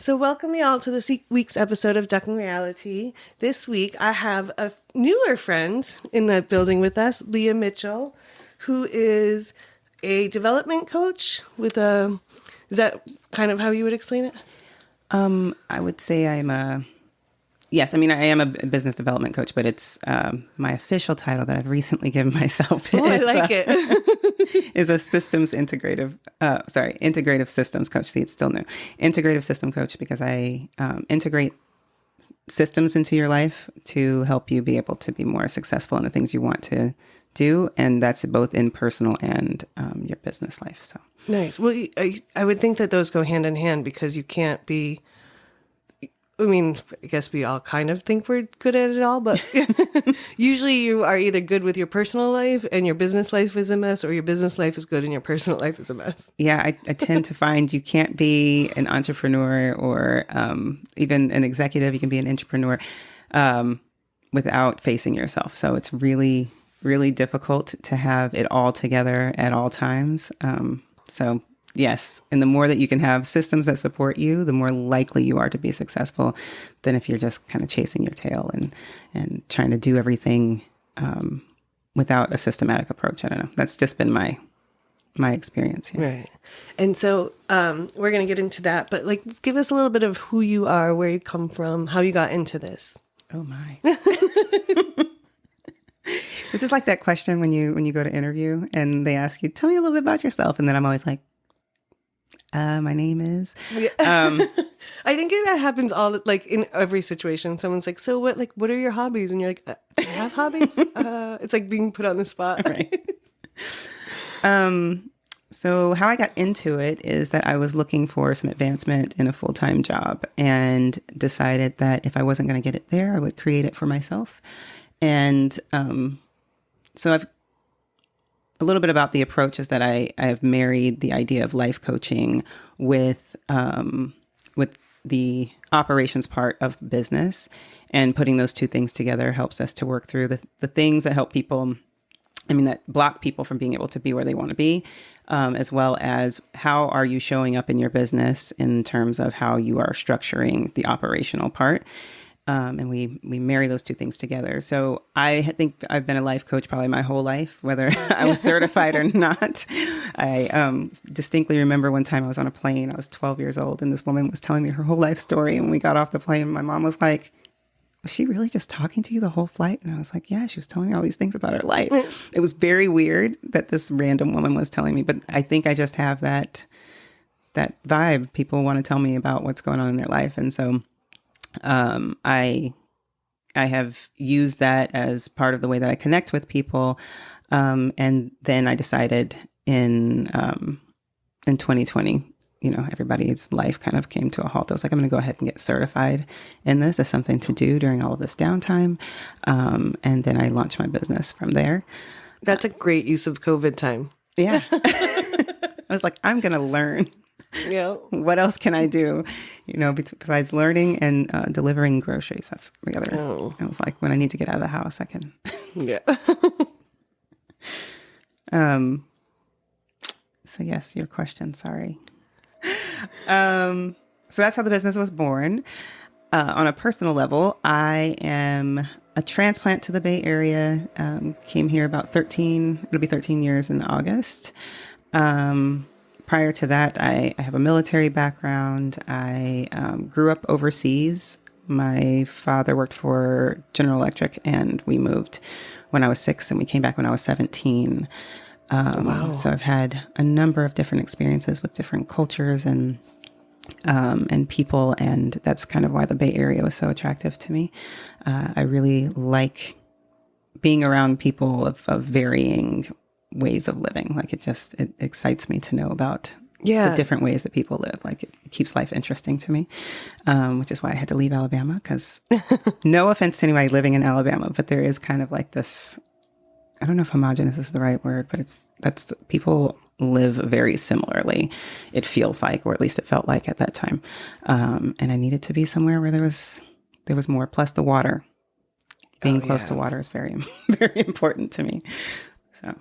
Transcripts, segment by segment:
So welcome you all to this week's episode of Ducking Reality. This week I have a newer friend in the building with us, Leia Mitchell, who is a development coach with a, is that kind of how you would explain it? I would say I am a business development coach, but it's my official title that I've recently given myself. Oh, I like it. Is a integrative systems coach. See, it's still new. Integrative system coach, because I integrate systems into your life to help you be able to be more successful in the things you want to do. And that's both in personal and your business life. So Nice. Well, I would think that those go hand in hand, because you can't be, I mean, I guess we all kind of think we're good at it all, but usually you are either good with your personal life and your business life is a mess, or your business life is good and your personal life is a mess. yeah, I tend to find you can't be an entrepreneur or even an executive. You can be an entrepreneur without facing yourself. So it's really, really difficult to have it all together at all times. So yes, and the more that you can have systems that support you, the more likely you are to be successful than if you're just kind of chasing your tail and trying to do everything without a systematic approach. I don't know. That's just been my experience. Yeah. Right. And so we're going to get into that, but like, give us a little bit of who you are, where you come from, how you got into this. Oh my. This is like that question when you go to interview and they ask you, tell me a little bit about yourself. And then I'm always like, my name is. Yeah. I think that happens like in every situation. Someone's like, so what are your hobbies? And you're like, do you have hobbies? It's like being put on the spot. Right. So how I got into it is that I was looking for some advancement in a full-time job and decided that if I wasn't going to get it there, I would create it for myself. And so I've a little bit about the approach is that I have married the idea of life coaching with the operations part of business, and putting those two things together helps us to work through the things that help people, that block people from being able to be where they want to be, as well as how are you showing up in your business in terms of how you are structuring the operational part. And we marry those two things together. So I think I've been a life coach probably my whole life, whether I was certified or not. I distinctly remember one time I was on a plane. I was 12 years old, and this woman was telling me her whole life story. And when we got off the plane, my mom was like, was she really just talking to you the whole flight? And I was like, yeah, she was telling me all these things about her life. It was very weird that this random woman was telling me, but I think I just have that vibe. People want to tell me about what's going on in their life. And so I have used that as part of the way that I connect with people. And then I decided in 2020, everybody's life kind of came to a halt. I was like, I'm going to go ahead and get certified in this as something to do during all of this downtime. And then I launched my business from there. That's a great use of COVID time. Yeah. I was like, I'm going to learn. Yeah. What else can I do? Besides learning and delivering groceries. That's the other. Oh. I was like, when I need to get out of the house, I can. Yeah. So yes, your question. Sorry. So that's how the business was born. On a personal level, I am a transplant to the Bay Area. Came here about 13. It'll be 13 years in August. Prior to that, I have a military background. I grew up overseas. My father worked for General Electric, and we moved when I was 6, and we came back when I was 17. Wow. So I've had a number of different experiences with different cultures and people, and that's kind of why the Bay Area was so attractive to me. I really like being around people of varying ways of living. Like it excites me to know about the different ways that people live. Like it keeps life interesting to me, which is why I had to leave Alabama, because no offense to anybody living in Alabama, but there is kind of like this, I don't know if homogenous is the right word, but people live very similarly. It feels like, or at least it felt like at that time. And I needed to be somewhere where there was more, plus the water. Being close to water is very, very important to me. So,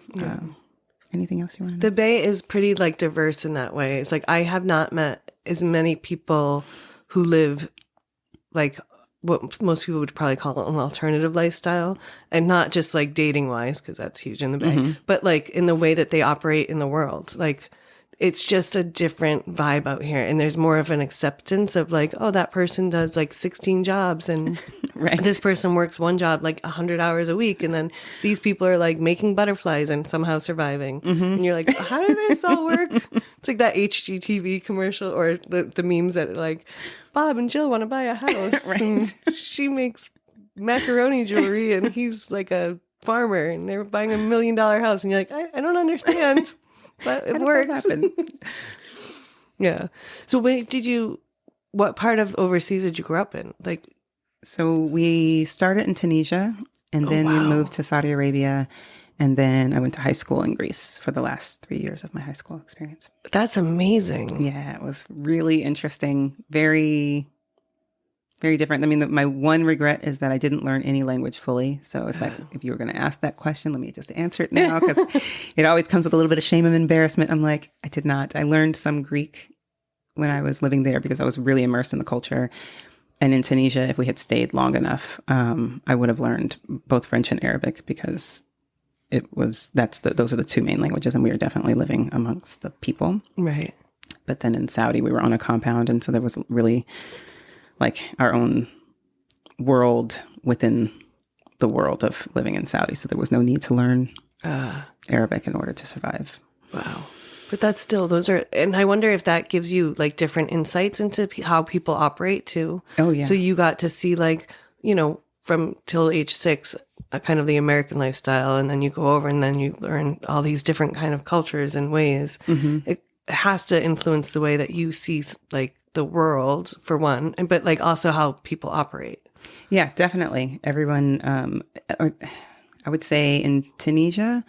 anything else you want to know? The Bay is pretty like diverse in that way. It's like I have not met as many people who live like what most people would probably call an alternative lifestyle, and not just like dating wise, because that's huge in the Bay, but like in the way that they operate in the world. Like it's just a different vibe out here, and there's more of an acceptance of like, oh, that person does like 16 jobs, and Right. this person works one job like 100 hours a week, and then these people are like making butterflies and somehow surviving. And you're like, how did this all work? It's like that HGTV commercial, or the memes that are like, Bob and Jill want to buy a house. Right. And she makes macaroni jewelry, and he's like a farmer, and they're buying $1 million house, and you're like, I don't understand. But it works. Happen? Yeah. So what part of overseas did you grow up in? Like, So we started in Tunisia, and then we wow. moved to Saudi Arabia, and then I went to high school in Greece for the last 3 years of my high school experience. that's amazing. Yeah, it was really interesting. Very, very different. I mean, my one regret is that I didn't learn any language fully. So if you were going to ask that question, let me just answer it now, because it always comes with a little bit of shame and embarrassment. I'm like, I did not. I learned some Greek when I was living there because I was really immersed in the culture. And in Tunisia, if we had stayed long enough, I would have learned both French and Arabic, because those are the two main languages, and we were definitely living amongst the people. Right. But then in Saudi, we were on a compound, and so there was really like our own world within the world of living in Saudi. So there was no need to learn Arabic in order to survive. Wow. But that's still, and I wonder if that gives you like different insights into how people operate too. Oh, yeah. So you got to see like, from till age 6, kind of the American lifestyle, and then you go over and then you learn all these different kind of cultures and ways. It has to influence the way that you see like the world, for one, but like also how people operate. Yeah, definitely. Everyone, I would say in Tunisia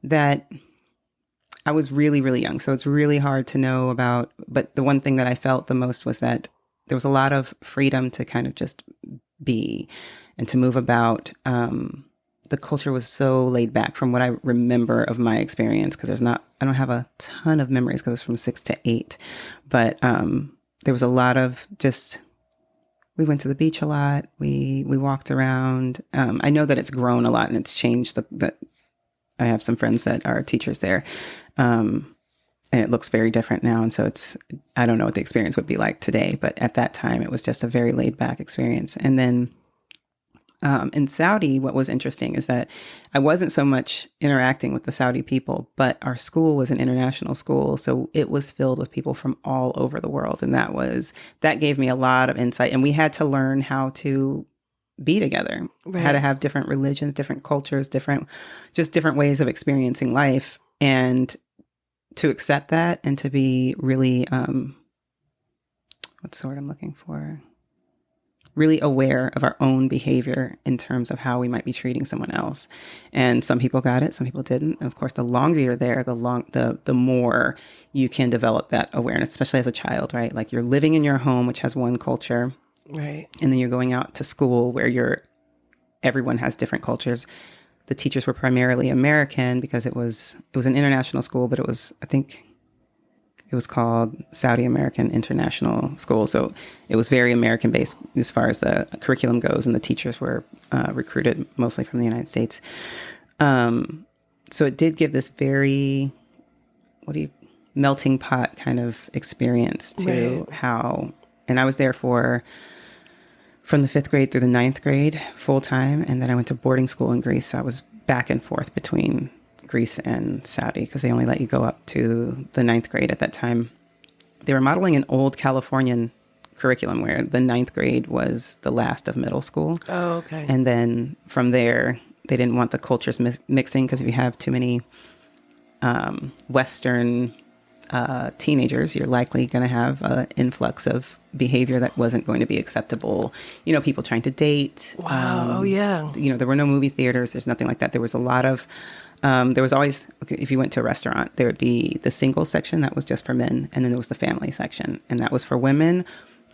that I was really, really young. So it's really hard to know about, but the one thing that I felt the most was that there was a lot of freedom to kind of just be and to move about. The culture was so laid back from what I remember of my experience, because I don't have a ton of memories because it's from 6 to 8, but there was a lot of just, we went to the beach a lot. We walked around. I know that it's grown a lot and it's changed. I have some friends that are teachers there, and it looks very different now. And so I don't know what the experience would be like today, but at that time it was just a very laid back experience. And then in Saudi, what was interesting is that I wasn't so much interacting with the Saudi people, but our school was an international school. So it was filled with people from all over the world. And that gave me a lot of insight. And we had to learn how to be together, how to have different religions, different cultures, different ways of experiencing life, and to accept that and to be really, what's the word I'm looking for? Really aware of our own behavior in terms of how we might be treating someone else. And some people got it, some people didn't. And of course, the longer you're there, the more you can develop that awareness, especially as a child, right? Like you're living in your home, which has one culture. Right. And then you're going out to school where everyone has different cultures. The teachers were primarily American because it was an international school, but I think it was called Saudi American International School. So it was very American based as far as the curriculum goes, and the teachers were recruited mostly from the United States. So it did give this very, melting pot kind of experience to how, and I was there from the 5th grade through the 9th grade full time. And then I went to boarding school in Greece. So I was back and forth between Greece and Saudi because they only let you go up to the 9th grade at that time. They were modeling an old Californian curriculum where the 9th grade was the last of middle school. Oh, okay. And then from there, they didn't want the cultures mixing, because if you have too many Western teenagers, you're likely going to have an influx of behavior that wasn't going to be acceptable. People trying to date. Wow. Oh, yeah. There were no movie theaters. There's nothing like that. There was a lot of, there was always, if you went to a restaurant, there would be the single section that was just for men. And then there was the family section. And that was for women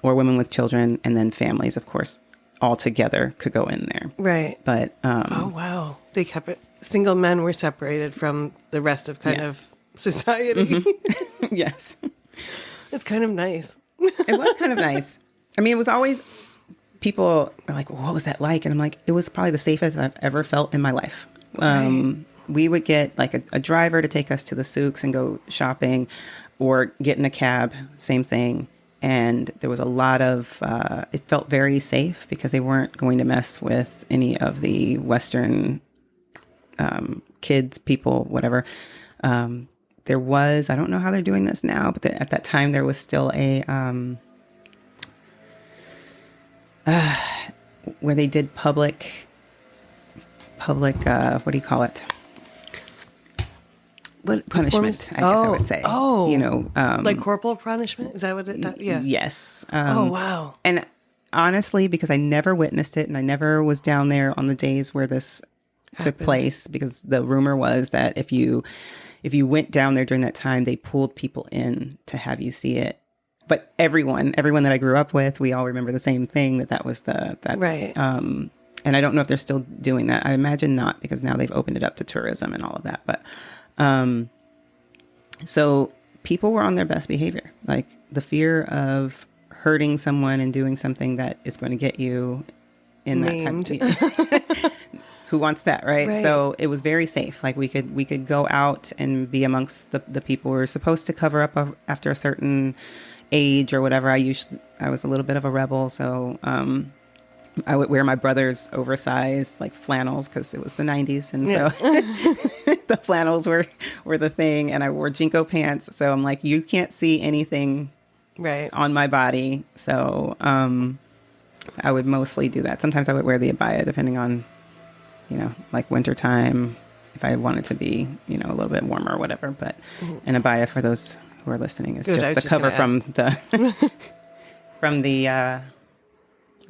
or women with children. And then families, of course, all together could go in there. Right. But, oh, wow. They kept it. Single men were separated from the rest of kind of society. Yes. It's kind of nice. It was kind of nice. I mean, it was always, people are like, well, what was that like? And I'm like, it was probably the safest I've ever felt in my life. We would get like a driver to take us to the souks and go shopping, or get in a cab, same thing. And there was a lot of, it felt very safe because they weren't going to mess with any of the Western kids, people, whatever. There was, I don't know how they're doing this now, but at that time there was still a, where they did public, what do you call it? What Punishment, I guess I would say. Oh, you know, like corporal punishment? Is that what it? Yeah. Yes. Oh, wow. And honestly, because I never witnessed it, and I never was down there on the days where this took place, because the rumor was that if you went down there during that time, they pulled people in to have you see it. But everyone that I grew up with, we all remember the same thing, that was that right. And I don't know if they're still doing that. I imagine not, because now they've opened it up to tourism and all of that. But so people were on their best behavior. Like, the fear of hurting someone and doing something that is going to get you in Named. that time. Who wants that, right? So it was very safe. Like, we could go out and be amongst the people. We were supposed to cover up after a certain age or whatever. I was a little bit of a rebel, so I would wear my brother's oversized like flannels, because it was the 90s, and so the flannels were the thing. And I wore Jinko pants, so I'm like, you can't see anything right on my body. So I would mostly do that. Sometimes I would wear the abaya, depending on, like wintertime, if I wanted to be, a little bit warmer or whatever. But an abaya, for those who are listening, is just the cover from the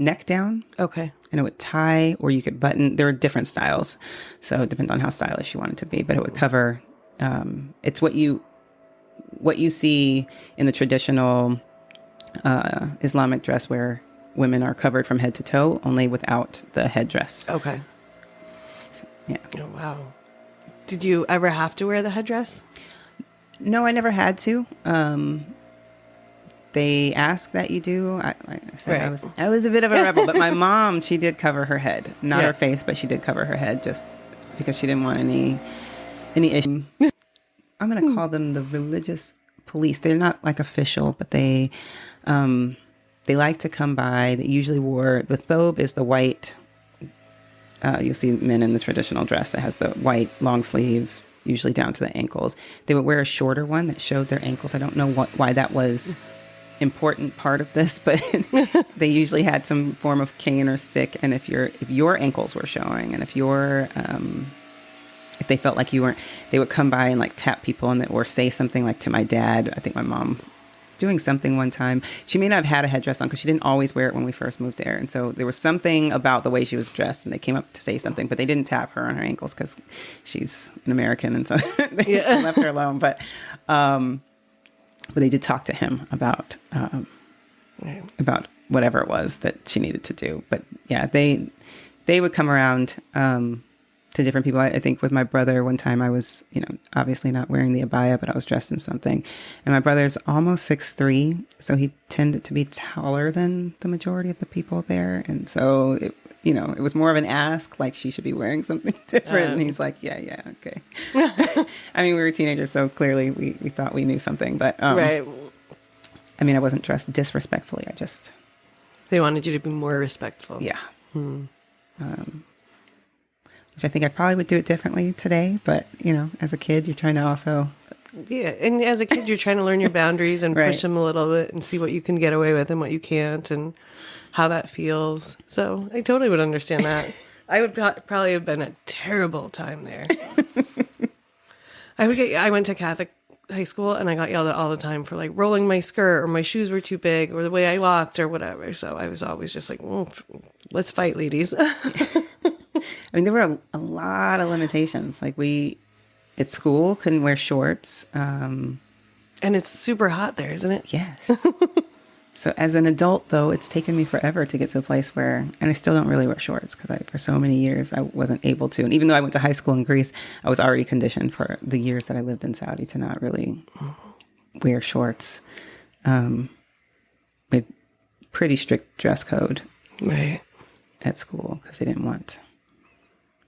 neck down. Okay. And it would tie, or you could button. There are different styles, so it depends on how stylish you want it to be. But it would cover. It's what you see in the traditional Islamic dress, where women are covered from head to toe, only without the headdress. Okay. So, yeah. Oh, wow. Did you ever have to wear the headdress? No, I never had to. They ask that you do. Like I said, right. I was a bit of a rebel, but my mom, she did cover her head, not her face, but she did cover her head, just because she didn't want any issue. I'm going to call them the religious police. They're not like official, but they like to come by. They usually wore, the thobe is the white. You'll see men in the traditional dress that has the white long sleeve, usually down to the ankles. They would wear a shorter one that showed their ankles. I don't know why that was important part of this, but they usually had some form of cane or stick. And if your ankles were showing, and if they felt like you weren't, they would come by and like tap people or say something like to my dad. I think my mom was doing something one time. She may not have had a headdress on, because she didn't always wear it when we first moved there. And so there was something about the way she was dressed, and they came up to say something, but they didn't tap her on her ankles because she's an American, and so they left her alone. But they did talk to him about whatever it was that she needed to do. But yeah, they would come around to different people. I think with my brother, one time I was, obviously not wearing the abaya, but I was dressed in something. And my brother's almost 6'3", so he tended to be taller than the majority of the people there. And so it was more of an ask, like she should be wearing something different. And he's like, yeah, okay. I mean, we were teenagers, so clearly we thought we knew something. But right. I mean, I wasn't dressed disrespectfully. They wanted you to be more respectful. Yeah. Which I think I probably would do it differently today. But, as a kid, you're trying to also... Yeah, and as a kid, you're trying to learn your boundaries and push them a little bit and see what you can get away with and what you can't and how that feels. So I totally would understand that. I would probably have been a terrible time there. I went to Catholic high school, and I got yelled at all the time for like rolling my skirt, or my shoes were too big, or the way I walked, or whatever. So I was always just like, let's fight, ladies. I mean, there were a lot of limitations. Like at school, couldn't wear shorts. And it's super hot there, isn't it? Yes. So as an adult, though, it's taken me forever to get to a place where, and I still don't really wear shorts, because for so many years I wasn't able to. And even though I went to high school in Greece, I was already conditioned for the years that I lived in Saudi to not really wear shorts. pretty strict dress code Right. at school because they didn't want,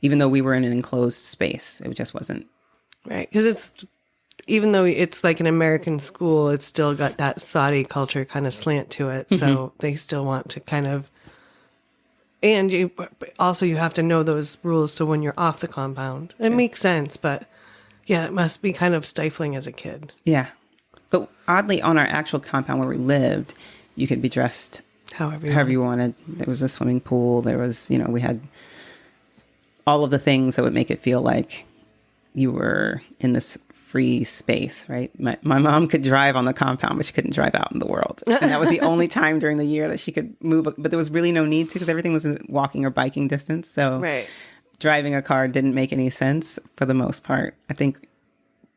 even though we were in an enclosed space, it just wasn't. Right. Because even though it's like an American school, it's still got that Saudi culture kind of slant to it. So they still want to kind of, and you have to know those rules. So when you're off the compound, it makes sense. But yeah, it must be kind of stifling as a kid. Yeah. But oddly, on our actual compound where we lived, you could be dressed however you wanted. There was a swimming pool. There was, we had all of the things that would make it feel like you were in this free space, right? My mom could drive on the compound, but she couldn't drive out in the world. And that was the only time during the year that she could move. But there was really no need to because everything was in walking or biking distance. So driving a car didn't make any sense for the most part. I think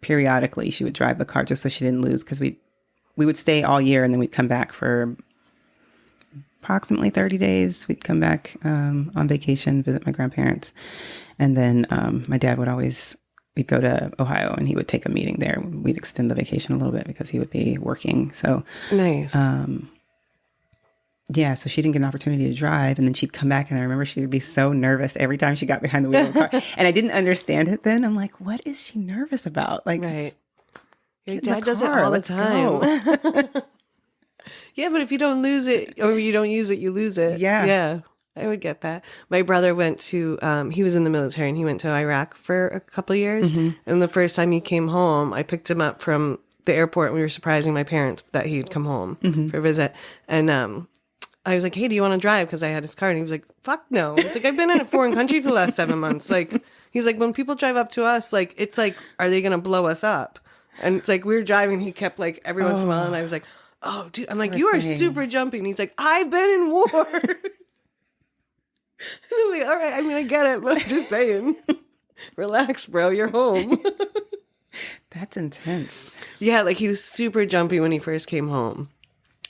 periodically she would drive the car just so she didn't lose because we would stay all year and then we'd come back for approximately 30 days. We'd come back on vacation, visit my grandparents. And then my dad would we'd go to Ohio and he would take a meeting there. We'd extend the vacation a little bit because he would be working. So nice. Yeah, so she didn't get an opportunity to drive. And then she'd come back and I remember she would be so nervous every time she got behind the wheel of the car. And I didn't understand it then. I'm like, what is she nervous about? Like, right. Your dad does it all the time. Yeah, but if you don't lose it or you don't use it, you lose it. Yeah. Yeah. I would get that. My brother went to, he was in the military and he went to Iraq for a couple of years. And the first time he came home, I picked him up from the airport and we were surprising my parents that he'd come home for a visit. And I was like, hey, do you want to drive? Because I had his car. And he was like, fuck no. It's like, I've been in a foreign country for the last 7 months. Like, he's like, when people drive up to us, like, it's like, are they going to blow us up? And it's like, we were driving. He kept like, everyone smiling. And I was like, oh, dude. I'm like, you are super jumpy. And he's like, I've been in war. And I'm like, all right, I mean, I get it, but I'm just saying, relax, bro, you're home. That's intense. Yeah, like he was super jumpy when he first came home.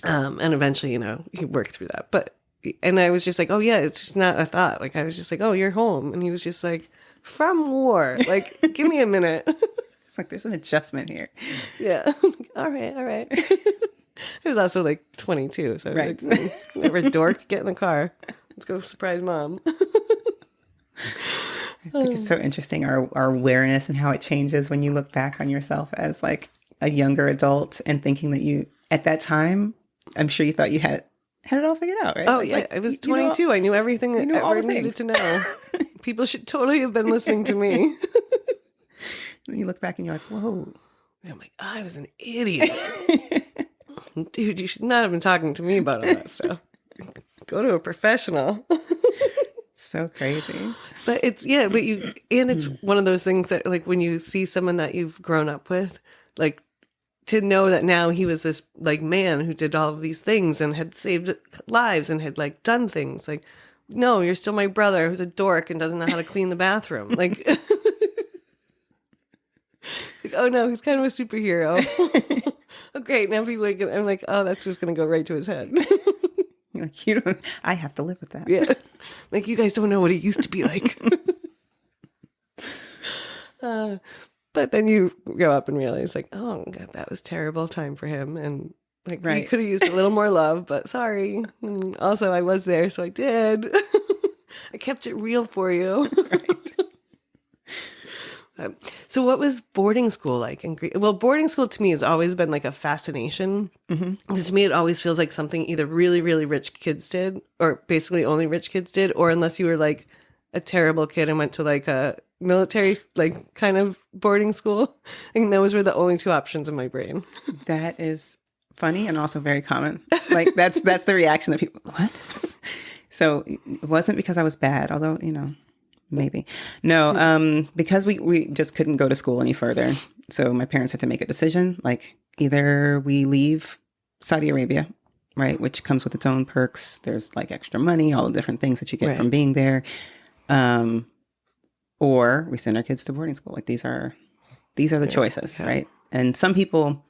And eventually, he worked through that. And I was just like, oh yeah, it's just not a thought. Like I was just like, oh, you're home. And he was just like, from war. Like, give me a minute. It's like, there's an adjustment here. Yeah. All right. He was also like 22. So right. Like, whatever, dork, get in the car. Let's go surprise mom. I think it's so interesting, our awareness and how it changes when you look back on yourself as like a younger adult and thinking that you, at that time, I'm sure you thought you had it all figured out, right? Oh, yeah. I was 22. I knew everything that I ever needed to know. People should totally have been listening to me. And you look back and you're like, whoa. And I'm like, I was an idiot. Dude, you should not have been talking to me about all that stuff. Go to a professional. So crazy. But it's one of those things that like when you see someone that you've grown up with, like to know that now he was this like man who did all of these things and had saved lives and had like done things like, no, you're still my brother who's a dork and doesn't know how to clean the bathroom. Like, like, oh no, he's kind of a superhero. Oh, great. Now people I'm like, oh, that's just going to go right to his head. Like, I have to live with that. Yeah. Like, you guys don't know what it used to be like. But then you go up and realize, like, oh, God, that was terrible time for him. And, like, he could have used a little more love, but sorry. And also, I was there, so I did. I kept it real for you. Right. So what was boarding school like in Greece? Well, boarding school to me has always been like a fascination. Because to me, it always feels like something either really, really rich kids did, or basically only rich kids did, or unless you were like a terrible kid and went to like a military, like kind of boarding school. And those were the only two options in my brain. That is funny and also very common. Like that's the reaction that people, what? So it wasn't because I was bad, although, maybe. No, because we just couldn't go to school any further. So my parents had to make a decision, like either we leave Saudi Arabia, right, which comes with its own perks. There's like extra money, all the different things that you get from being there. Or we send our kids to boarding school. Like these are the choices, right? And some people,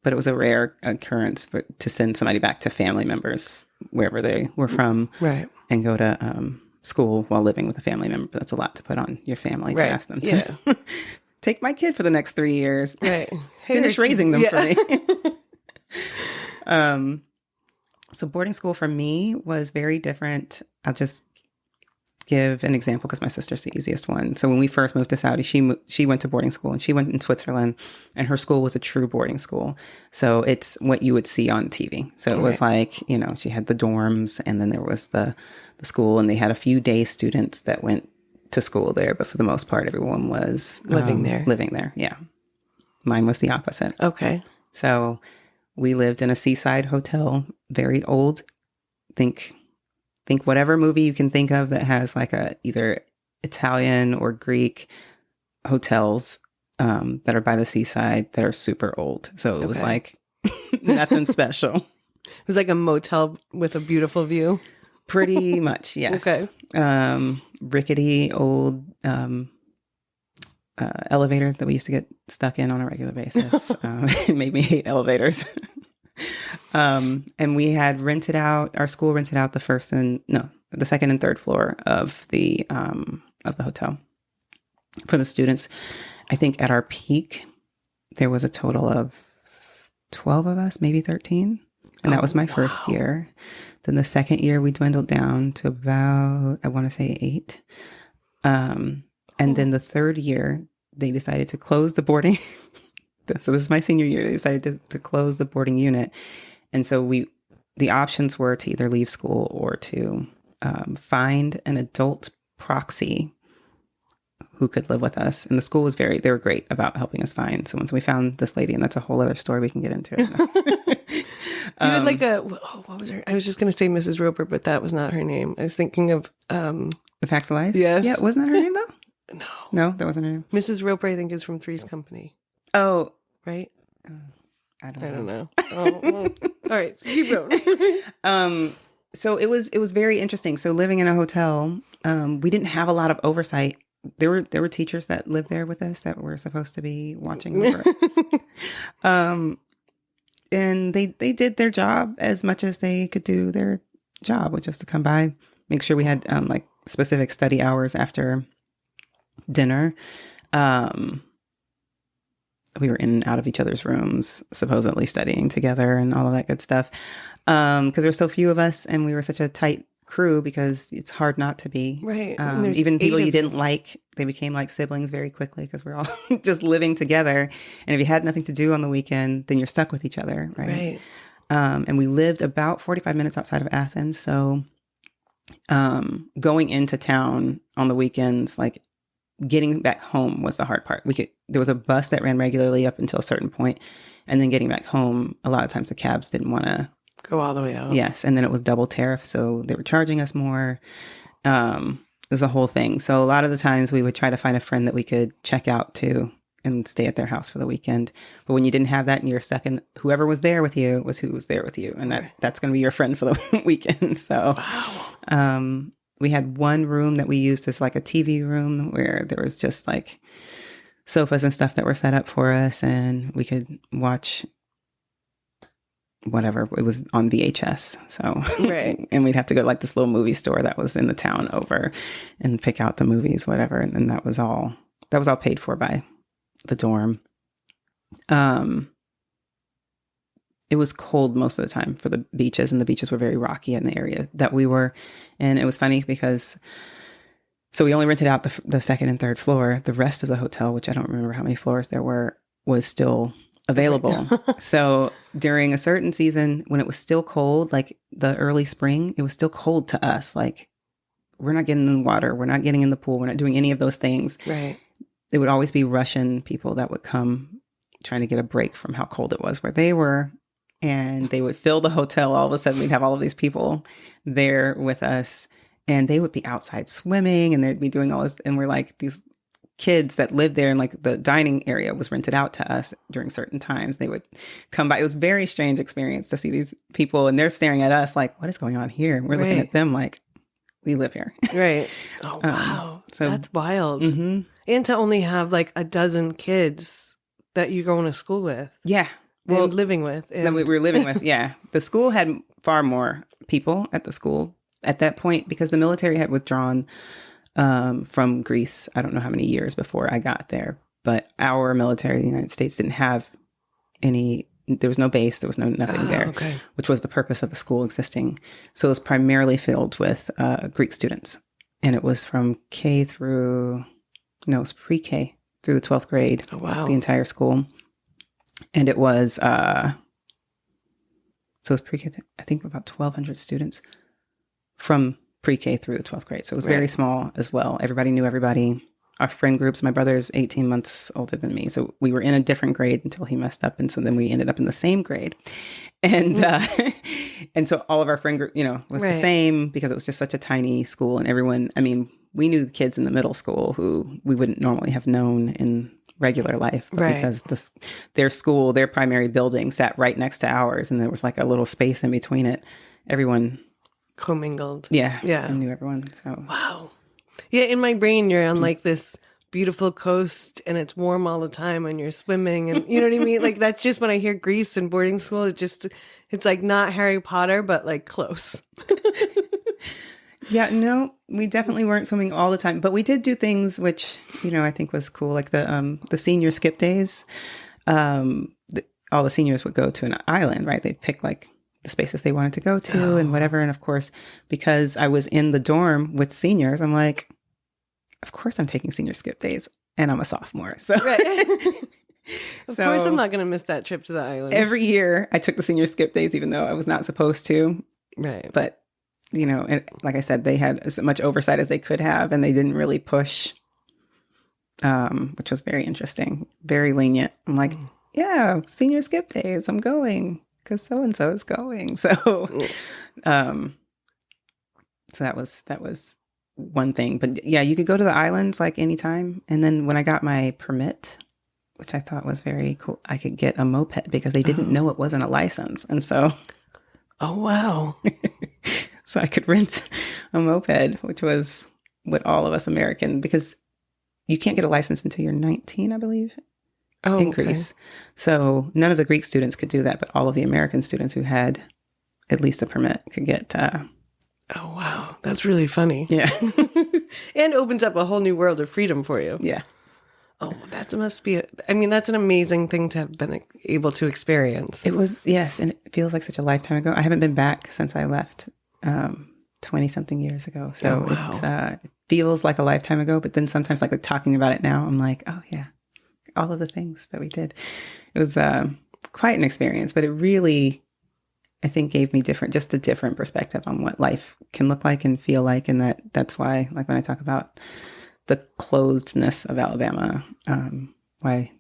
but it was a rare occurrence to send somebody back to family members wherever they were from, right, and go to school while living with a family member. But that's a lot to put on your family to ask them to take my kid for the next 3 years, right? Finish raising them for me. So boarding school for me was very different. I'll just give an example because my sister's the easiest one. So when we first moved to Saudi, she went to boarding school, and she went in Switzerland, and her school was a true boarding school. So it's what you would see on TV. So it was like, you know, she had the dorms, and then there was the school, and they had a few day students that went to school there, but for the most part, everyone was living there. Living there, yeah. Mine was the opposite. Okay. So we lived in a seaside hotel, very old. Think whatever movie you can think of that has like a either Italian or Greek hotels that are by the seaside that are super old. So it was like nothing special. It was like a motel with a beautiful view. Pretty much, yes. Okay. Rickety old elevator that we used to get stuck in on a regular basis. It made me hate elevators. And we had our school rented out the second and third floor of the hotel for the students. I think at our peak, there was a total of 12 of us, maybe 13. And that was my first year. Then the second year, we dwindled down to about, I want to say 8. And then the third year, they decided to close the boarding. So this is my senior year. They decided to close the boarding unit. And so the options were to either leave school or to find an adult proxy who could live with us. And the school was they were great about helping us find someone. So we found this lady, and that's a whole other story we can get into. You had like what was her? I was just going to say Mrs. Roper, but that was not her name. I was thinking of The Facts of Life? Yes. Yeah, wasn't that her name though? No. No, that wasn't her name. Mrs. Roper, I think, is from Three's Company. Oh. Right? I I don't know. Oh, well. All right. Keep going. So it was very interesting. So living in a hotel, we didn't have a lot of oversight. There were teachers that lived there with us that were supposed to be watching over us. And they did their job as much as they could do their job, which is to come by, make sure we had like specific study hours after dinner. We were in and out of each other's rooms, supposedly studying together and all of that good stuff. Because there were so few of us, and we were such a tight crew because it's hard not to be. Right. Even people you didn't like, they became like siblings very quickly because we're all just living together. And if you had nothing to do on the weekend, then you're stuck with each other. Right. And we lived about 45 minutes outside of Athens. So going into town on the weekends, like getting back home was the hard part. There was a bus that ran regularly up until a certain point, and then getting back home, a lot of times the cabs didn't want to go all the way out. Yes, and then it was double tariff, so they were charging us more. It was a whole thing. So a lot of the times we would try to find a friend that we could check out to and stay at their house for the weekend. But when you didn't have that and you were stuck in, whoever was there with you was who was there with you, and that's going to be your friend for the weekend. So we had one room that we used as like a TV room where there was just like sofas and stuff that were set up for us, and we could watch whatever it was on VHS. So, and we'd have to go to like this little movie store that was in the town over and pick out the movies, whatever. And that was all paid for by the dorm. It was cold most of the time for the beaches, and the beaches were very rocky in the area that we were. And it was funny because, so we only rented out the second and third floor. The rest of the hotel, which I don't remember how many floors there were, was still available. So during a certain season when it was still cold, like the early spring, it was still cold to us. Like, we're not getting in the water. We're not getting in the pool. We're not doing any of those things. Right. It would always be Russian people that would come trying to get a break from how cold it was where they were. And they would fill the hotel. All of a sudden, we'd have all of these people there with us, and they would be outside swimming, and they'd be doing all this. And we're like, these kids that lived there, and like the dining area was rented out to us during certain times. They would come by. It was a very strange experience to see these people, and they're staring at us like, what is going on here? And we're looking at them like, we live here. Right. Oh, wow. So that's wild. Mm-hmm. And to only have like a dozen kids that you're going to school with. Yeah. Well, living with. That we were living with, yeah. The school had far more people at the school at that point because the military had withdrawn from Greece. I don't know how many years before I got there, but our military, the United States, didn't have any there was no base, there was nothing there, okay. which was the purpose of the school existing. So it was primarily filled with Greek students. And it was from K through, no, it was pre-K through the 12th grade, Oh, wow. the entire school. And it was, so it was pre-K, I think about 1,200 students from pre-K through the 12th grade. So it was very small as well. Everybody knew everybody. Our friend groups, my brother's 18 months older than me. So we were in a different grade until he messed up. And so then we ended up in the same grade. And and so all of our friend group, was the same because it was just such a tiny school. And everyone, I mean, we knew the kids in the middle school who we wouldn't normally have known in regular life. But because their school, their primary building sat right next to ours. And there was like a little space in between it. Everyone commingled. Yeah. I knew everyone. So wow. Yeah, in my brain, you're on like this beautiful coast and it's warm all the time and you're swimming and you know what I mean? Like that's just when I hear Greece and boarding school, it's like not Harry Potter, but like close. Yeah, no, we definitely weren't swimming all the time, but we did do things which, I think was cool. Like the senior skip days, all the seniors would go to an island, right? They'd pick like the spaces they wanted to go to and whatever. And of course, because I was in the dorm with seniors, I'm like, of course I'm taking senior skip days and I'm a sophomore. So, Of course I'm not going to miss that trip to the island. Every year I took the senior skip days, even though I was not supposed to. Right. But, and like I said, they had as much oversight as they could have and they didn't really push, which was very interesting, very lenient. I'm like, yeah, senior skip days, I'm going. Because so-and-so is going. So, so that was one thing. But yeah, you could go to the islands like anytime. And then when I got my permit, which I thought was very cool, I could get a moped because they didn't know it wasn't a license. And so. Oh, wow. So I could rent a moped, which was what all of us American, because you can't get a license until you're 19, I believe. In Greece. So none of the Greek students could do that, but all of the American students who had at least a permit could get. Oh, wow. That's really funny. Yeah. And opens up a whole new world of freedom for you. Yeah. Oh, that must be, that's an amazing thing to have been able to experience. It was, yes. And it feels like such a lifetime ago. I haven't been back since I left 20 something years ago. So it feels like a lifetime ago, but then sometimes like talking about it now, I'm like, oh yeah. All of the things that we did. It was quite an experience, but it really, I think, gave me just a different perspective on what life can look like and feel like. And that's why, like when I talk about the closedness of Alabama, why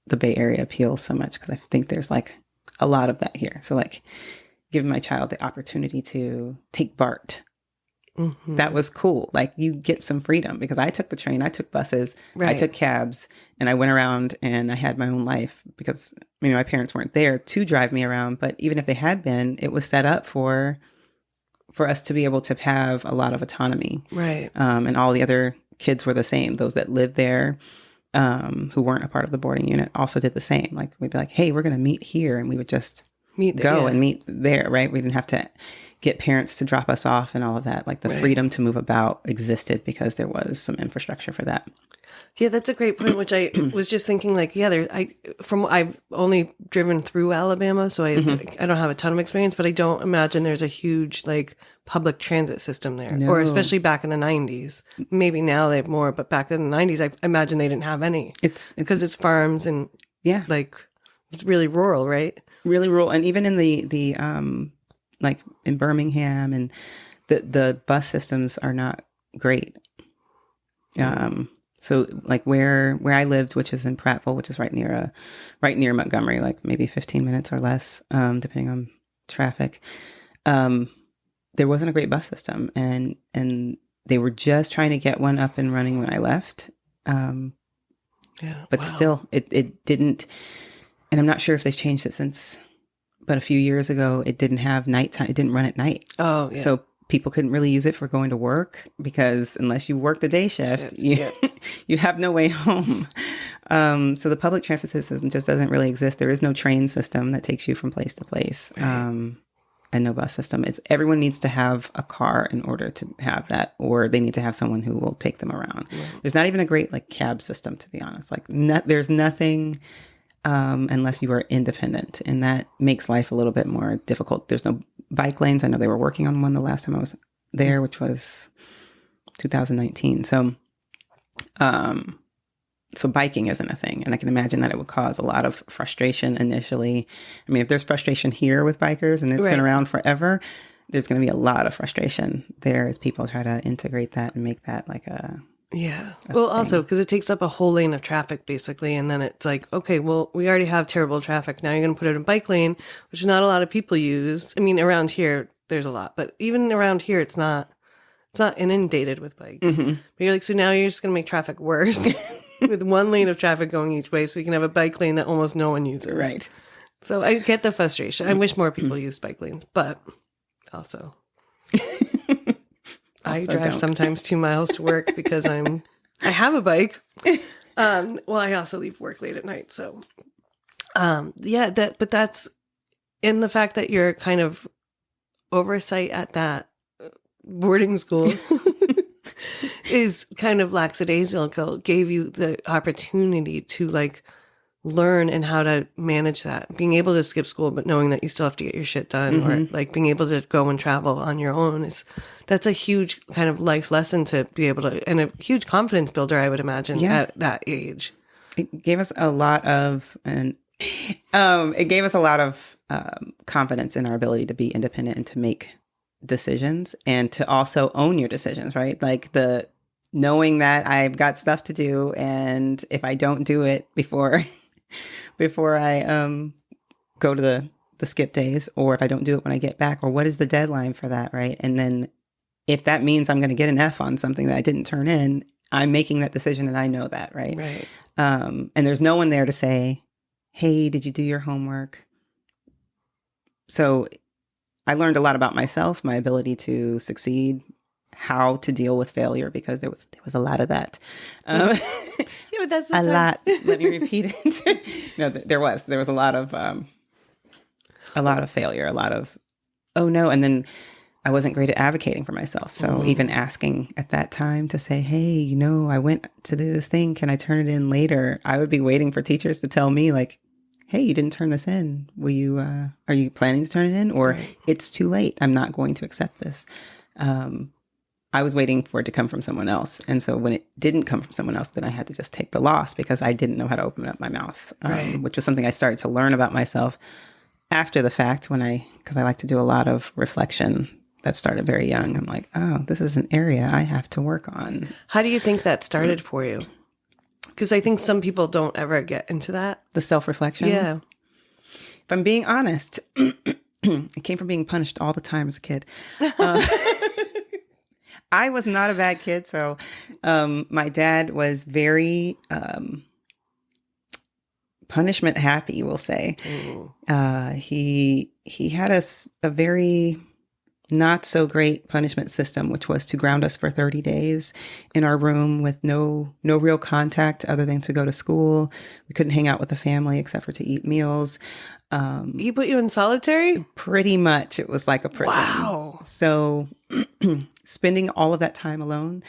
the Bay Area appeals so much, because I think there's like a lot of that here. So like giving my child the opportunity to take BART. Mm-hmm. That was cool. Like you get some freedom because I took the train, I took buses, I took cabs, and I went around and I had my own life because my parents weren't there to drive me around. But even if they had been, it was set up for us to be able to have a lot of autonomy. Right. And all the other kids were the same. Those that lived there, who weren't a part of the boarding unit also did the same. Like we'd be like, hey, we're going to meet here. And we would just and meet there. Right. We didn't have to get parents to drop us off and all of that. Like the freedom to move about existed because there was some infrastructure for that. Yeah, that's a great point, which I was just thinking like, I've only driven through Alabama, so I don't have a ton of experience, but I don't imagine there's a huge like public transit system there, or especially back in the 90s. Maybe now they have more, but back in the 90s, I imagine they didn't have any. It's because it's farms and like it's really rural, right? Really rural. And even in the like in Birmingham and the bus systems are not great. So like where I lived, which is in Prattville, which is right near Montgomery, like maybe 15 minutes or less, depending on traffic. There wasn't a great bus system and they were just trying to get one up and running when I left. But still it didn't, and I'm not sure if they've changed it since, but a few years ago, it didn't have nighttime. It didn't run at night. Oh, yeah. So people couldn't really use it for going to work because unless you work the day shift, you have no way home. So the public transit system just doesn't really exist. There is no train system that takes you from place to place, and no bus system. Everyone needs to have a car in order to have that, or they need to have someone who will take them around. There's not even a great like cab system, to be honest. Like there's nothing unless you are independent. And that makes life a little bit more difficult. There's no bike lanes. I know they were working on one the last time I was there, which was 2019. So biking isn't a thing. And I can imagine that it would cause a lot of frustration initially. I mean, if there's frustration here with bikers and it's been around forever, there's going to be a lot of frustration there as people try to integrate that and make that like a well, thing. Also, because it takes up a whole lane of traffic, basically. And then it's like, okay, well, we already have terrible traffic. Now you're going to put it in a bike lane, which not a lot of people use. I mean, around here, there's a lot. But even around here, it's not inundated with bikes. Mm-hmm. But you're like, so now you're just going to make traffic worse with one lane of traffic going each way. So you can have a bike lane that almost no one uses. Right. So I get the frustration. I wish more people used bike lanes, but also... I drive sometimes 2 miles to work because I have a bike. Well, I also leave work late at night. So, but that's in the fact that you're kind of oversight at that boarding school is kind of lackadaisical, gave you the opportunity to like learn and how to manage that. Being able to skip school, but knowing that you still have to get your shit done, or like being able to go and travel on your own that's a huge kind of life lesson to be able to, and a huge confidence builder, I would imagine, at that age. It gave us a lot of, confidence in our ability to be independent and to make decisions and to also own your decisions, right? Like knowing that I've got stuff to do, and if I don't do it before I go to the skip days, or if I don't do it when I get back, or what is the deadline for that, right? And then if that means I'm going to get an F on something that I didn't turn in, I'm making that decision and I know that, right? Right. And there's no one there to say, hey, did you do your homework? So I learned a lot about myself, my ability to succeed, how to deal with failure, because there was a lot of that. But that's a lot. Let me repeat it. No, there was a lot of failure, a lot of, oh no. And then I wasn't great at advocating for myself. So even asking at that time to say, hey, I went to do this thing. Can I turn it in later? I would be waiting for teachers to tell me like, hey, you didn't turn this in. Will you, are you planning to turn it in? Or it's too late. I'm not going to accept this. I was waiting for it to come from someone else. And so when it didn't come from someone else, then I had to just take the loss because I didn't know how to open up my mouth, which was something I started to learn about myself after the fact because I like to do a lot of reflection that started very young. I'm like, oh, this is an area I have to work on. How do you think that started for you? Because I think some people don't ever get into that. The self-reflection? Yeah. If I'm being honest, it came from being punished all the time as a kid. I was not a bad kid. So my dad was very punishment happy, we'll say. He had a very not so great punishment system, which was to ground us for 30 days in our room with no real contact other than to go to school. We couldn't hang out with the family except for to eat meals. He put you in solitary? Pretty much. It was like a prison. Wow. So spending all of that time alone,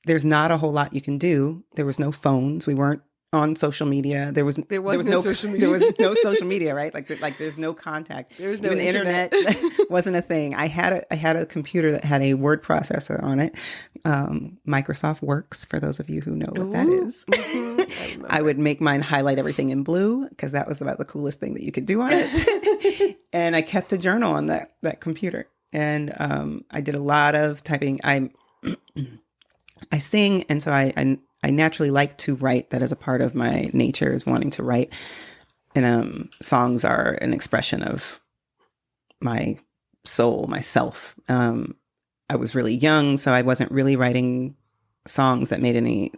there's not a whole lot you can do. There was no phones. We weren't on social media. There was no social media. There was no social media, right? Like there's no contact. There was no Even the internet wasn't a thing. I had a computer that had a word processor on it. Microsoft Works, for those of you who know what that is. I would make mine highlight everything in blue because that was about the coolest thing that you could do on it. And I kept a journal on that computer. And I did a lot of typing. I sing, and so I naturally like to write. That is a part of my nature, is wanting to write. And songs are an expression of my soul, myself. I was really young, so I wasn't really writing songs that made any,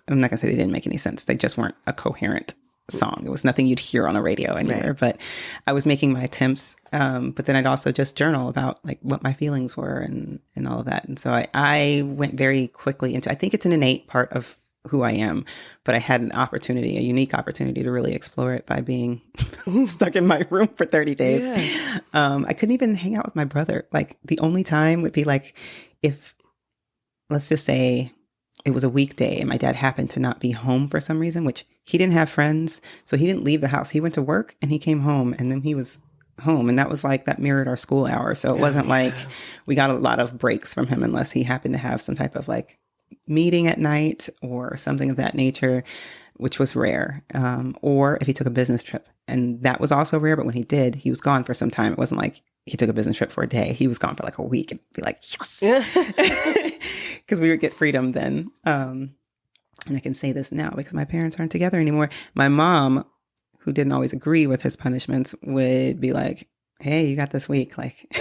I'm not going to say they didn't make any sense. They just weren't a coherent song. It was nothing you'd hear on a radio anywhere, right. But I was making my attempts. But then I'd also just journal about like what my feelings were and all of that. And so I went very quickly into, I think it's an innate part of who I am, but I had a unique opportunity to really explore it by being stuck in my room for 30 days. Yeah. I couldn't even hang out with my brother. Like the only time would be like, if let's just say it was a weekday and my dad happened to not be home for some reason, which he didn't have friends. So he didn't leave the house. He went to work and he came home, and then he was home. And that was like, that mirrored our school hours. So it wasn't like we got a lot of breaks from him unless he happened to have some type of like meeting at night or something of that nature, which was rare. Or if he took a business trip, and that was also rare. But when he did, he was gone for some time. It wasn't like he took a business trip for a day. He was gone for like a week and be like, yes, because we would get freedom then. And I can say this now because my parents aren't together anymore. My mom, who didn't always agree with his punishments, would be like, hey, you got this week. Like,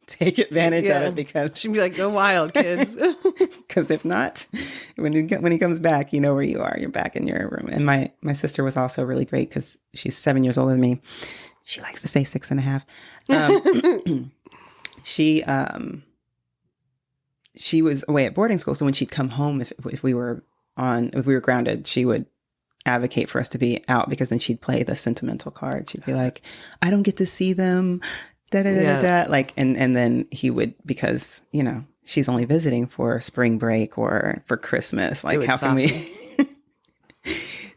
take advantage of it, because she'd be like, go wild, kids. Because if not, when he comes back, you know where you are. You're back in your room. And my sister was also really great because she's 7 years older than me. She likes to say 6.5. She was away at boarding school. So when she'd come home, if we were grounded, she would advocate for us to be out, because then she'd play the sentimental card. She'd be like, I don't get to see them. Like, and then he would, because, you know, she's only visiting for spring break or for Christmas. Like, how can we?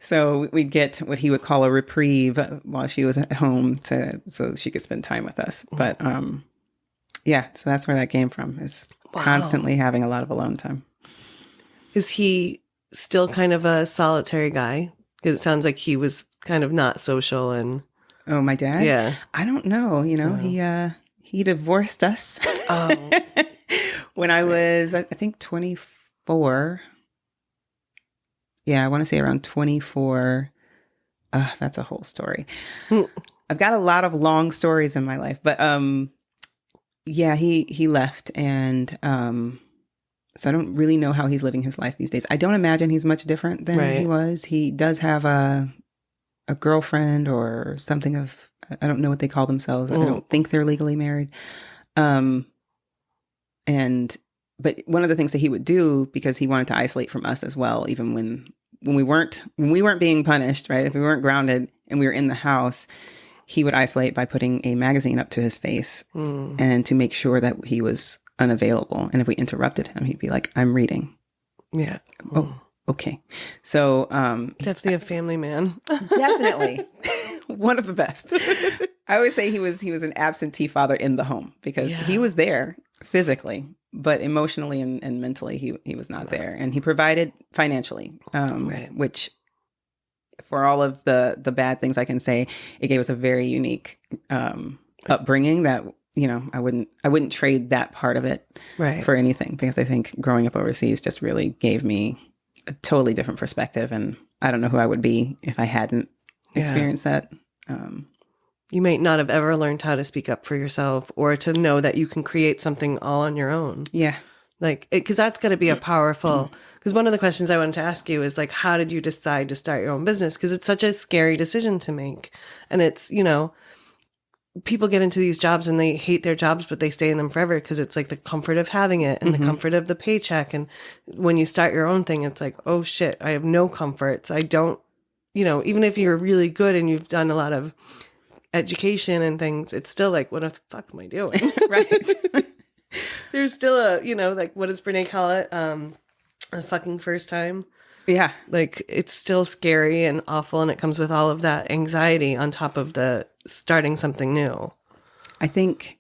So we'd get what he would call a reprieve while she was at home so she could spend time with us. But, yeah, so that's where that came from, is constantly having a lot of alone time. Is he still kind of a solitary guy? Because it sounds like he was kind of not social. And oh, my dad? Yeah. I don't know. You know, he divorced us. Oh. When I was, I think, 24. Yeah, I want to say around 24. That's a whole story. I've got a lot of long stories in my life, but yeah, he left, and so I don't really know how he's living his life these days. I don't imagine he's much different than he was. He does have a girlfriend or something of, I don't know what they call themselves. I don't think they're legally married. But one of the things that he would do, because he wanted to isolate from us as well, even when we weren't being punished, right? If we weren't grounded and we were in the house, he would isolate by putting a magazine up to his face and to make sure that he was unavailable. And if we interrupted him, he'd be like, I'm reading. Yeah. Oh, okay. So definitely a family man. Definitely. One of the best. I always say he was an absentee father in the home, because he was there physically, but emotionally and mentally he was not there. And he provided financially, which, for all of the bad things I can say, it gave us a very unique upbringing that, you know, I wouldn't trade that part of it for anything, because I think growing up overseas just really gave me a totally different perspective. And I don't know who I would be if I hadn't experienced that. You might not have ever learned how to speak up for yourself, or to know that you can create something all on your own. Yeah. Like, because that's got to be a powerful, because one of the questions I wanted to ask you is like, how did you decide to start your own business? Because it's such a scary decision to make. And it's, you know, people get into these jobs and they hate their jobs, but they stay in them forever because it's like the comfort of having it and the comfort of the paycheck. And when you start your own thing, it's like, oh shit, I have no comforts. I don't, you know, even if you're really good and you've done a lot of education and things, it's still like, what the fuck am I doing? Right. There's still a, you know, like, what does Brene call it? A fucking first time. Yeah. Like, it's still scary and awful, and it comes with all of that anxiety on top of the starting something new. I think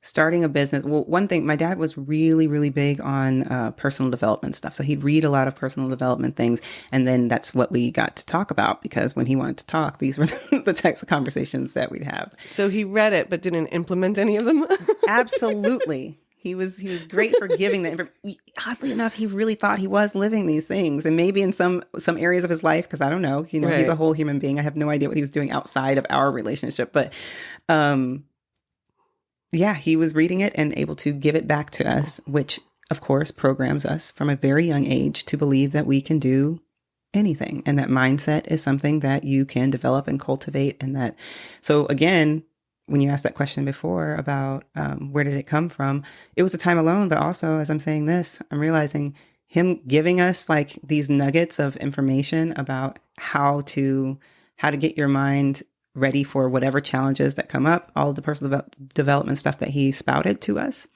starting a business, well, one thing, my dad was really, really big on personal development stuff. So he'd read a lot of personal development things, and then that's what we got to talk about, because when he wanted to talk, these were the types of conversations that we'd have. So he read it, but didn't implement any of them? Absolutely. He was great for giving that information. Oddly enough, he really thought he was living these things. And maybe in some areas of his life, because I don't know, you know, he's a whole human being. I have no idea what he was doing outside of our relationship. But yeah, he was reading it and able to give it back to us, which, of course, programs us from a very young age to believe that we can do anything. And that mindset is something that you can develop and cultivate. And that, so again, when you asked that question before about where did it come from, it was a time alone. But also, as I'm saying this, I'm realizing him giving us like these nuggets of information about how to get your mind ready for whatever challenges that come up. All of the personal development stuff that he spouted to us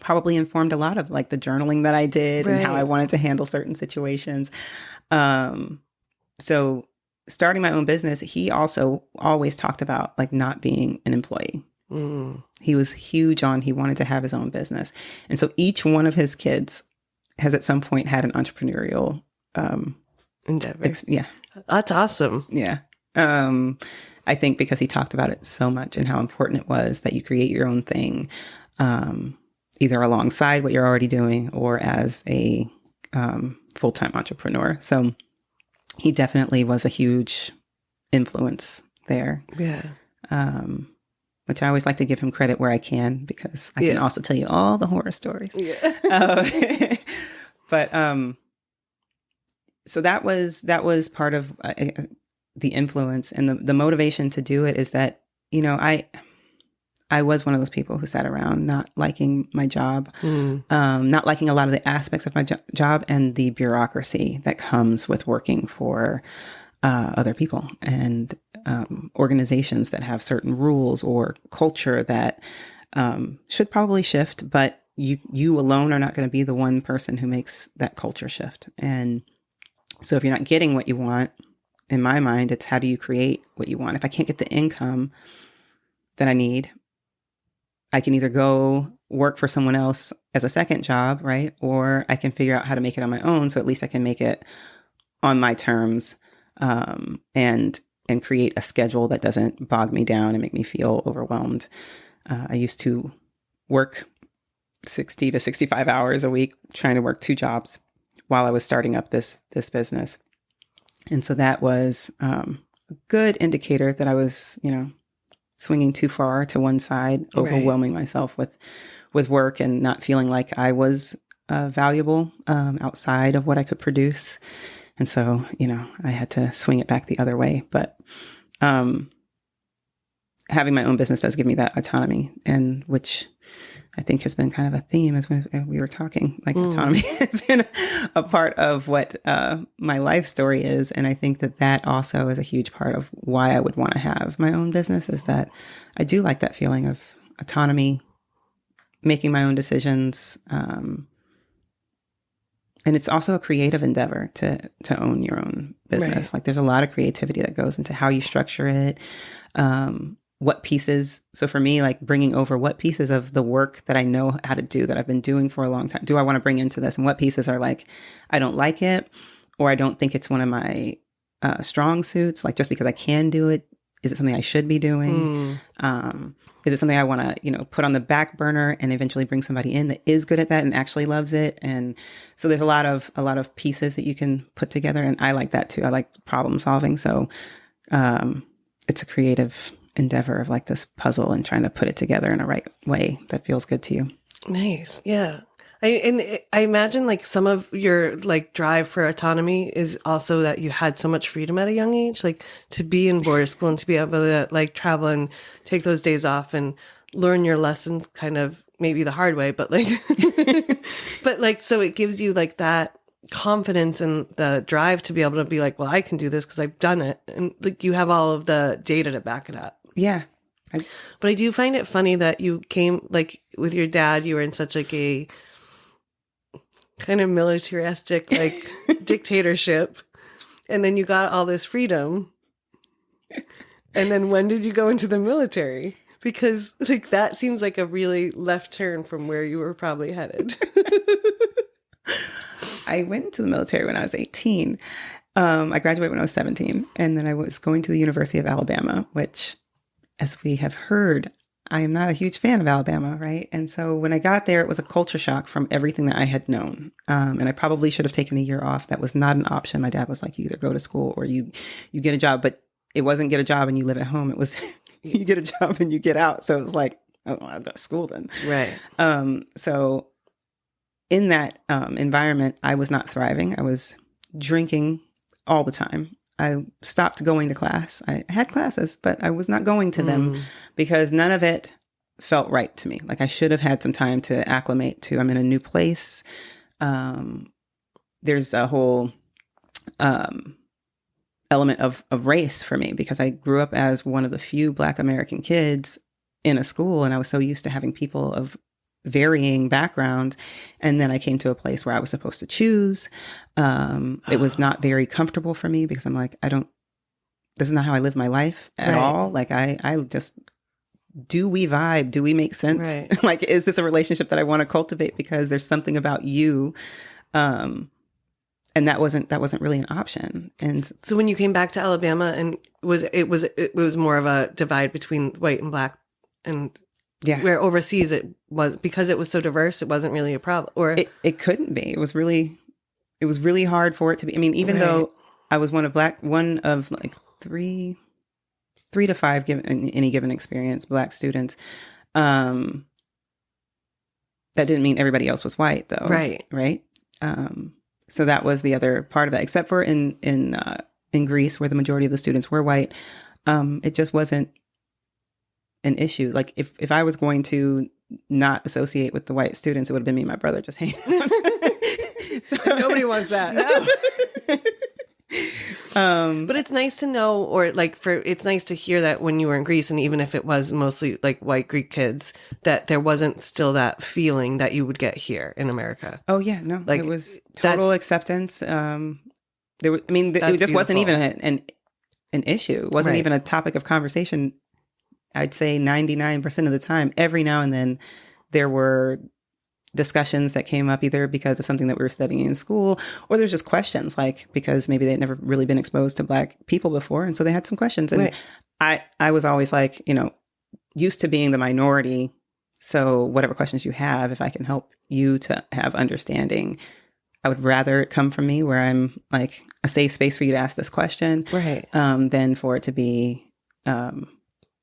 probably informed a lot of like the journaling that I did and how I wanted to handle certain situations. So starting my own business, he also always talked about like not being an employee. He was huge on, he wanted to have his own business. And so each one of his kids has at some point had an entrepreneurial endeavor. Yeah. That's awesome. Yeah. I think because he talked about it so much and how important it was that you create your own thing, either alongside what you're already doing or as a full-time entrepreneur. So he definitely was a huge influence there. Yeah. Which I always like to give him credit where I can, because I can also tell you all the horror stories. Yeah. But so that was part of the influence, and the motivation to do it is that, you know, I was one of those people who sat around not liking my job, not liking a lot of the aspects of my job and the bureaucracy that comes with working for other people and organizations that have certain rules or culture that should probably shift, but you alone are not going to be the one person who makes that culture shift. And so if you're not getting what you want, in my mind, it's how do you create what you want? If I can't get the income that I need, I can either go work for someone else as a second job, right? Or I can figure out how to make it on my own. So at least I can make it on my terms, and create a schedule that doesn't bog me down and make me feel overwhelmed. I used to work 60 to 65 hours a week, trying to work 2 jobs while I was starting up this business. And so that was a good indicator that I was, you know, swinging too far to one side, overwhelming myself with work and not feeling like I was valuable outside of what I could produce. And so, you know, I had to swing it back the other way. But having my own business does give me that autonomy, and which I think has been kind of a theme as we were talking. Like autonomy has been a part of what my life story is. And I think that also is a huge part of why I would want to have my own business, is that I do like that feeling of autonomy, making my own decisions. And it's also a creative endeavor to own your own business. Right. Like there's a lot of creativity that goes into how you structure it, what pieces. So for me, like bringing over what pieces of the work that I know how to do, that I've been doing for a long time, do I want to bring into this? And what pieces are like, I don't like it, or I don't think it's one of my strong suits. Like just because I can do it, is it something I should be doing? Is it something I want to, you know, put on the back burner and eventually bring somebody in that is good at that and actually loves it? And so there's a lot of pieces that you can put together. And I like that too. I like problem solving. So it's a creative endeavor of like this puzzle and trying to put it together in a right way that feels good to you. Nice. Yeah. I imagine like some of your like drive for autonomy is also that you had so much freedom at a young age, like to be in boarding school and to be able to like travel and take those days off and learn your lessons kind of maybe the hard way, but like, but like, so it gives you like that confidence and the drive to be able to be like, well, I can do this because I've done it. And like you have all of the data to back it up. Yeah. But I do find it funny that you came like with your dad, you were in such like a kind of militaristic like dictatorship, and then you got all this freedom, and then when did you go into the military? Because like that seems like a really left turn from where you were probably headed. I went to the military when I was 18. I graduated when I was 17, and then I was going to the University of Alabama, which, as we have heard, I am not a huge fan of Alabama, right? And so when I got there, it was a culture shock from everything that I had known. And I probably should have taken a year off. That was not an option. My dad was like, you either go to school or you get a job. But it wasn't get a job and you live at home. It was you get a job and you get out. So it was like, oh, I'll go to school then. Right. So in that environment, I was not thriving. I was drinking all the time. I stopped going to class. I had classes, but I was not going to them because none of it felt right to me. Like I should have had some time to acclimate to, I'm in a new place. There's a whole element of race for me because I grew up as one of the few Black American kids in a school, and I was so used to having people of varying backgrounds. And then I came to a place where I was supposed to choose. It was not very comfortable for me because I'm like, this is not how I live my life at all. Like I just, do we vibe? Do we make sense? Right. Like, is this a relationship that I want to cultivate because there's something about you? And that wasn't really an option. And so when you came back to Alabama, and it was more of a divide between white and black, and where overseas it was, because it was so diverse, it wasn't really a problem, or it couldn't be. It was really hard for it to be. I mean, even though I was one of like three to five given in any given experience, black students, that didn't mean everybody else was white though. Right. So that was the other part of it, except for in Greece, where the majority of the students were white. It just wasn't an issue. Like if I was going to not associate with the white students, it would have been me and my brother just hanging out. So, nobody wants that. No. But it's nice to know, or like it's nice to hear that when you were in Greece, and even if it was mostly like white Greek kids, that there wasn't still that feeling that you would get here in America. Oh yeah, no, like it was total acceptance. It just wasn't even an issue. It wasn't even a topic of conversation. I'd say 99% of the time. Every now and then, there were discussions that came up either because of something that we were studying in school, or there's just questions, like because maybe they'd never really been exposed to black people before, and so they had some questions. And I was always like, used to being the minority, so whatever questions you have, if I can help you to have understanding, I would rather it come from me, where I'm like a safe space for you to ask this question, than for it to be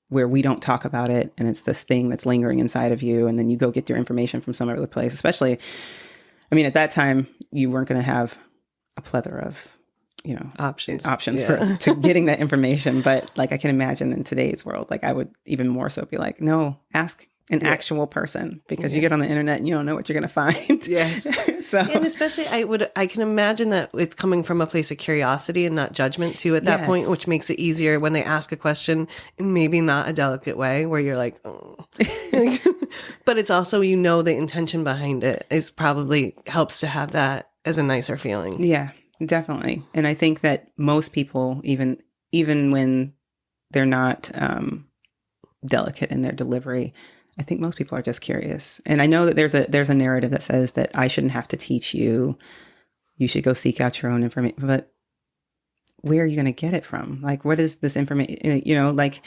where we don't talk about it, and it's this thing that's lingering inside of you, and then you go get your information from some other place. Especially, I mean, at that time, you weren't going to have a plethora of, options to getting that information. But like, I can imagine in today's world, like I would even more so be like, no, ask an actual person, because you get on the internet and you don't know what you're going to find. Yes. So, and especially I can imagine that it's coming from a place of curiosity and not judgment too at that point, which makes it easier when they ask a question in maybe not a delicate way where you're like, oh. But it's also, the intention behind it is probably helps to have that as a nicer feeling. Yeah, definitely. And I think that most people, even when they're not delicate in their delivery, I think most people are just curious. And I know that there's a narrative that says that I shouldn't have to teach you. You should go seek out your own information. But where are you going to get it from? Like, what is this information? Like,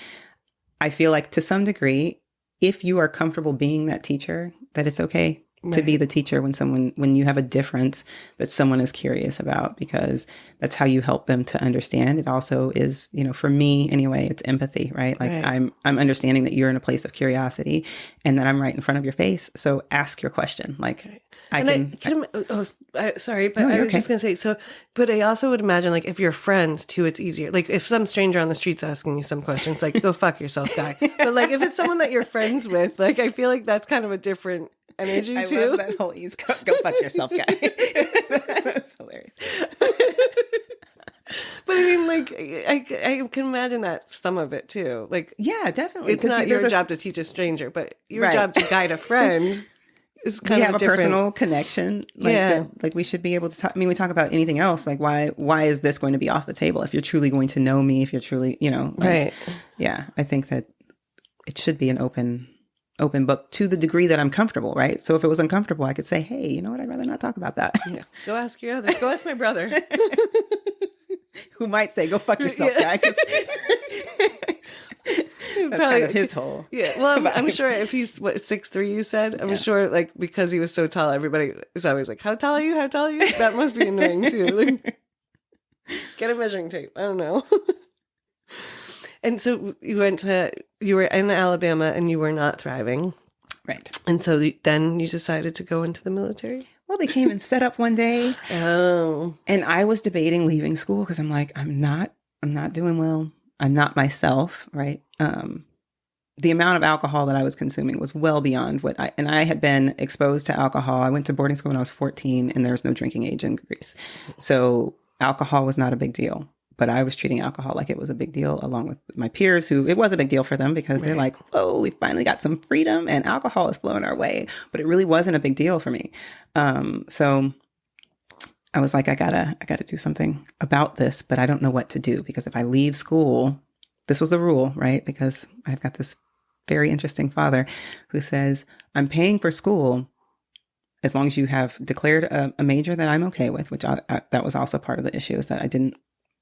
I feel like to some degree, if you are comfortable being that teacher, that it's okay to be the teacher when you have a difference that someone is curious about, because that's how you help them to understand. It also is, for me anyway, it's empathy, right? Like I'm understanding that you're in a place of curiosity and that I'm right in front of your face. So ask your question. Like sorry, but I was just going to say, but I also would imagine, like, if you're friends too, it's easier. Like if some stranger on the street's asking you some questions, like, go fuck yourself, guy. But like, if it's someone that you're friends with, like, I feel like that's kind of a different energy too. I love that whole East Coast, go fuck yourself, guy. That's hilarious. But I mean, like, I can imagine that some of it too. Like, yeah, definitely. It's not your job to teach a stranger, but your job to guide a friend is kind of have a personal connection. Like we should be able to talk. I mean, we talk about anything else. Like, why is this going to be off the table? If you're truly going to know me, if you're truly, right. Yeah, I think that it should be an open book to the degree that I'm comfortable, right? So if it was uncomfortable, I could say, hey, you know what? I'd rather not talk about that. Yeah. Go ask my brother. Who might say, go fuck yourself, guy. That's probably kind of his whole. Yeah. Well, I'm sure if he's 6'3", you said, I'm sure, like, because he was so tall, everybody is always like, how tall are you? How tall are you? That must be annoying too. Like, get a measuring tape. I don't know. And so you were in Alabama and you were not thriving. Right. And so then you decided to go into the military? Well, they came and set up one day. Oh. And I was debating leaving school because I'm like, I'm not doing well. I'm not myself, right? The amount of alcohol that I was consuming was well beyond I had been exposed to alcohol. I went to boarding school when I was 14 and there was no drinking age in Greece. So alcohol was not a big deal. but I was treating alcohol like it was a big deal, along with my peers who it was a big deal for them because they're like, whoa, we finally got some freedom and alcohol is flowing our way. But it really wasn't a big deal for me. So I was like, I gotta do something about this, but I don't know what to do because if I leave school, this was the rule, right? Because I've got this very interesting father who says, I'm paying for school as long as you have declared a major that I'm okay with, which that was also part of the issue, is that I didn't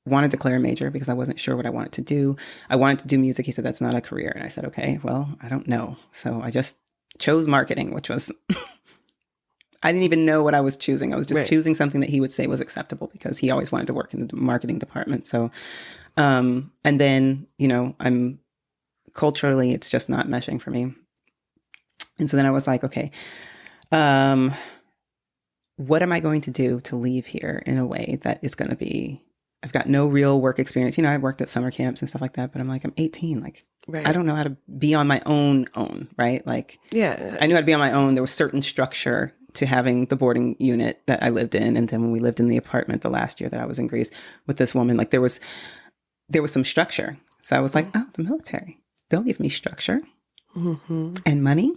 want to declare a major because I wasn't sure what I wanted to do. I wanted to do music. He said, that's not a career. And I said, okay, well, I don't know. So I just chose marketing, which was, I didn't even know what I was choosing. I was just choosing something that he would say was acceptable because he always wanted to work in the marketing department. So, and then, I'm culturally, it's just not meshing for me. And so then I was like, okay, what am I going to do to leave here in a way that is going to be, I've got no real work experience. I've worked at summer camps and stuff like that, but I'm like, I'm 18. Like, I don't know how to be on my own, right? Like, I knew how to be on my own. There was certain structure to having the boarding unit that I lived in. And then when we lived in the apartment the last year that I was in Greece with this woman, like there was some structure. So I was like, oh, the military, they'll give me structure and money.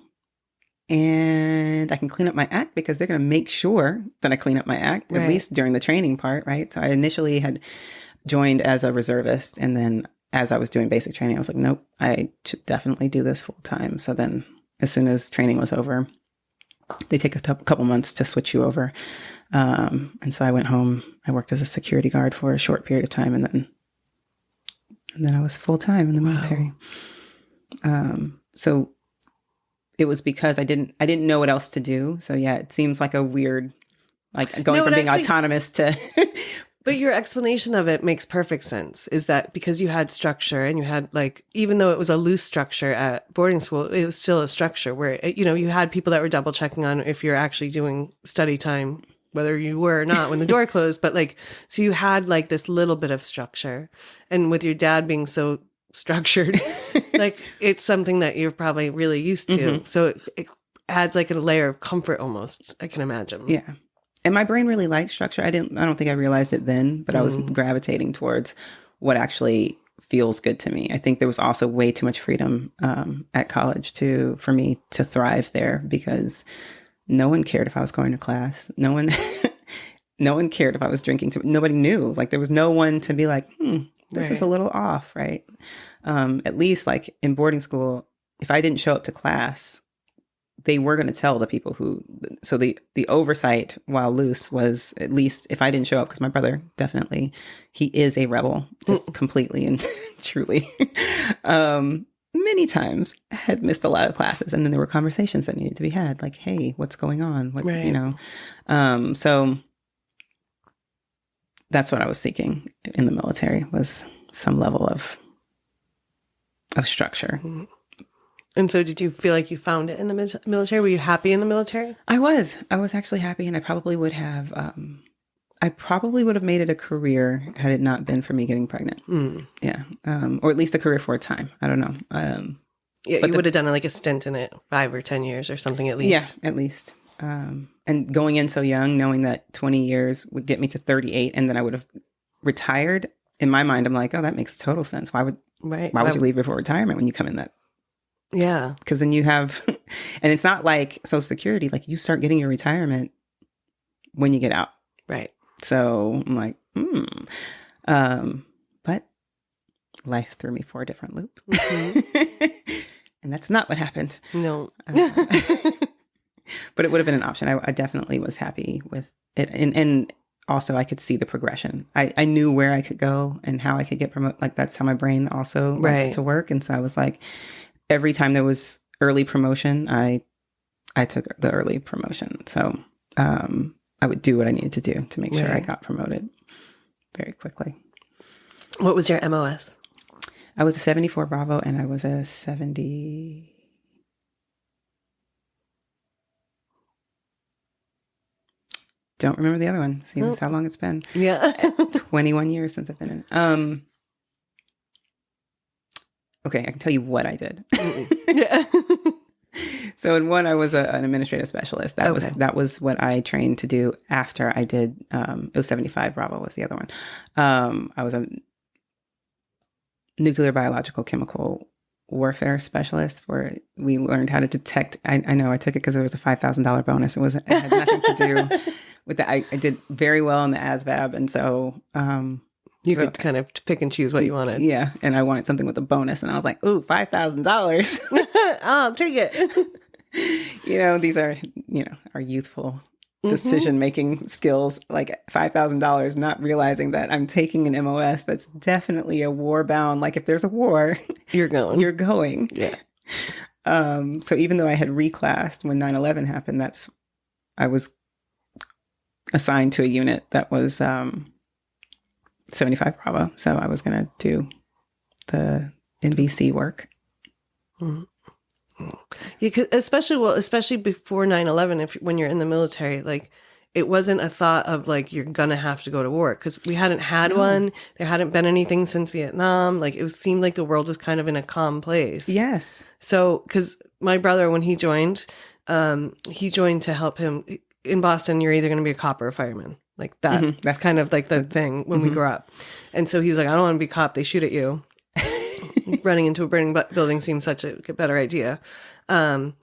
And I can clean up my act because they're going to make sure that I clean up my act, at least during the training part, right? So I initially had joined as a reservist. And then as I was doing basic training, I was like, nope, I should definitely do this full time. So then as soon as training was over, they take a couple months to switch you over. And so I went home. I worked as a security guard for a short period of time. And then I was full time in the military. So it was because I didn't know what else to do. So yeah, it seems like a weird, like going from being autonomous to. But your explanation of it makes perfect sense. Is that because you had structure and you had even though it was a loose structure at boarding school, it was still a structure where, you had people that were double checking on if you're actually doing study time, whether you were or not when the door closed. But so you had this little bit of structure, and with your dad being so structured, it's something that you're probably really used to. So it adds a layer of comfort almost, I can imagine. Yeah. And my brain really liked structure. I don't think I realized it then, but I was gravitating towards what actually feels good to me. I think there was also way too much freedom at college for me to thrive there because no one cared if I was going to class. No one cared if I was drinking. Nobody knew. There was no one to be like, this is a little off, right? At least in boarding school, if I didn't show up to class, they were going to tell the people so the oversight, while loose, was at least if I didn't show up, because my brother definitely, he is a rebel, just completely and truly. Many times had missed a lot of classes, and then there were conversations that needed to be had, like, hey, what's going on? So that's what I was seeking in the military, was some level of structure. And so did you feel like you found it in the military? Were you happy in the military? I was actually happy, and I probably would have made it a career had it not been for me getting pregnant. Yeah. Or at least a career for a time. I don't know. Yeah, you would have done a stint in it 5 or 10 years or something at least. Yeah, at least. And going in so young, knowing that 20 years would get me to 38 and then I would have retired, in my mind, I'm like, oh, that makes total sense. Why would you leave before retirement when you come in that? Yeah. Because then you have, and it's not like Social Security, you start getting your retirement when you get out. Right. So I'm like, but life threw me for a different loop. And that's not what happened. No. But it would have been an option. I definitely was happy with it. And also I could see the progression. I knew where I could go and how I could get promoted. That's how my brain also likes to work. And so I was like, every time there was early promotion, I took the early promotion. So I would do what I needed to do to make sure I got promoted very quickly. What was your MOS? I was a 74 Bravo, and I was a 70. Don't remember the other one. See, that's how long it's been. Yeah. 21 years since I've been in it. Okay, I can tell you what I did. Yeah. So in one, I was an administrative specialist. That was what I trained to do after I did. It was 75 Bravo was the other one. I was an nuclear, biological, chemical warfare specialist, where we learned how to detect. I know I took it because it was a $5,000 bonus. It had nothing to do with that. I did very well in the ASVAB, and so you could kind of pick and choose what you wanted. Yeah, and I wanted something with a bonus, and I was like, "Ooh, $5,000! I'll take it." These are our youthful decision-making skills, like $5,000, not realizing that I'm taking an MOS that's definitely a war-bound, like if there's a war, you're going. Yeah. So even though I had reclassed when 9/11 happened, I was assigned to a unit that was 75 Bravo. So I was going to do the NBC work. Mm-hmm. Yeah, especially before 9/11, when you're in the military, like it wasn't a thought of like you're gonna have to go to war, because we hadn't had one. There hadn't been anything since Vietnam. Like it seemed like the world was kind of in a calm place. Yes. So, because my brother, when he joined to help him in Boston. You're either going to be a cop or a fireman. Like that. Mm-hmm. That's kind of like the thing when we grew up. And so he was like, I don't want to be a cop. They shoot at you. Running into a burning building seems such a better idea. And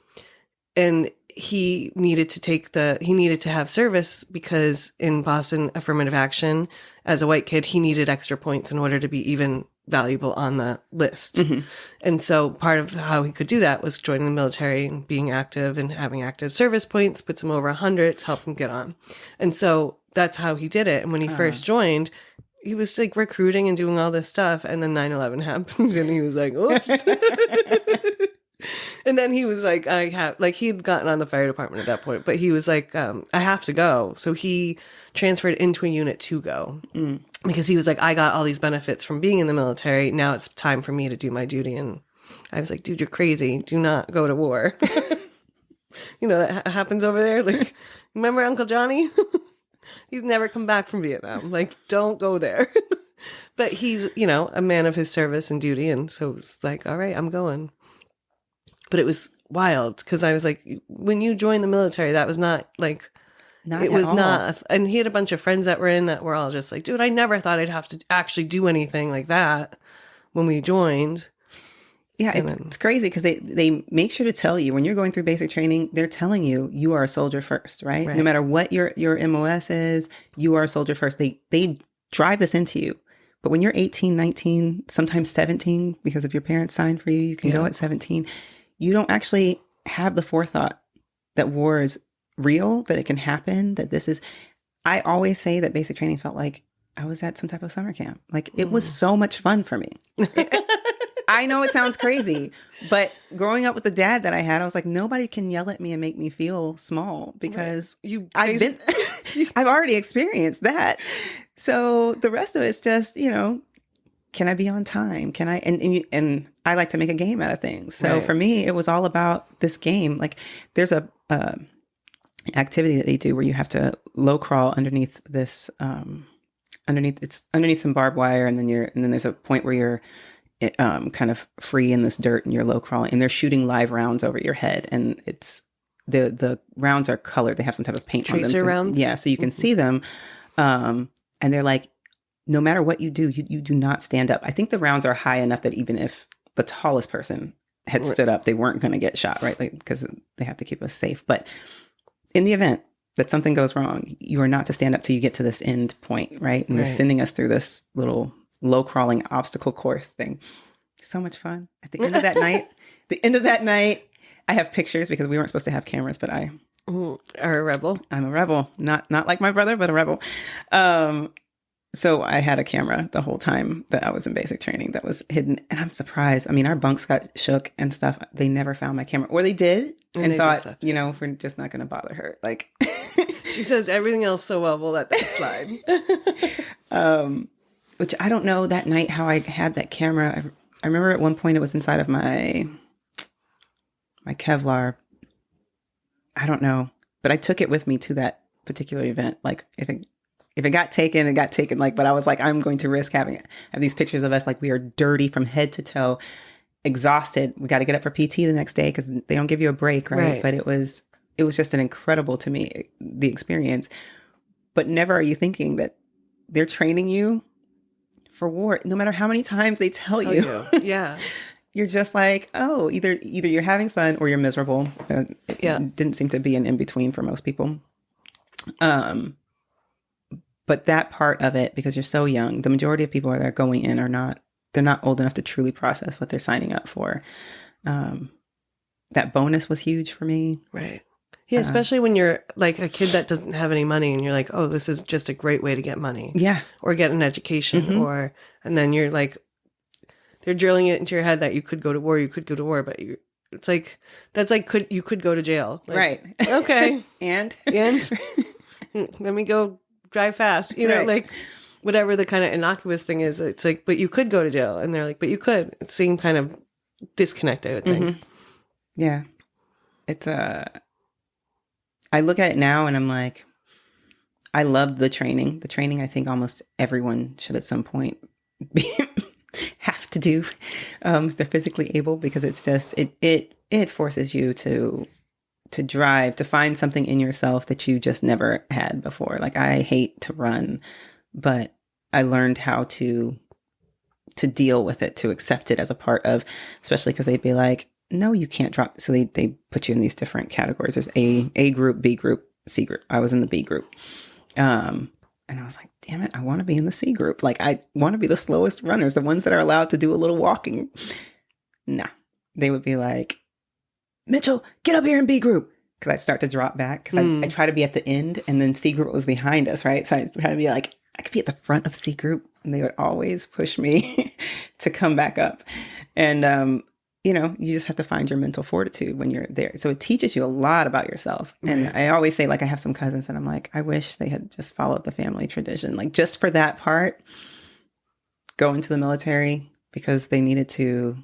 he needed to have service because in Boston affirmative action, as a white kid, he needed extra points in order to be even valuable on the list. Mm-hmm. And so part of how he could do that was joining the military and being active and having active service points, puts him over 100 to help him get on. And so that's how he did it. And when he first joined, he was like recruiting and doing all this stuff. And then 9/11 happened and he was like, oops. And then he was like, he'd gotten on the fire department at that point, but he was like, I have to go. So he transferred into a unit to go because he was like, I got all these benefits from being in the military. Now it's time for me to do my duty. And I was like, dude, you're crazy. Do not go to war. That happens over there. Like, remember Uncle Johnny? He's never come back from Vietnam. Like, don't go there. But he's, a man of his service and duty. And so it's like, all right, I'm going. But it was wild because I was like, when you joined the military, that was not like, it was not. And he had a bunch of friends that were in that were all just like, dude, I never thought I'd have to actually do anything like that when we joined. Yeah, it's crazy because they make sure to tell you when you're going through basic training, they're telling you are a soldier first, right? No matter what your MOS is, you are a soldier first. They drive this into you. But when you're 18, 19, sometimes 17, because if your parents signed for you, you can go at 17. You don't actually have the forethought that war is real, that it can happen, that this is... I always say that basic training felt like I was at some type of summer camp. Like, it was so much fun for me. I know it sounds crazy, but growing up with the dad that I had, I was like, nobody can yell at me and make me feel small because I've already experienced that. So the rest of it's just, can I be on time? Can I, and I like to make a game out of things. So for me, it was all about this game. Like there's a activity that they do where you have to low crawl underneath this, underneath some barbed wire. And then there's a point where you're kind of free in this dirt and you're low crawling and they're shooting live rounds over your head. And it's the rounds are colored. They have some type of paint on them. Tracer rounds? Yeah. So you can see them. And they're like, no matter what you do, you do not stand up. I think the rounds are high enough that even if the tallest person had stood up, they weren't going to get shot, right? Like, because they have to keep us safe. But in the event that something goes wrong, you are not to stand up till you get to this end point, right? And they're sending us through this little low crawling obstacle course thing. So much fun. At the end of that night, I have pictures because we weren't supposed to have cameras, but I are a rebel. I'm a rebel. Not like my brother, but a rebel. So I had a camera the whole time that I was in basic training that was hidden. And I'm surprised. I mean, our bunks got shook and stuff. They never found my camera. Or they did and thought, we're just not going to bother her. Like she says everything else so well, we'll let that slide. Which I don't know that night how I had that camera. I remember at one point it was inside of my Kevlar. I don't know. But I took it with me to that particular event. Like if it got taken, it got taken. Like, but I was like, I'm going to risk having it. I have these pictures of us like we are dirty from head to toe, exhausted. We got to get up for PT the next day because they don't give you a break, right? But it was just an incredible to me, the experience. But never are you thinking that they're training you for war, no matter how many times they tell Oh, you. yeah. You're just like, oh, either you're having fun or you're miserable. It didn't seem to be an in-between for most people. But that part of it, because you're so young, the majority of people that are going in they're not old enough to truly process what they're signing up for. That bonus was huge for me. Right. Yeah, especially when you're like a kid that doesn't have any money and you're like, oh, this is just a great way to get money. Yeah. Or get an education and then you're like, they're drilling it into your head that you could go to war, but it's like, that's like, you could go to jail. Like, right. Okay. And let me go drive fast, like whatever the kind of innocuous thing is. It's like, but you could go to jail. And they're like, but you could. It seemed kind of disconnected, I think. Yeah. It's I look at it now and I'm like, I love the training. The training I think almost everyone should at some point have to do if they're physically able, because it's just, it forces you to drive, to find something in yourself that you just never had before. Like, I hate to run, but I learned how to deal with it, to accept it as a part of, especially because they'd be like, no, you can't drop. So they put you in these different categories. There's A group, B group, C group. I was in the B group. And I was like, damn it, I want to be in the C group. Like, I want to be the slowest runners, the ones that are allowed to do a little walking. Nah, they would be like, Mitchell, get up here in B group. Because I'd start to drop back. Because I try to be at the end, and then C group was behind us, right? So I try to be like, I could be at the front of C group. And they would always push me to come back up. And, you just have to find your mental fortitude when you're there. So it teaches you a lot about yourself. And I always say, like, I have some cousins and I'm like, I wish they had just followed the family tradition. Like, just for that part, go into the military, because they needed to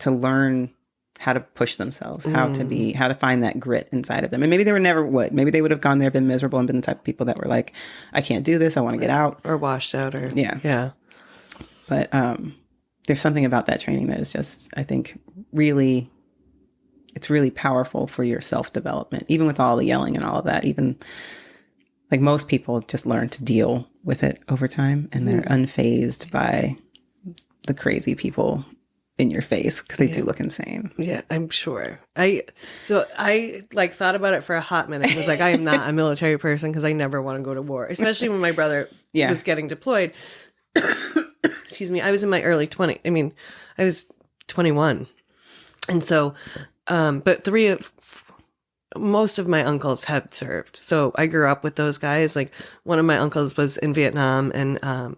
learn how to push themselves, how to find that grit inside of them. And maybe they maybe they would have gone there, been miserable, and been the type of people that were like, I can't do this. I want to get out. Or washed out or. Yeah. But, there's something about that training that is just, I think, it's really powerful for your self-development, even with all the yelling and all of that. Even like most people just learn to deal with it over time, and they're unfazed by the crazy people in your face, because they do look insane. Yeah, I'm sure. I like thought about it for a hot minute. I was like, I am not a military person because I never want to go to war, especially when my brother was getting deployed. Excuse me. I was in my early 20s. I mean, I was 21. And so, but most of my uncles had served. So I grew up with those guys. Like, one of my uncles was in Vietnam, and I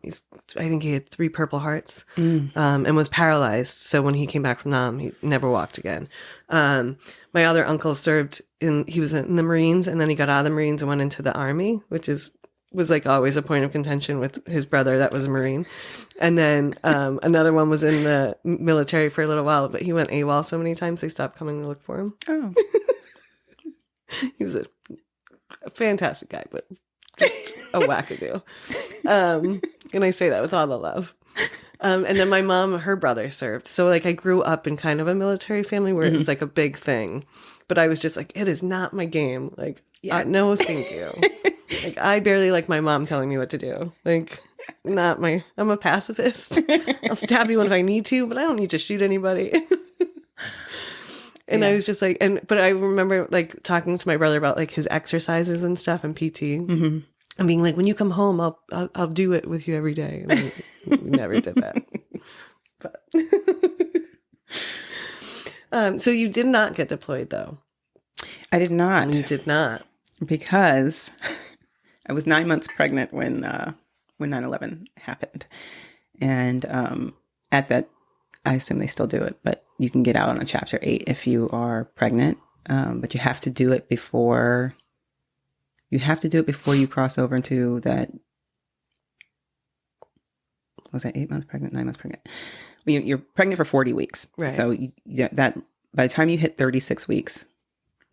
think he had 3 Purple Hearts, and was paralyzed. So when he came back from Nam, he never walked again. My other uncle served he was in the Marines, and then he got out of the Marines and went into the Army, which was like always a point of contention with his brother that was a Marine. And then another one was in the military for a little while, but he went AWOL so many times they stopped coming to look for him. Oh. He was a fantastic guy, but just a wackadoo. And I say that with all the love. And then my mom, her brother served. So like I grew up in kind of a military family where it was like a big thing. But I was just like, it is not my game. Like, no, thank you. Like, I barely like my mom telling me what to do. Like, I'm a pacifist. I'll stab you if I need to, but I don't need to shoot anybody. And I was just like, but I remember like talking to my brother about like his exercises and stuff and PT, and being like, when you come home, I'll do it with you every day. And we never did that. But so you did not get deployed, though. I did not. You did not, because I was 9 months pregnant when 9/11 happened, and at that, I assume they still do it, but you can get out on a Chapter 8 if you are pregnant, but you have to do it before you cross over into that. Was that 8 months pregnant, 9 months pregnant? Well, you're pregnant for 40 weeks, right? So that by the time you hit 36 weeks,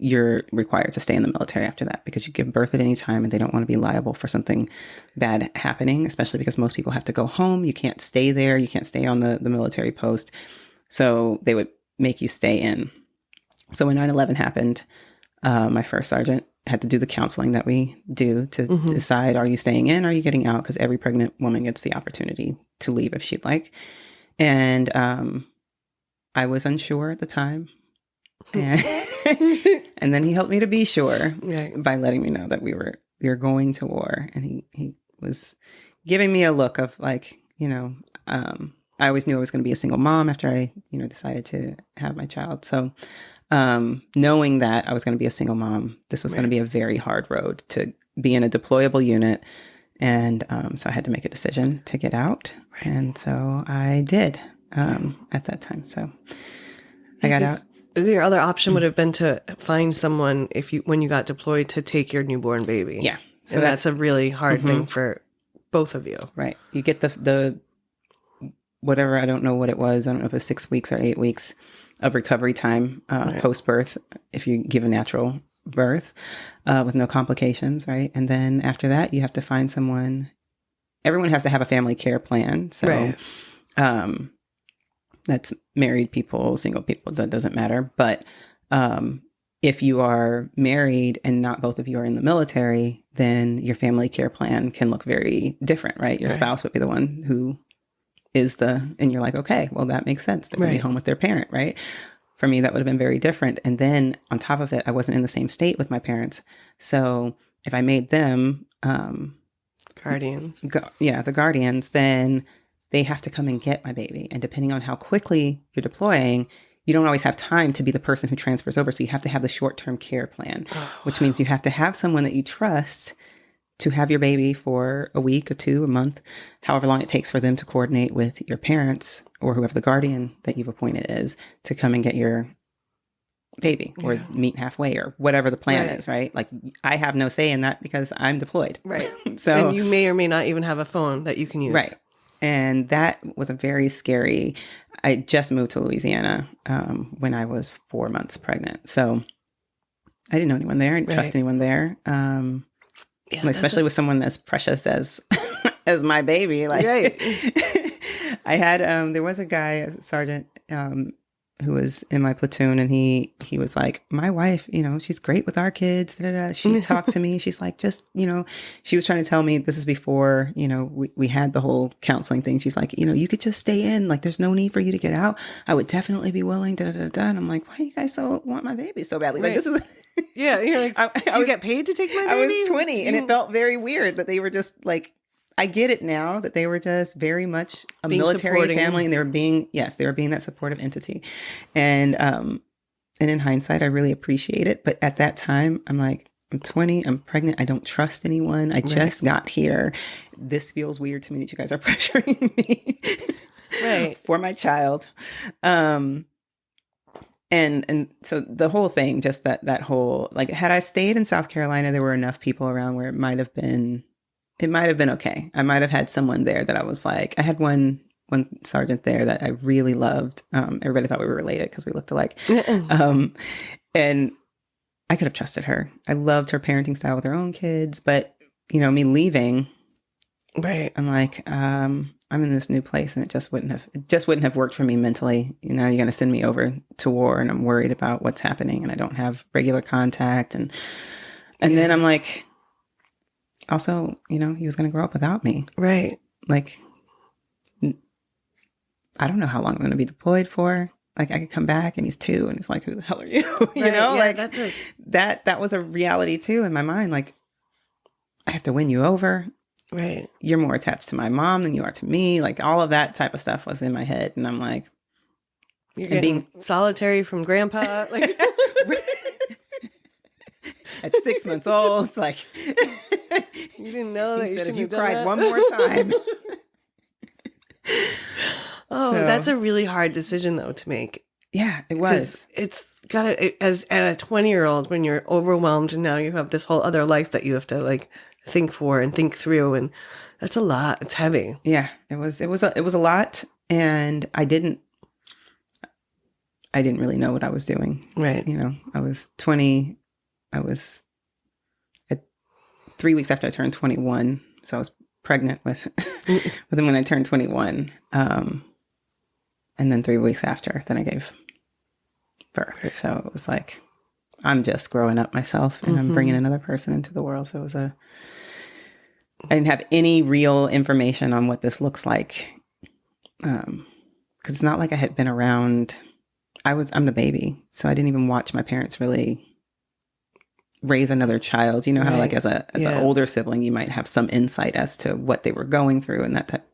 you're required to stay in the military after that, because you give birth at any time and they don't want to be liable for something bad happening, especially because most people have to go home. You can't stay there. You can't stay on the military post. So they would make you stay in. So when 9/11 happened, my first sergeant had to do the counseling that we do to decide, are you staying in, are you getting out? Because every pregnant woman gets the opportunity to leave if she'd like. And I was unsure at the time. And, and then he helped me to be sure by letting me know that we were going to war. And he was giving me a look of like, I always knew I was going to be a single mom after I, decided to have my child. So knowing that I was going to be a single mom, this was going to be a very hard road to be in a deployable unit. And so I had to make a decision to get out. And so I did at that time. So I got out. Your other option would have been to find someone when you got deployed to take your newborn baby. Yeah. So that's a really hard thing for both of you. Right. You get the whatever, I don't know what it was. I don't know if it was 6 weeks or 8 weeks of recovery time post-birth if you give a natural birth with no complications, right? And then after that, you have to find someone. Everyone has to have a family care plan. So that's married people, single people, that doesn't matter. But if you are married and not both of you are in the military, then your family care plan can look very different, right? Your spouse would be the one who is and you're like, okay, well, that makes sense. They're going to be home with their parent, right? For me, that would have been very different. And then on top of it, I wasn't in the same state with my parents. So if I made them guardians, the guardians, then they have to come and get my baby. And depending on how quickly you're deploying, you don't always have time to be the person who transfers over. So you have to have the short-term care plan, which means you have to have someone that you trust to have your baby for a week or 2, a month, however long it takes for them to coordinate with your parents or whoever the guardian that you've appointed is to come and get your baby or meet halfway or whatever the plan is, right? Like I have no say in that because I'm deployed. Right. So, and you may or may not even have a phone that you can use. Right. And that was a very scary, I just moved to Louisiana when I was 4 months pregnant. So I didn't know anyone there. I didn't trust anyone there. Especially with someone as precious as as my baby. Like I had there was a guy, a sergeant, who was in my platoon, and he was like, my wife, she's great with our kids. She talked to me. She's like, just, she was trying to tell me, this is before, we had the whole counseling thing. She's like, you could just stay in. Like, there's no need for you to get out. I would definitely be willing. And I'm like, why do you guys so want my baby so badly? Like, this is. Yeah, you're like, do you get paid to take my baby? I was 20, and it felt very weird that they were just like, I get it now that they were just very much a military family, and they were being that supportive entity. And in hindsight, I really appreciate it. But at that time, I'm like, I'm 20, I'm pregnant, I don't trust anyone. I just got here. This feels weird to me that you guys are pressuring me for my child. And so the whole thing, just that whole, like, had I stayed in South Carolina, there were enough people around where it might have been okay. I might have had someone there that I was like, I had one sergeant there that I really loved. Everybody thought we were related because we looked alike. And I could have trusted her. I loved her parenting style with her own kids, but me leaving, I'm like, I'm in this new place, and it just wouldn't have worked for me mentally. You're going to send me over to war, and I'm worried about what's happening, and I don't have regular contact. And then I'm like, also, he was going to grow up without me. Right. Like, I don't know how long I'm going to be deployed for. Like, I could come back and he's 2 and he's like, who the hell are you? That was a reality too in my mind. Like, I have to win you over. Right. You're more attached to my mom than you are to me. Like, all of that type of stuff was in my head. And I'm like, you're getting solitary from grandpa. Like, at 6 months old, it's like, you didn't know that. He said, if you cried one more time. That's a really hard decision though to make. Yeah, it was. It's got as a 20-year-old when you're overwhelmed, and now you have this whole other life that you have to like think for and think through, and that's a lot. It's heavy. Yeah, it was a lot, and I didn't really know what I was doing. Right. I was 20. I was at 3 weeks after I turned 21, so I was pregnant with him when I turned 21. And then 3 weeks after, then I gave birth. So it was like, I'm just growing up myself and I'm bringing another person into the world. So I didn't have any real information on what this looks like. Because it's not like I had been around. I'm the baby. So I didn't even watch my parents really raise another child. You know how like as an older sibling, you might have some insight as to what they were going through and that type.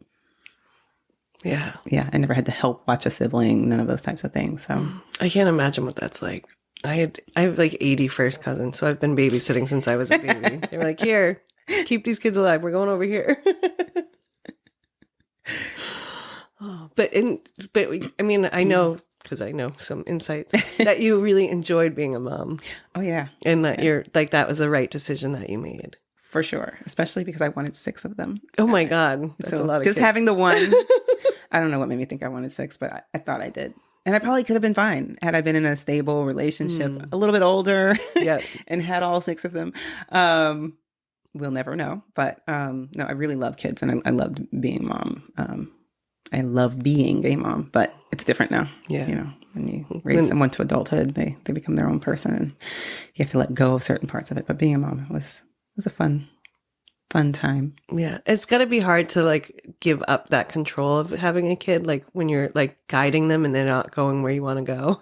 Yeah. Yeah. I never had to help watch a sibling, none of those types of things. So I can't imagine what that's like. I have like 80 first cousins, so I've been babysitting since I was a baby. They were like, here, keep these kids alive. We're going over here. But I mean, I know, because I know some insights, that you really enjoyed being a mom. Oh, yeah. And that you're like, that was the right decision that you made. For sure. Especially because I wanted 6 of them. Oh my God. That's a lot of just kids. having the one, I don't know what made me think I wanted 6, but I thought I did. And I probably could have been fine had I been in a stable relationship, a little bit older, and had all 6 of them. We'll never know. But no, I really love kids, and I loved being mom. I love being a mom, but it's different now. Yeah. You know, when you raise someone to adulthood, they become their own person, and you have to let go of certain parts of it. But being a mom was a fun time. Yeah. It's got to be hard to like give up that control of having a kid, like when you're like guiding them and they're not going where you want to go.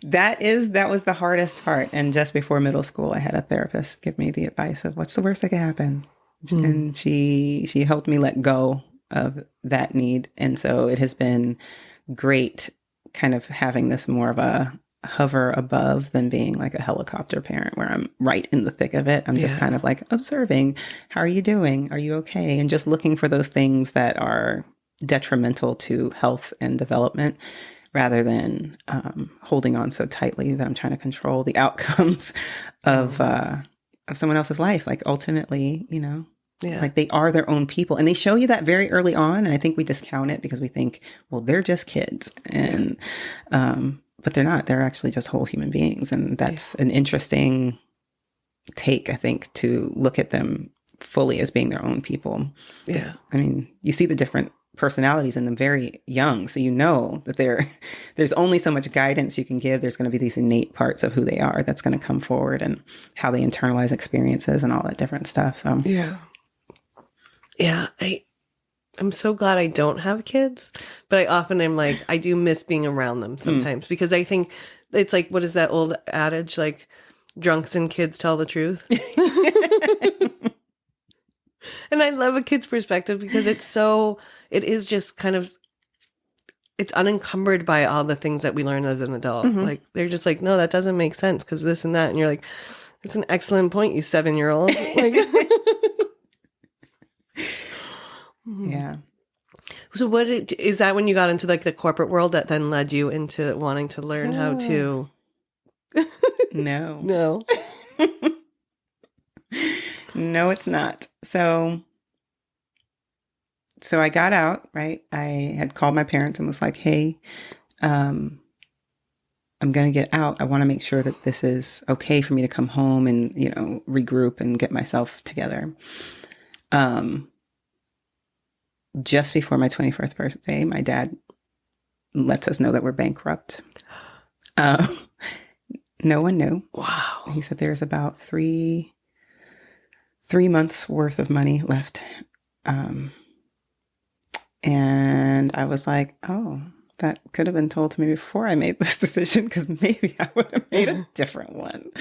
That was the hardest part. And just before middle school, I had a therapist give me the advice of what's the worst that could happen. And she helped me let go of that need. And so it has been great kind of having this more of a hover above than being like a helicopter parent where I'm right in the thick of it. I'm just kind of like observing, how are you doing? Are you okay? And just looking for those things that are detrimental to health and development rather than holding on so tightly that I'm trying to control the outcomes of someone else's life. Like ultimately, you know, like they are their own people, and they show you that very early on. And I think we discount it because we think, well, they're just kids, and but they're not. They're actually just whole human beings. And that's an interesting take, I think, to look at them fully as being their own people. Yeah. I mean, you see the different personalities in them very young. So you know that there's only so much guidance you can give. There's going to be these innate parts of who they are that's going to come forward, and how they internalize experiences and all that different stuff. So yeah. I'm so glad I don't have kids, but I often am like, I do miss being around them sometimes because I think it's like, what is that old adage? Like, drunks and kids tell the truth. And I love a kid's perspective because it is just kind of, it's unencumbered by all the things that we learn as an adult. Like, they're just like, no, that doesn't make sense because this and that. And you're like, it's an excellent point, you 7-year-old. Like, yeah. So is that when you got into like the corporate world that then led you into wanting to learn how to? No. No, it's not. So I got out, right? I had called my parents and was like, hey, I'm going to get out. I want to make sure that this is okay for me to come home and, you know, regroup and get myself together. Just before my 21st birthday, my dad lets us know that we're bankrupt. No one knew. Wow. He said there's about 3 months worth of money left. And I was like, oh, that could have been told to me before I made this decision, because maybe I would have made a different one.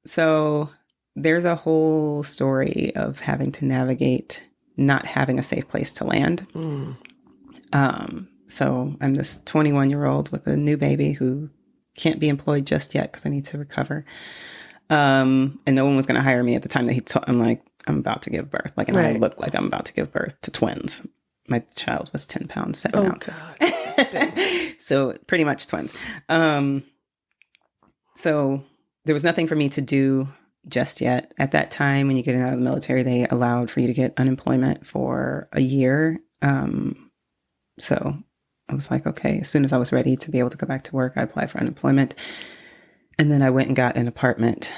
So there's a whole story of having to navigate not having a safe place to land. So I'm this 21-year-old with a new baby who can't be employed just yet because I need to recover. And no one was going to hire me at the time that I'm like, I'm about to give birth. Like, and I look like I'm about to give birth to twins. My child was 10 pounds, 7 ounces. God. So pretty much twins. So there was nothing for me to do just yet. At that time, when you get out of the military, they allowed for you to get unemployment for a year. So I was like, okay, as soon as I was ready to be able to go back to work, I applied for unemployment. And then I went and got an apartment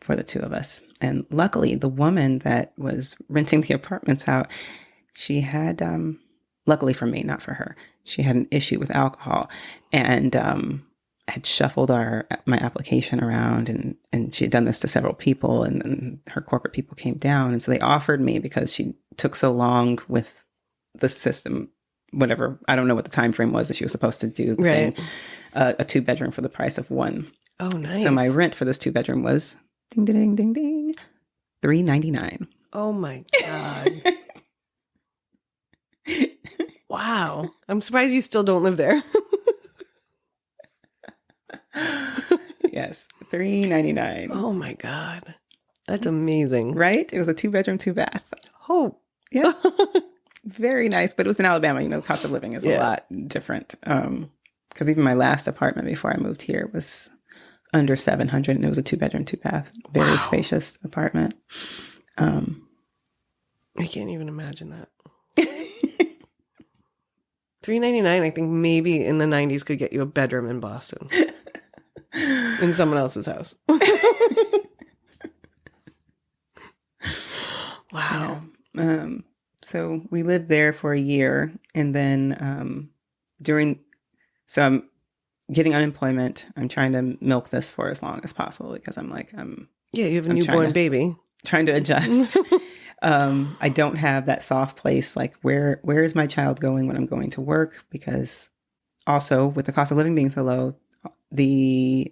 for the 2 of us. And luckily, the woman that was renting the apartments out, she had, luckily for me, not for her, she had an issue with alcohol. And had shuffled my application around, and she had done this to several people, and then her corporate people came down. And so they offered me, because she took so long with the system, whatever, I don't know what the time frame was that she was supposed to do the thing, a 2-bedroom for the price of one. Oh, nice. So my rent for this 2-bedroom was ding, ding, ding, ding, $399. Oh my God. Wow. I'm surprised you still don't live there. Yes, $399. Oh my God. That's amazing. Right? It was a 2-bedroom, 2-bath. Oh. Yeah. Very nice. But it was in Alabama. The cost of living is a lot different. Because even my last apartment before I moved here was under $700, and it was a 2-bedroom, 2-bath. Very spacious apartment. I can't even imagine that. $399, I think maybe in the 90s could get you a bedroom in Boston. In someone else's house. Wow. Yeah. So we lived there for a year, and then so I'm getting unemployment. I'm trying to milk this for as long as possible, because I'm you have a newborn baby. Trying to adjust. I don't have that soft place, like where is my child going when I'm going to work? Because also with the cost of living being so low, the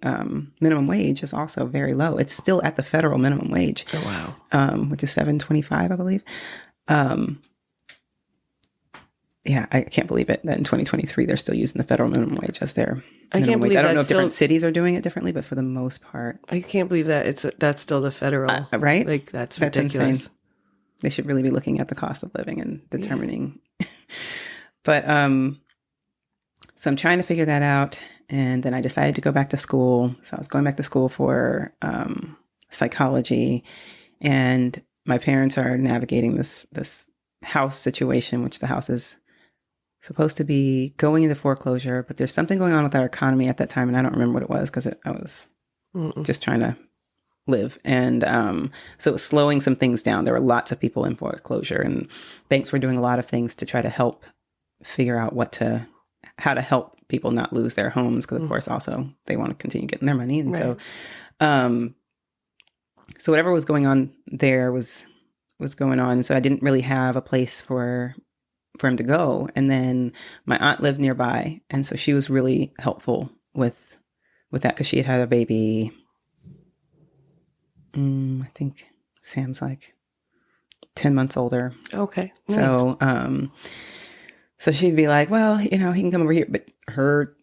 minimum wage is also very low. It's still at the federal minimum wage. Oh, wow. Which is $7.25, I believe. Yeah, I can't believe it that in 2023 they're still using the federal minimum wage as their minimum wage. I don't know if different cities are doing it differently, but for the most part, I can't believe that that's still the federal, right? Like that's ridiculous. Insane. They should really be looking at the cost of living and determining. Yeah. But so I'm trying to figure that out, and then I decided to go back to school. So I was going back to school for psychology, and my parents are navigating this house situation, which the house is supposed to be going into foreclosure, but there's something going on with our economy at that time, and I don't remember what it was, because I was just trying to live. And so it was slowing some things down. There were lots of people in foreclosure, and banks were doing a lot of things to try to help figure out how to help people not lose their homes, because of course also they want to continue getting their money. And so whatever was going on there was going on. So I didn't really have a place for him to go. And then my aunt lived nearby, and so she was really helpful with that, because she had a baby. I think Sam's like 10 months older. Okay. Nice. So she'd be like, well, he can come over here. But her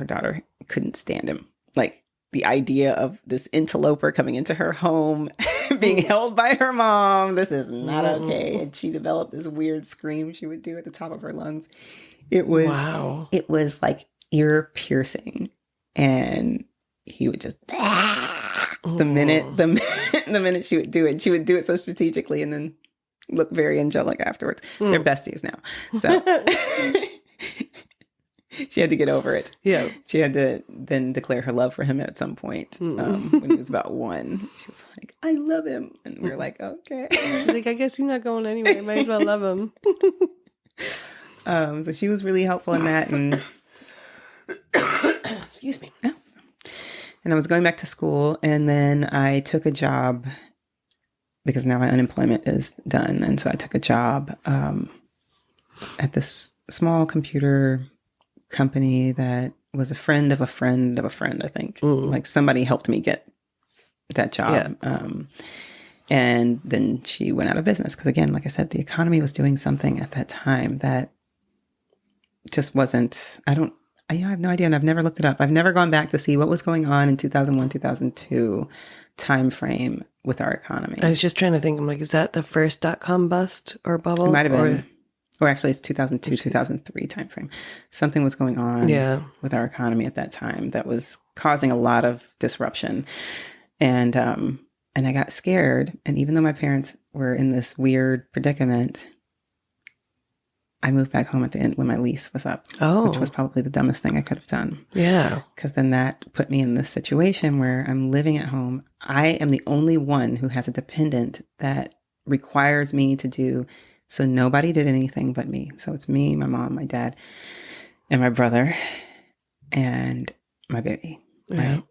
daughter couldn't stand him. Like the idea of this interloper coming into her home, being held by her mom. This is not okay. And she developed this weird scream she would do at the top of her lungs. It was like ear piercing. And he would just, the minute she would do it so strategically, and then look very angelic afterwards. They're besties now. So she had to get over it. Yeah. She had to then declare her love for him at some point when he was about 1. She was like, I love him. And we were like, okay. She's like, I guess he's not going anywhere. Might as well love him. So she was really helpful in that. And excuse me. Yeah. And I was going back to school, and then I took a job, because now my unemployment is done. And so I took a job at this small computer company that was a friend of a friend of a friend, I think. Like somebody helped me get that job. Yeah. And then she went out of business, because again, like I said, the economy was doing something at that time that just wasn't, I have no idea, and I've never looked it up. I've never gone back to see what was going on in 2001, 2002 time frame with our economy. I was just trying to think, I'm like, is that the first .com bust or bubble? It might have been. Or actually, it's 2002, 2003 timeframe. Something was going on with our economy at that time that was causing a lot of disruption. And I got scared. And even though my parents were in this weird predicament, I moved back home at the end when my lease was up, which was probably the dumbest thing I could have done. Yeah. Because then that put me in this situation where I'm living at home. I am the only one who has a dependent that requires me to do. So nobody did anything but me. So it's me, my mom, my dad, and my brother. And my baby. Yeah. Right.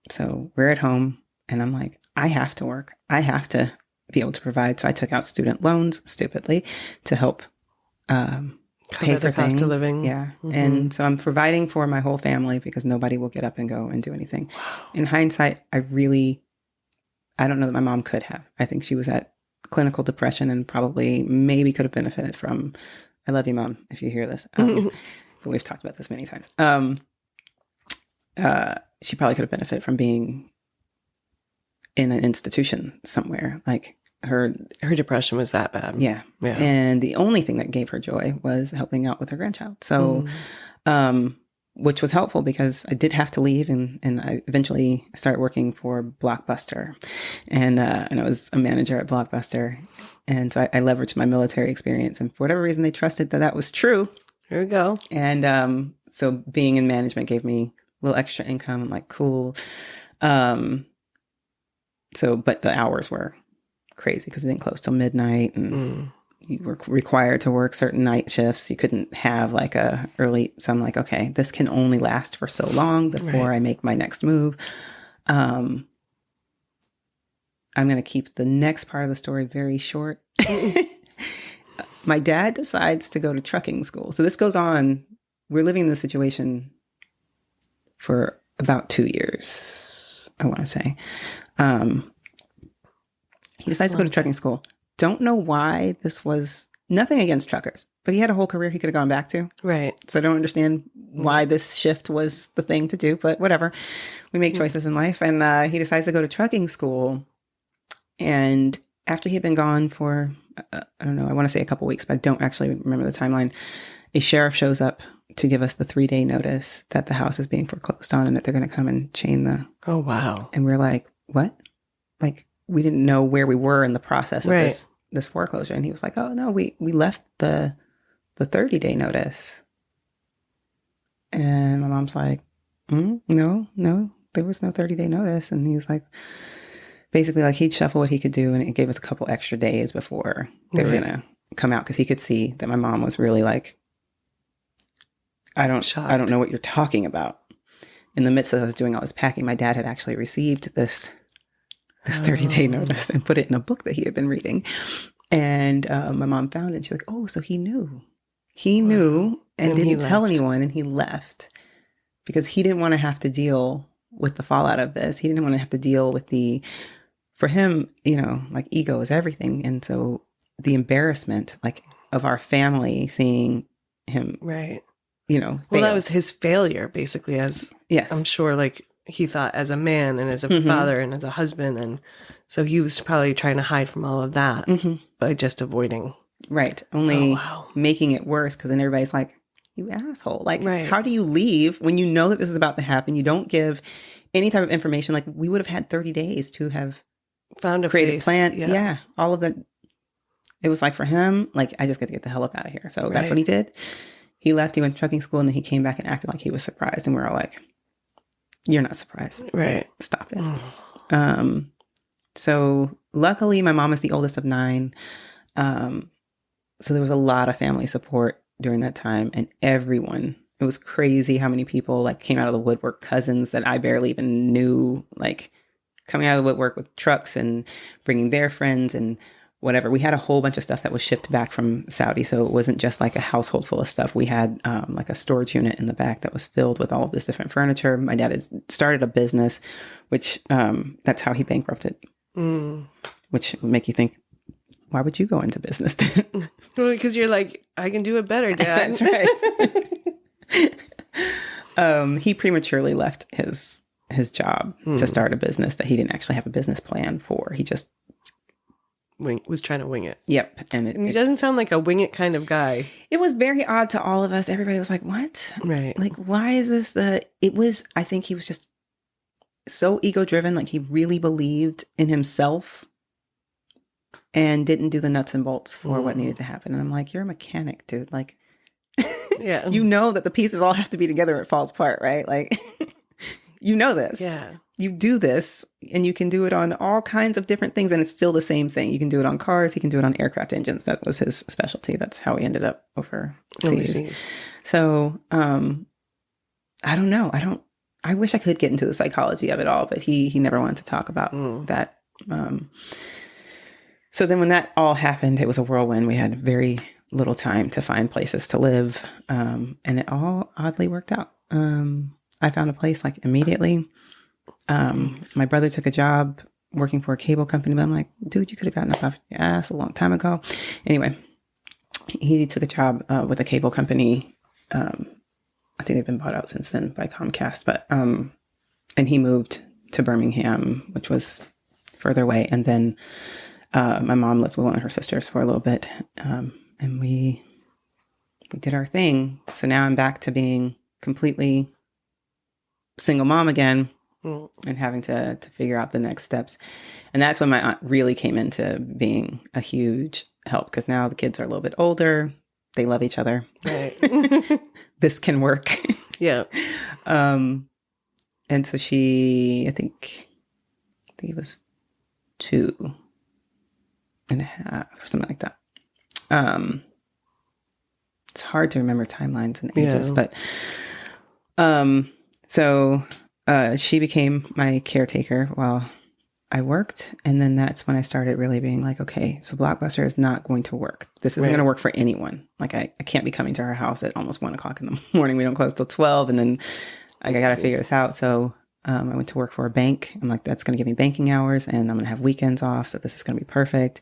So we're at home and I'm like, I have to work. I have to be able to provide. So I took out student loans, stupidly, to help pay Cover for the cost things. of living. Yeah. Mhm. And so I'm providing for my whole family because nobody will get up and go and do anything. In hindsight, I don't know that my mom could have. I think she was at clinical depression and probably maybe could have benefited from, I love you, Mom, if you hear this. But we've talked about this many times. She probably could have benefited from being in an institution somewhere. Like her depression was that bad. Yeah. Yeah. And the only thing that gave her joy was helping out with her grandchild. So, which was helpful because I did have to leave and I eventually started working for Blockbuster and I was a manager at Blockbuster. And so I leveraged my military experience and for whatever reason, they trusted that that was true. Here we go. And so being in management gave me a little extra income. I'm like, cool. But the hours were crazy because it didn't close till midnight and you were required to work certain night shifts. You couldn't have like a early, so I'm like, okay, this can only last for so long before I make my next move. I'm going to keep the next part of the story very short. My dad decides to go to trucking school. So this goes on. We're living in this situation for about 2 years, I want to say. He decides to go to trucking school. Don't know why this was nothing against truckers, but he had a whole career he could have gone back to. Right. So I don't understand why this shift was the thing to do, but whatever. We make choices in life. And he decides to go to trucking school. And after he had been gone for, I don't know, I want to say a couple weeks, but I don't actually remember the timeline. A sheriff shows up to give us the 3-day notice that the house is being foreclosed on and that they're going to come and chain the... Oh, wow. And we're like, what? Like, we didn't know where we were in the process of this foreclosure. And he was like, oh, no, we left the 30-day notice. And my mom's like, no, there was no 30-day notice. And he's like, basically, like he'd shuffle what he could do. And it gave us a couple extra days before they were going to come out because he could see that my mom was really like, I don't know what you're talking about. In the midst of us doing all this packing, my dad had actually received this 30-day notice and put it in a book that he had been reading. And my mom found it. And she's like, oh, so he knew. He knew and didn't tell anyone. And he left because he didn't want to have to deal with the fallout of this. He didn't want to have to deal with for him, like ego is everything. And so the embarrassment like of our family seeing him, well, that was his failure basically I'm sure like he thought as a man and as a father and as a husband. And so he was probably trying to hide from all of that by just avoiding. Right. Only making it worse because then everybody's like, you asshole. Like, how do you leave when you know that this is about to happen? You don't give any type of information. Like we would have had 30 days to have found a creative plan. Yeah. All of that. It was like for him, like, I just got to get the hell up out of here. So that's what he did. He left, he went to trucking school, and then he came back and acted like he was surprised. And we were all like, you're not surprised. Right. Stop it. So luckily, my mom is the oldest of 9. So there was a lot of family support during that time. And everyone, it was crazy how many people like came out of the woodwork, cousins that I barely even knew, like coming out of the woodwork with trucks and bringing their friends and whatever. We had a whole bunch of stuff that was shipped back from Saudi. So it wasn't just like a household full of stuff. We had like a storage unit in the back that was filled with all of this different furniture. My dad had started a business, which that's how he bankrupted, which would make you think, why would you go into business then? Well, because you're like, I can do it better, Dad. That's right. He prematurely left his job to start a business that he didn't actually have a business plan for. He just was trying to wing it. Yep. And he doesn't sound like a wing it kind of guy. It was very odd to all of us. Everybody was like, what? Right. Like, why is this I think he was just so ego driven. Like he really believed in himself and didn't do the nuts and bolts for what needed to happen. And I'm like, you're a mechanic, dude. Like, yeah, you know that the pieces all have to be together or it falls apart, right? Like, you know this. Yeah. You do this and you can do it on all kinds of different things and it's still the same thing. You can do it on cars. He can do it on aircraft engines. That was his specialty. That's how he ended up overseas. So, I don't know. I wish I could get into the psychology of it all, but he never wanted to talk about that. So then when that all happened, it was a whirlwind. We had very little time to find places to live. And it all oddly worked out. I found a place like immediately. My brother took a job working for a cable company, but I'm like, dude, you could have gotten up off your ass a long time ago. Anyway, he took a job with a cable company. I think they've been bought out since then by Comcast, but and he moved to Birmingham, which was further away. And then my mom lived with one of her sisters for a little bit, and we did our thing. So now I'm back to being completely single mom again. And having to figure out the next steps. And that's when my aunt really came into being a huge help, because now the kids are a little bit older. They love each other. Right. This can work. Yeah. And so I think it was 2.5 or something like that. It's hard to remember timelines and ages, but so she became my caretaker while I worked. And then that's when I started really being like, okay, so Blockbuster is not going to work. This isn't going to work for anyone. Like I can't be coming to her house at almost 1:00 in the morning. We don't close till 12. And then I got to figure this out. So I went to work for a bank. I'm like, that's going to give me banking hours and I'm going to have weekends off. So this is going to be perfect.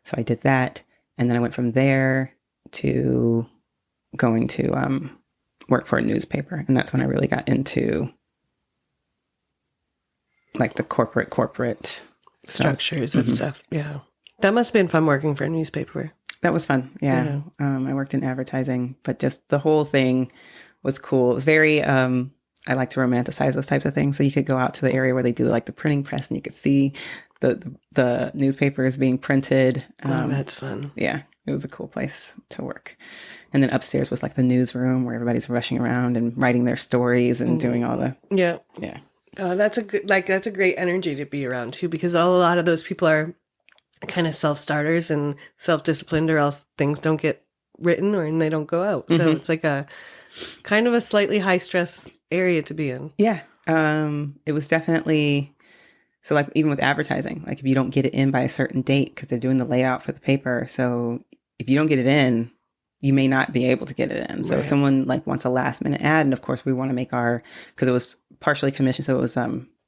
So I did that. And then I went from there to going to work for a newspaper. And that's when I really got into like the corporate structures of stuff. Yeah. That must have been fun working for a newspaper. That was fun. Yeah. I worked in advertising, but just the whole thing was cool. It was very, I like to romanticize those types of things. So you could go out to the area where they do like the printing press and you could see the newspapers being printed. That's fun. Yeah. It was a cool place to work. And then upstairs was like the newsroom where everybody's rushing around and writing their stories and doing all the. Yeah. Yeah. Oh, that's a great energy to be around too, because a lot of those people are kind of self-starters and self-disciplined, or else things don't get written and they don't go out. So it's like a kind of a slightly high stress area to be in. Yeah. It was definitely, so like even with advertising, like if you don't get it in by a certain date, because they're doing the layout for the paper. So if you don't get it in, you may not be able to get it in. So if someone like wants a last minute ad, and of course we want to make because it was partially commission. So it was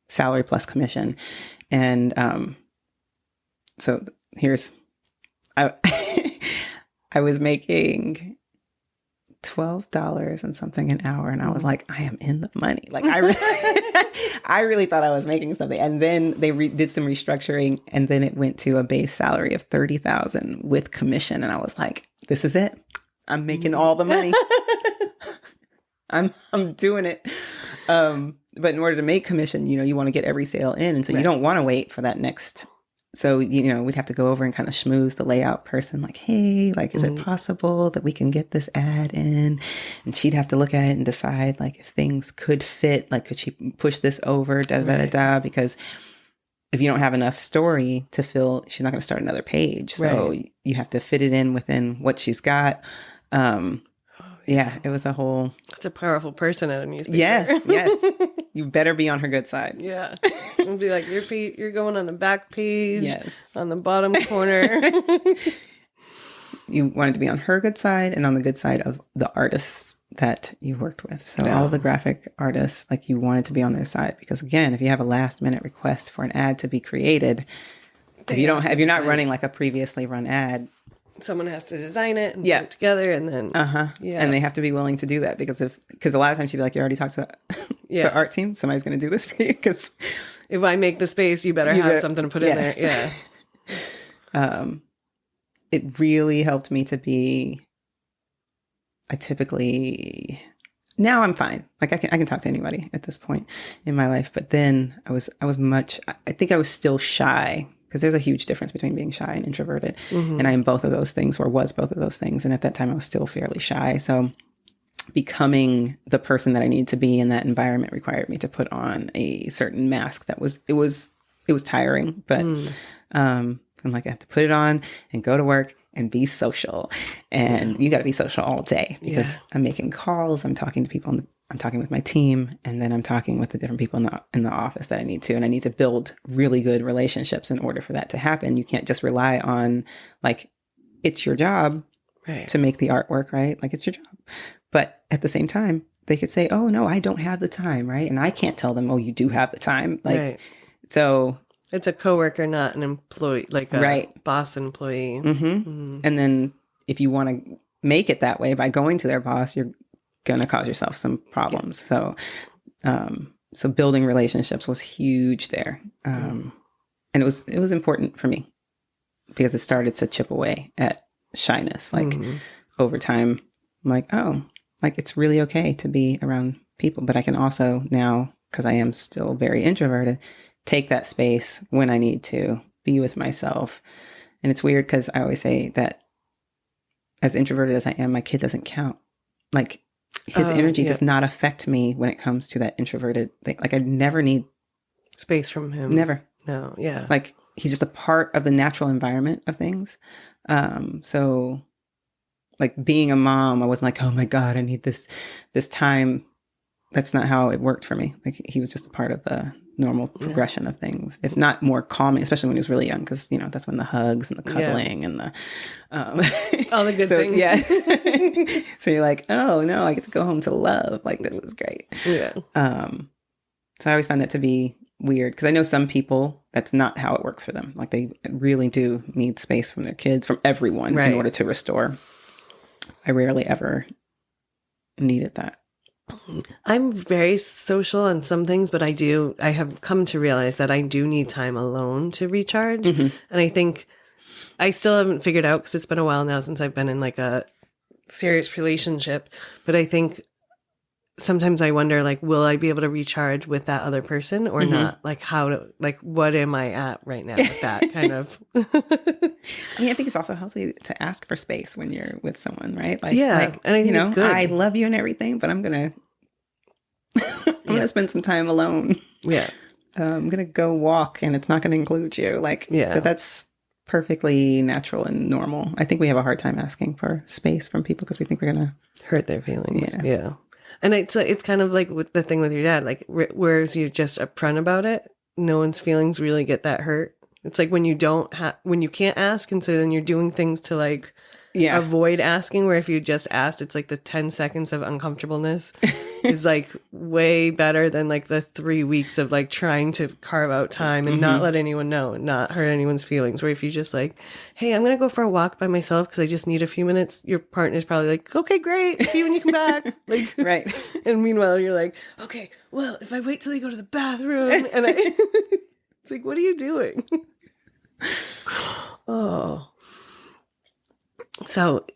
salary plus commission. And so I was making $12 and something an hour. And I was like, I am in the money. Like I really thought I was making something. And then they did some restructuring, and then it went to a base salary of $30,000 with commission. And I was like, this is it. I'm making all the money. I'm doing it. But in order to make commission, you want to get every sale in. And so you don't want to wait for that next. So, we'd have to go over and kind of schmooze the layout person. Like, hey, like, is it possible that we can get this ad in? And she'd have to look at it and decide like if things could fit, like, could she push this over, because if you don't have enough story to fill, she's not going to start another page. So you have to fit it in within what she's got. Yeah, it was a whole. It's a powerful person at a newspaper. Yes. You better be on her good side. Yeah. And be like, you're going on the back page. Yes. On the bottom corner. You wanted to be on her good side and on the good side of the artists that you worked with. So all the graphic artists, like you wanted to be on their side, because again, if you have a last minute request for an ad to be created, if you're not running like a previously run ad, someone has to design it and put it together, and then and they have to be willing to do that, because a lot of times she'd be like, you already talked to the art team, somebody's going to do this for you, because if I make the space, you better have something to put in there. Yeah. It really helped me to be. Now I'm fine. Like I can talk to anybody at this point in my life, but then I think I was still shy, because there's a huge difference between being shy and introverted. And I am both of those things, or was both of those things. And at that time I was still fairly shy. So becoming the person that I needed to be in that environment required me to put on a certain mask it was tiring, but I'm like, I have to put it on and go to work and be social. And you got to be social all day because I'm making calls, I'm talking to people, I'm talking with my team, and then I'm talking with the different people in the office that I need to. And I need to build really good relationships in order for that to happen. You can't just rely on like, it's your job to make the artwork, right? Like it's your job. But at the same time, they could say, oh no, I don't have the time, right? And I can't tell them, oh, you do have the time. Like, so it's a coworker, not an employee, like a boss employee. And then if you want to make it that way by going to their boss, you're going to cause yourself some problems. So, so building relationships was huge there. And it was important for me because it started to chip away at shyness. Like over time, I'm like, oh, like it's really okay to be around people, but I can also now, because I am still very introverted, take that space when I need to be with myself. And it's weird because I always say that as introverted as I am, my kid doesn't count. Like his energy does not affect me when it comes to that introverted thing. Like I never need space from him. Never. No. Yeah. Like he's just a part of the natural environment of things. So like being a mom, I wasn't like, oh my God, I need this time. That's not how it worked for me. Like he was just a part of the normal progression of things, if not more calming, especially when he was really young, because that's when the hugs and the cuddling and the all the good things. Yeah. So you're like, oh no, I get to go home to love. Like this is great. Yeah. So I always find that to be weird because I know some people that's not how it works for them. Like they really do need space from their kids, from everyone in order to restore. I rarely ever needed that. I'm very social on some things, but I have come to realize that I do need time alone to recharge. And I think I still haven't figured out, because it's been a while now since I've been in like a serious relationship, but I think sometimes I wonder, like, will I be able to recharge with that other person or not? Like what am I at right now with that kind of? I mean, I think it's also healthy to ask for space when you're with someone, right? Like, and I think it's good. I love you and everything, but I'm going to spend some time alone. Yeah. I'm going to go walk and it's not going to include you. Like, but that's perfectly natural and normal. I think we have a hard time asking for space from people because we think we're going to hurt their feelings. Yeah. And it's kind of like with the thing with your dad, like whereas you're just upfront about it, no one's feelings really get that hurt. It's like when you when you can't ask, and so then you're doing things to like avoid asking, where if you just asked, it's like the 10 seconds of uncomfortableness is like way better than like the 3 weeks of like trying to carve out time and not let anyone know and not hurt anyone's feelings. Where if you just like, hey, I'm going to go for a walk by myself because I just need a few minutes, your partner's probably like, okay, great. See you when you come back. Like, right. And meanwhile, you're like, okay, well, if I wait till you go to the bathroom and it's like, what are you doing? Oh. So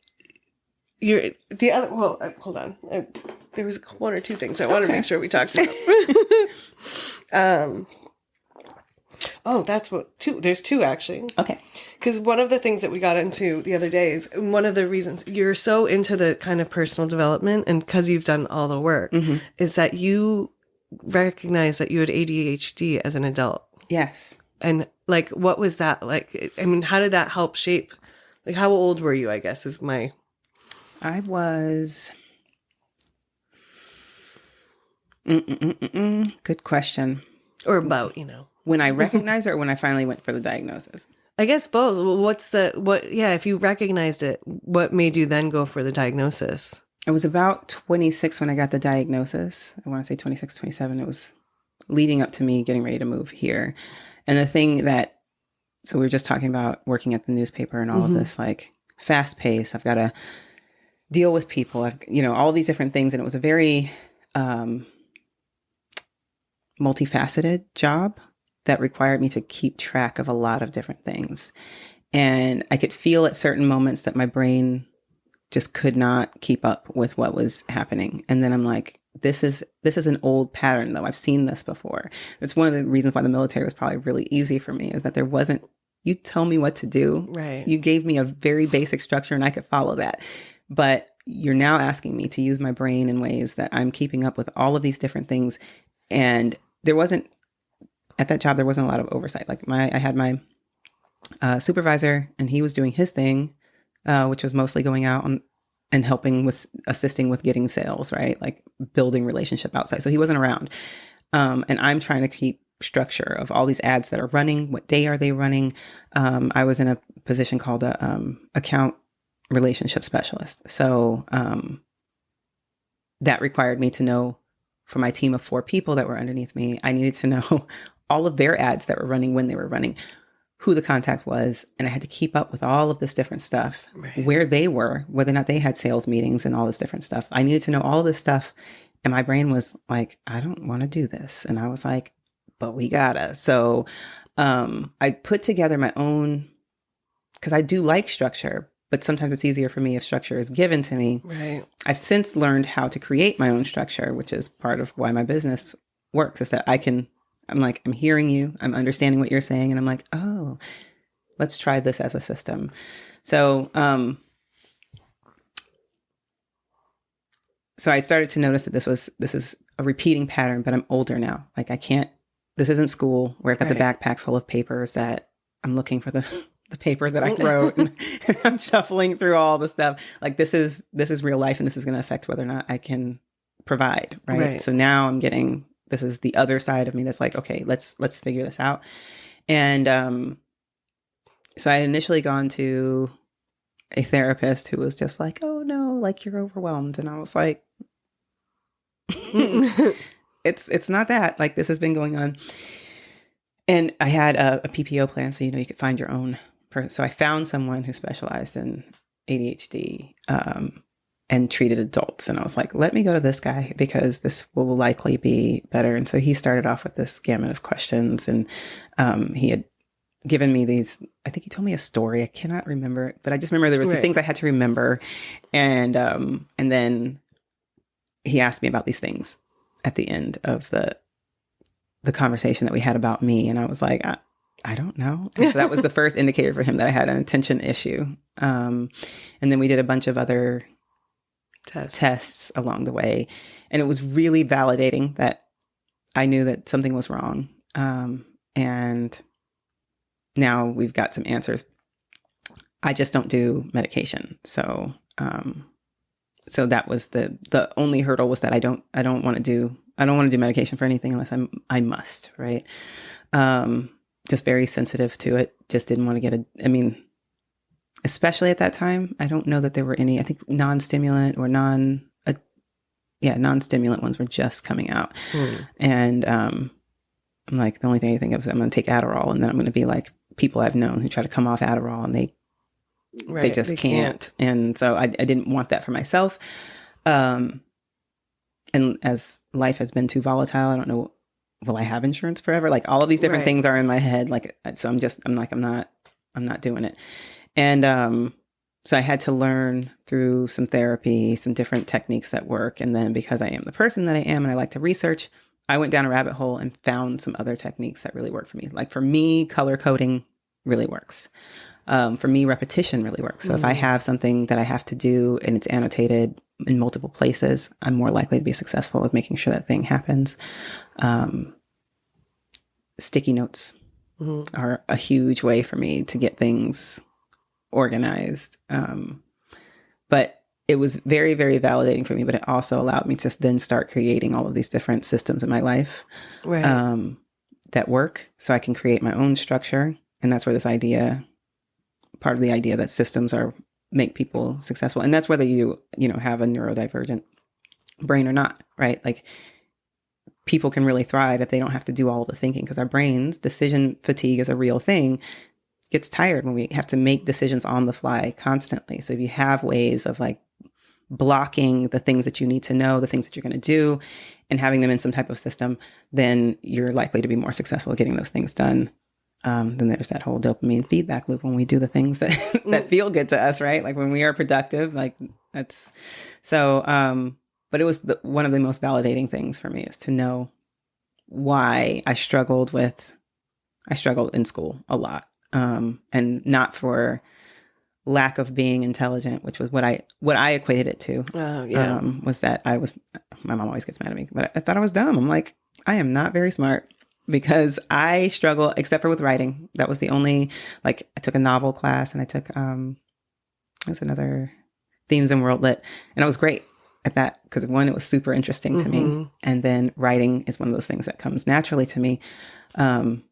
you're the other, well, hold on. There was one or two things I wanted to make sure we talked about. That's there's two actually. Okay. Because one of the things that we got into the other day is one of the reasons you're so into the kind of personal development, and because you've done all the work, is that you recognize that you had ADHD as an adult. Yes. And like, what was that like? I mean, how did that help shape? Like, how old were you, I guess, is my... I was... Good question. Or about, When I recognized it or when I finally went for the diagnosis? I guess both. If you recognized it, what made you then go for the diagnosis? I was about 26 when I got the diagnosis. I want to say 26, 27. It was leading up to me getting ready to move here. And the thing that... So we were just talking about working at the newspaper and all of this, like, fast pace. I've got to deal with people. All these different things. And it was a very multifaceted job that required me to keep track of a lot of different things. And I could feel at certain moments that my brain just could not keep up with what was happening. And then I'm like, this is an old pattern, though. I've seen this before. It's one of the reasons why the military was probably really easy for me, is that there wasn't, you tell me what to do. Right. You gave me a very basic structure and I could follow that. But you're now asking me to use my brain in ways that I'm keeping up with all of these different things. And at that job, there wasn't a lot of oversight. Like I had my supervisor and he was doing his thing. which was mostly going out and helping with assisting with getting sales, right? Like building relationship outside. So he wasn't around. And I'm trying to keep structure of all these ads that are running. What day are they running? I was in a position called a account relationship specialist. So that required me to know, for my team of 4 people that were underneath me, I needed to know all of their ads that were running, when they were running, who the contact was. And I had to keep up with all of this different stuff, where they were, whether or not they had sales meetings and all this different stuff. I needed to know all of this stuff. And my brain was like, I don't want to do this. And I was like, but we gotta. So I put together my own, because I do like structure, but sometimes it's easier for me if structure is given to me. Right. I've since learned how to create my own structure, which is part of why my business works, is that I'm like, I'm hearing you, I'm understanding what you're saying. And I'm like, oh, let's try this as a system. So, so I started to notice that this is a repeating pattern, but I'm older now. Like this isn't school where I've got the backpack full of papers that I'm looking for the paper that I wrote and I'm shuffling through all the stuff. Like this is real life, and this is going to affect whether or not I can provide. Right. So now this is the other side of me that's like, okay, let's figure this out. And, so I had initially gone to a therapist who was just like, oh no, like you're overwhelmed. And I was like, it's not that. Like this has been going on. And I had a PPO plan, so you could find your own person. So I found someone who specialized in ADHD and treated adults. And I was like, let me go to this guy because this will likely be better. And so he started off with this gamut of questions, and he had given me these, I think he told me a story. I cannot remember it, but I just remember there was these things I had to remember. And then he asked me about these things at the end of the conversation that we had about me. And I was like, I don't know. And so that was the first indicator for him that I had an attention issue. And then we did a bunch of other tests along the way. And it was really validating that I knew that something was wrong. And now we've got some answers. I just don't do medication. So, so that was the only hurdle, was that I don't want to do medication for anything unless I must, right? Just very sensitive to it. Just didn't want to get especially at that time, I don't know that there were any, I think non-stimulant or non-stimulant ones were just coming out. And, I'm like, the only thing I think of is I'm going to take Adderall, and then I'm going to be like people I've known who try to come off Adderall and they just can't. And so I didn't want that for myself. And as life has been too volatile, I don't know, will I have insurance forever? Like all of these different things are in my head. Like, so I'm not doing it. And, so I had to learn through some therapy, some different techniques that work. And then because I am the person that I am and I like to research, I went down a rabbit hole and found some other techniques that really work for me. Like for me, color coding really works. For me, repetition really works. So if I have something that I have to do and it's annotated in multiple places, I'm more likely to be successful with making sure that thing happens. Sticky notes are a huge way for me to get things organized. But it was very, very validating for me, but it also allowed me to then start creating all of these different systems in my life that work, so I can create my own structure. And that's where part of the idea that systems make people successful. And that's whether you have a neurodivergent brain or not, right? Like people can really thrive if they don't have to do all the thinking, because our brains, decision fatigue is a real thing, gets tired when we have to make decisions on the fly constantly. So if you have ways of like blocking the things that you need to know, the things that you're going to do, and having them in some type of system, then you're likely to be more successful at getting those things done. Then there's that whole dopamine feedback loop when we do the things that, that feel good to us, right? Like when we are productive, like that's so, but it was one of the most validating things for me is to know why I struggled in school a lot. And not for lack of being intelligent, which was what I equated it to. Was that my mom always gets mad at me, but I thought I was dumb. I'm like, I am not very smart, because I struggle, except for with writing. That was the only, like, I took a novel class and I took That's another themes in world lit. And I was great at that because one, it was super interesting to me. And then writing is one of those things that comes naturally to me. And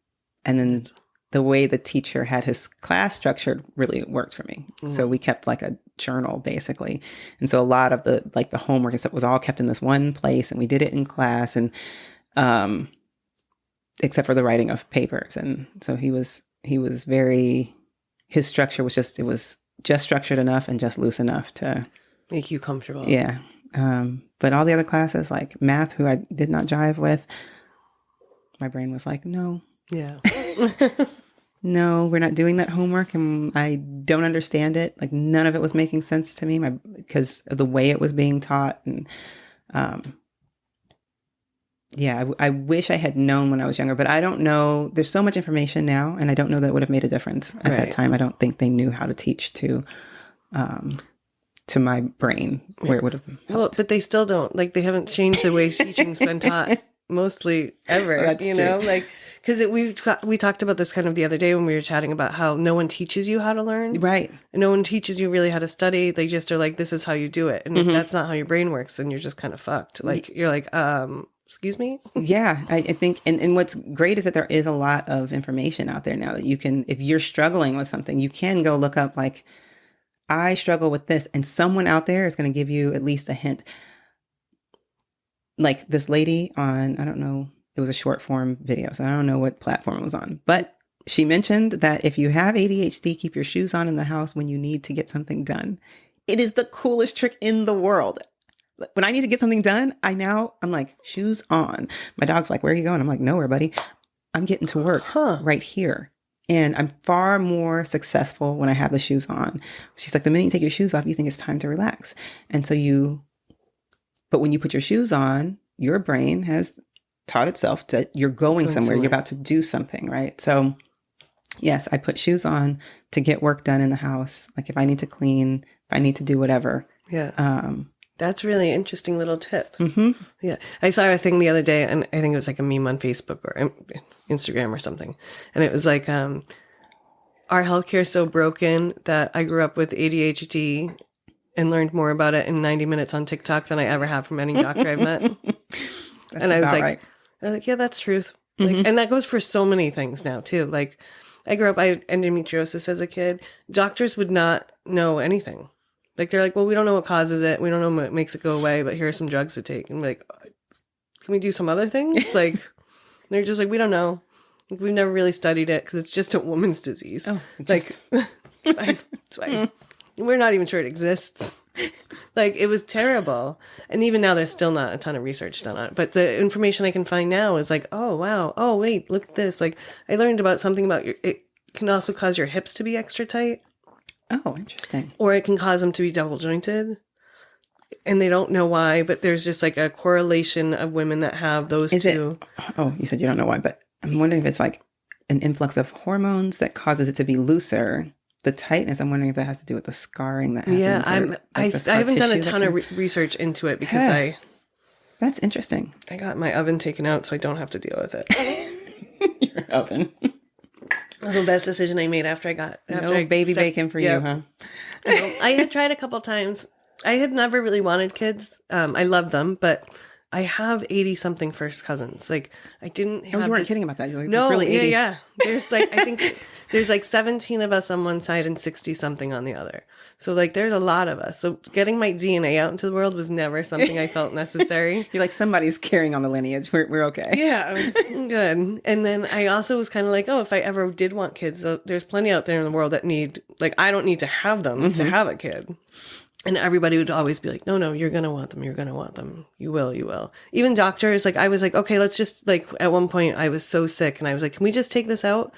then the way the teacher had his class structured really worked for me. So we kept like a journal basically. And so a lot of the homework and stuff was all kept in this one place, and we did it in class, and except for the writing of papers. And so he was very, his structure was just, it was just structured enough and just loose enough to make you comfortable. Yeah. But all the other classes, like math, who I did not jive with, my brain was like, no. Yeah. No, we're not doing that homework, and I don't understand it. Like none of it was making sense to me because of the way it was being taught. And I wish I had known when I was younger, but I don't know. There's so much information now, and I don't know that would have made a difference at that time. I don't think they knew how to teach to my brain where it would have helped. Well, but they still don't. Like, they haven't changed the way teaching's been taught mostly ever. That's you true. know, like, because we talked about this kind of the other day when we were chatting about how no one teaches you how to learn. Right. And no one teaches you really how to study. They just are like, this is how you do it. And if that's not how your brain works, then you're just kind of fucked. Like, you're like, excuse me? Yeah, I think, and what's great is that there is a lot of information out there now that you can, if you're struggling with something, you can go look up, like, I struggle with this, and someone out there is going to give you at least a hint. Like this lady on, I don't know, it was a short form video, so I don't know what platform it was on, but she mentioned that if you have ADHD, keep your shoes on in the house when you need to get something done. It is the coolest trick in the world. When I need to get something done, I'm like, shoes on. My dog's like, where are you going? I'm like, nowhere, buddy. I'm getting to work right here. And I'm far more successful when I have the shoes on. She's like, the minute you take your shoes off, you think it's time to relax. And so but when you put your shoes on, your brain has taught itself that you're going somewhere. You're about to do something, right? So yes, I put shoes on to get work done in the house. Like if I need to clean, if I need to do whatever. Yeah. That's really interesting little tip. Yeah. I saw a thing the other day, and I think it was like a meme on Facebook or Instagram or something. And it was like, our healthcare is so broken that I grew up with ADHD and learned more about it in 90 minutes on TikTok than I ever have from any doctor I've met. And I was like, yeah, that's truth. Like, and that goes for so many things now too. Like, I grew up, I had endometriosis as a kid. Doctors would not know anything. Like, they're like, well, we don't know what causes it. We don't know what makes it go away, but here are some drugs to take. And I'm like, can we do some other things? Like, they're just like, we don't know. We've never really studied it because it's just a woman's disease. Oh, like, it's fine. We're not even sure it exists. Like, it was terrible. And even now, there's still not a ton of research done on it. But the information I can find now is like, oh, wow. Oh, wait, look at this. Like, I learned about something about it can also cause your hips to be extra tight. Oh, interesting. Or it can cause them to be double jointed. And they don't know why, but there's just like a correlation of women that have those two. Oh, you said you don't know why, but I'm wondering if it's like an influx of hormones that causes it to be looser. The tightness, I'm wondering if that has to do with the scarring that happens. Yeah, I haven't done a ton of research into it because That's interesting. I got my oven taken out so I don't have to deal with it. Your oven. That was the best decision I made after I got... baby bacon for you, huh? I had tried a couple times. I had never really wanted kids. I love them, but I have 80-something first cousins. Like, I didn't have... Oh, you weren't kidding about that. You're like, no, really 80. Yeah. There's like, I think there's like 17 of us on one side and 60-something on the other. So, like, there's a lot of us. So getting my DNA out into the world was never something I felt necessary. You're like, somebody's carrying on the lineage. We're okay. Yeah, good. And then I also was kind of like, oh, if I ever did want kids, there's plenty out there in the world that need... Like, I don't need to have them to have a kid. And everybody would always be like, no, you're going to want them. You're going to want them. You will. Even doctors, like, I was like, okay, let's just, like, at one point I was so sick and I was like, can we just take this out?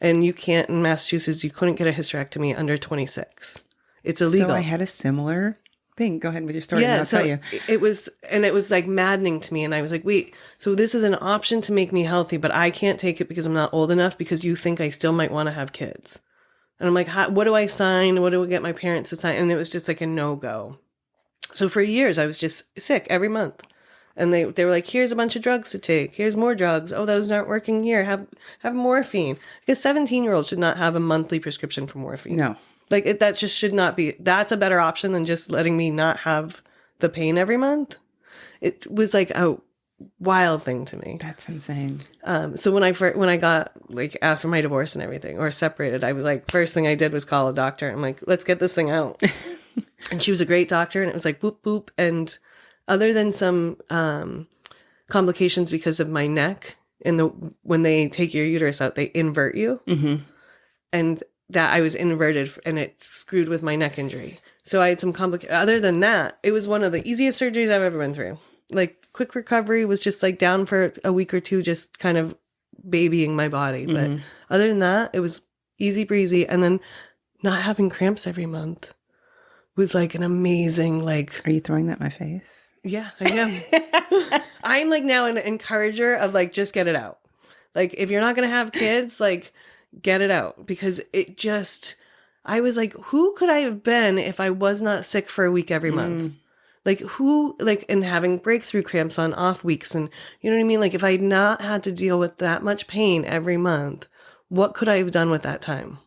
And you can't, in Massachusetts, you couldn't get a hysterectomy under 26. It's illegal. So I had a similar thing. Go ahead with your story and I'll tell you. It was like maddening to me. And I was like, wait, so this is an option to make me healthy, but I can't take it because I'm not old enough because you think I still might want to have kids. And I'm like, what do I sign? What do I get my parents to sign? And it was just like a no-go. So for years, I was just sick every month. And they were like, here's a bunch of drugs to take. Here's more drugs. Oh, those aren't working here. Have morphine. Like a 17-year-old should not have a monthly prescription for morphine. No. Like that just should not be. That's a better option than just letting me not have the pain every month. It was like a wild thing to me. That's insane. So when I got like after my divorce and everything or separated, I was like, first thing I did was call a doctor. I'm like, let's get this thing out. And she was a great doctor, and it was like boop boop. And other than some complications because of my neck, when they take your uterus out, they invert you, and that I was inverted, and it screwed with my neck injury. So I had some other than that, it was one of the easiest surgeries I've ever been through. Like quick recovery, was just like down for a week or two, just kind of babying my body. But other than that, it was easy breezy. And then not having cramps every month was like an amazing, like. Are you throwing that in my face? Yeah, I am. I'm like now an encourager of like, just get it out. Like if you're not going to have kids, like get it out, because I was like, who could I have been if I was not sick for a week every month? Like and having breakthrough cramps on off weeks, and you know what I mean? Like if I had not had to deal with that much pain every month, what could I have done with that time?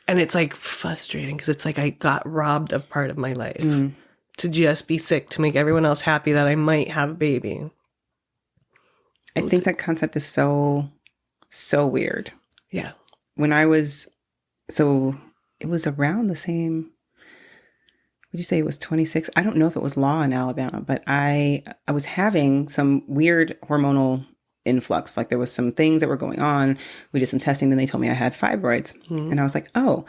And it's like frustrating because it's like I got robbed of part of my life to just be sick, to make everyone else happy that I might have a baby. I think that concept is so weird. Yeah. It was around the same, would you say it was 26? I don't know if it was law in Alabama, but I was having some weird hormonal influx. Like there was some things that were going on. We did some testing. Then they told me I had fibroids. And I was like, oh,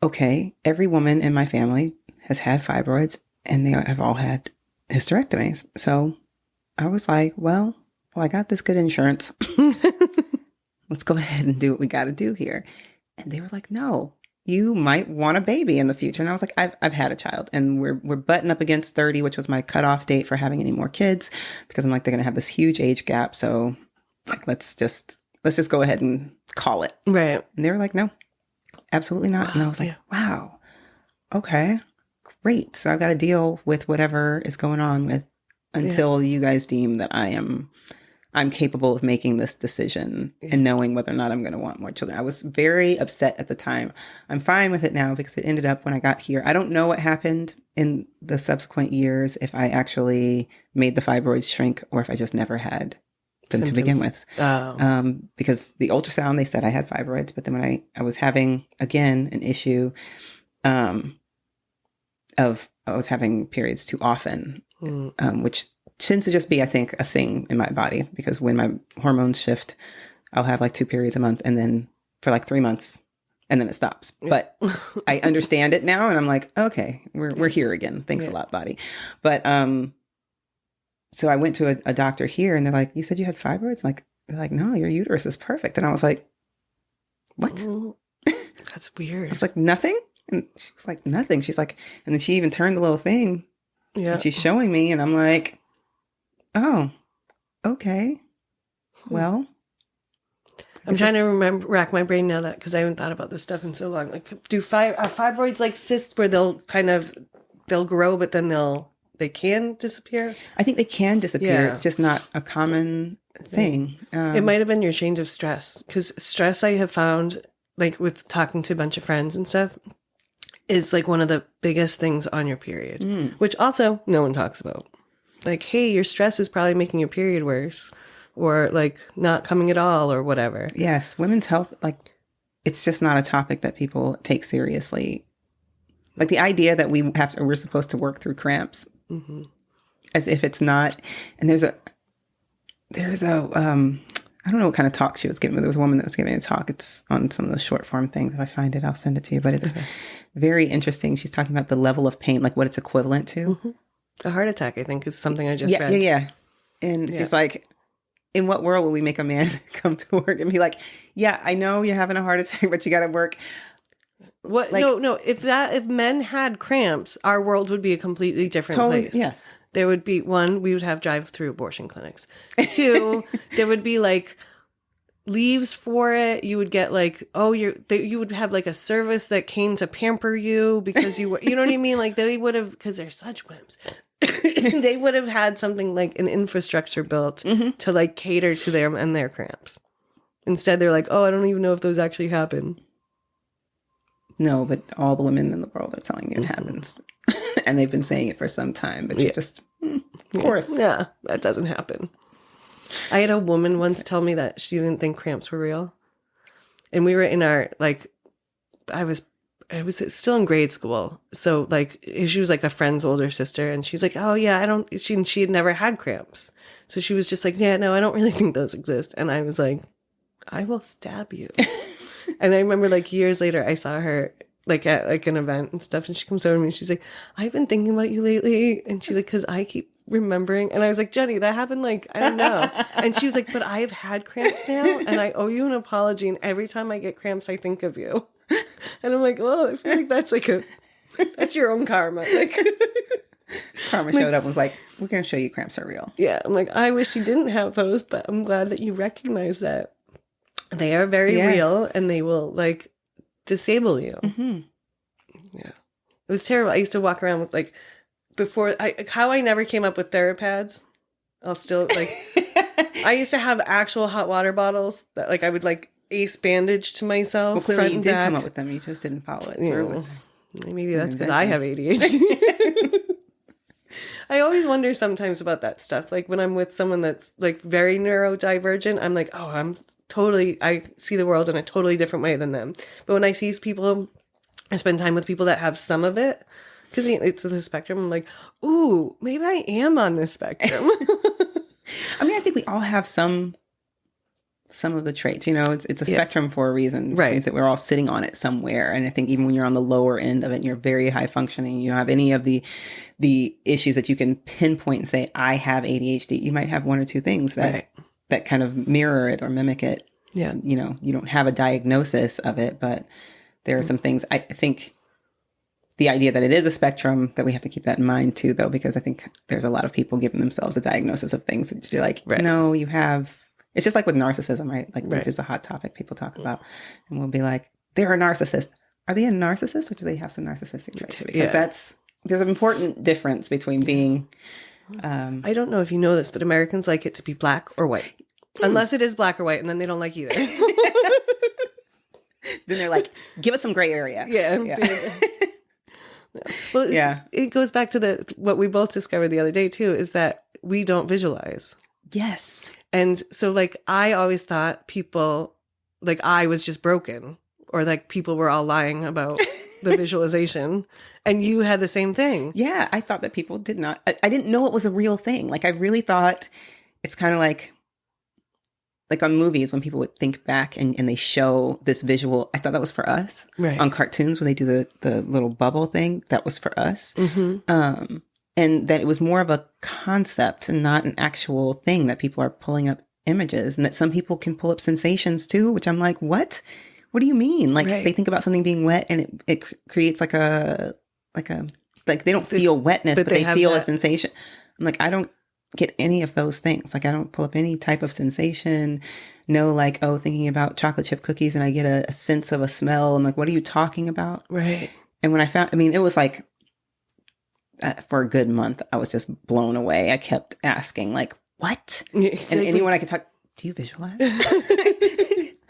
okay. Every woman in my family has had fibroids, and they have all had hysterectomies. So I was like, well, I got this good insurance. Let's go ahead and do what we got to do here. And they were like, no, you might want a baby in the future. And I was like, I've had a child, and we're butting up against 30, which was my cutoff date for having any more kids, because I'm like, they're going to have this huge age gap. So like, let's just go ahead and call it. Right. And they were like, no, absolutely not. And I was like, wow, okay, great. So I've got to deal with whatever is going on with until you guys deem that I'm capable of making this decision and knowing whether or not I'm going to want more children. I was very upset at the time. I'm fine with it now because it ended up when I got here. I don't know what happened in the subsequent years, if I actually made the fibroids shrink or if I just never had them to begin with. Because the ultrasound, they said I had fibroids. But then when I was having, again, an issue of I was having periods too often, which tends to just be, I think, a thing in my body, because when my hormones shift, I'll have like 2 periods a month, and then for like 3 months, and then it stops. But I understand it now, and I'm like, okay, we're here again. Thanks a lot, body. But so I went to a doctor here, and they're like, you said you had fibroids? They're like, no, your uterus is perfect. And I was like, what? That's weird. I was like, nothing? And she was like, nothing. She's like, and then she even turned the little thing. Yeah. And she's showing me, and I'm like, oh, okay. Well, I'm trying to rack my brain now, that because I haven't thought about this stuff in so long. Like, are fibroids like cysts where they'll grow, but then they can disappear? I think they can disappear. Yeah. It's just not a common thing. It might have been your change of stress, because stress, I have found, like with talking to a bunch of friends and stuff, is like one of the biggest things on your period, which also no one talks about. Like, hey, your stress is probably making your period worse, or like not coming at all, or whatever. Yes. Women's health, like, it's just not a topic that people take seriously. Like the idea that we're supposed to work through cramps as if it's not. And there's a I don't know what kind of talk she was giving, but there was a woman that was giving a talk. It's on some of those short form things. If I find it, I'll send it to you. But it's very interesting. She's talking about the level of pain, like what it's equivalent to. A heart attack, I think, is something I just read. Yeah. And she's like, in what world will we make a man come to work and be like, yeah, I know you're having a heart attack, but you got to work. What? Like, no. If men had cramps, our world would be a completely different place. Yes. There would be, 1, we would have drive-through abortion clinics. 2, there would be like leaves for it. You would get like, you would have like a service that came to pamper you because you know what I mean? Like they would have, because they're such wimps, they would have had something like an infrastructure built to like cater to them and their cramps. Instead, they're like, oh, I don't even know if those actually happen. No, but all the women in the world are telling you it happens. And they've been saying it for some time, but you just, of course. Yeah, that doesn't happen. I had a woman once tell me that she didn't think cramps were real. And we were in our, like, I was still in grade school. So, like, she was like a friend's older sister. And she's like, oh, yeah, she had never had cramps. So she was just like, yeah, no, I don't really think those exist. And I was like, I will stab you. And I remember, like, years later, I saw her, like, at, like, an event and stuff. And she comes over to me and she's like, I've been thinking about you lately. And she's like, because I keep remembering. And I was like, Jenny, that happened, like, I don't know. And she was like, but I have had cramps now. And I owe you an apology. And every time I get cramps, I think of you. And I'm like, well, I feel like that's like that's your own karma. Like, Karma showed up and was like, we're going to show you cramps are real. Yeah. I'm like, I wish you didn't have those, but I'm glad that you recognize that they are very real and they will, like, disable you. Mm-hmm. Yeah. It was terrible. I used to walk around with, like, how I never came up with TheraPads. I'll still, like, I used to have actual hot water bottles that, like, I would, like, ace bandage to myself. Well, clearly you did come up with them. You just didn't follow it through. Maybe that's because I have ADHD. I always wonder sometimes about that stuff. Like, when I'm with someone that's, like, very neurodivergent, I'm like, oh, I see the world in a totally different way than them. But when I see people, I spend time with people that have some of it, because it's the spectrum, I'm like, ooh, maybe I am on this spectrum. I mean, I think we all have some of the traits, it's a spectrum for a reason, which means that we're all sitting on it somewhere. And I think even when you're on the lower end of it and you're very high functioning, you don't have any of the issues that you can pinpoint and say, I have ADHD. You might have one or two things that kind of mirror it or mimic it. Yeah. You don't have a diagnosis of it, but there are some things. I think the idea that it is a spectrum, that we have to keep that in mind too, though, because I think there's a lot of people giving themselves a diagnosis of things that you're like, no, you have. It's just like with narcissism, right? Like, which is a hot topic people talk about. And we'll be like, they're a narcissist. Are they a narcissist, or do they have some narcissistic traits? Because there's an important difference between being... I don't know if you know this, but Americans like it to be black or white. Unless it is black or white, and then they don't like either. Then they're like, give us some gray area. Yeah. Well, it goes back to what we both discovered the other day, too, is that we don't visualize. Yes. And so, like, I always thought people, like, I was just broken, or like people were all lying about the visualization, and you had the same thing. Yeah, I thought that people did not. I didn't know it was a real thing. Like, I really thought it's kind of like on movies when people would think back and they show this visual. I thought that was for us. Right. On cartoons when they do the little bubble thing, that was for us. Mm-hmm. And that it was more of a concept and not an actual thing, that people are pulling up images, and that some people can pull up sensations too, which I'm like, what? What do you mean? Like, they think about something being wet and it creates like they don't feel wetness, but they feel a sensation. I'm like, I don't get any of those things. Like, I don't pull up any type of sensation. No, like, thinking about chocolate chip cookies and I get a sense of a smell. I'm like, what are you talking about? Right. And when it was like, for a good month, I was just blown away. I kept asking, like, what? And anyone I could talk, do you visualize?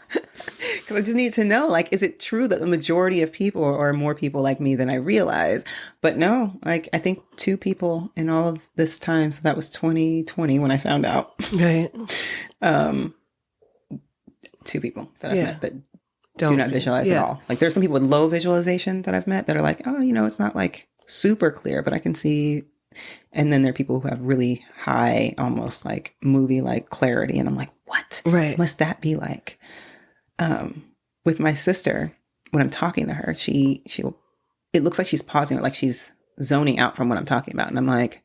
Because I just need to know, like, is it true that the majority of people are more people like me than I realize? But no, like, I think 2 people in all of this time. So that was 2020 when I found out. Right. 2 people that I've met that do not visualize at all. Like, there's some people with low visualization that I've met that are like, oh, it's not like super clear, but I can see. And then there are people who have really high, almost like movie-like clarity. And I'm like, what? Right. Must that be like? With my sister, when I'm talking to her, it looks like she's pausing, like she's zoning out from what I'm talking about. And I'm like,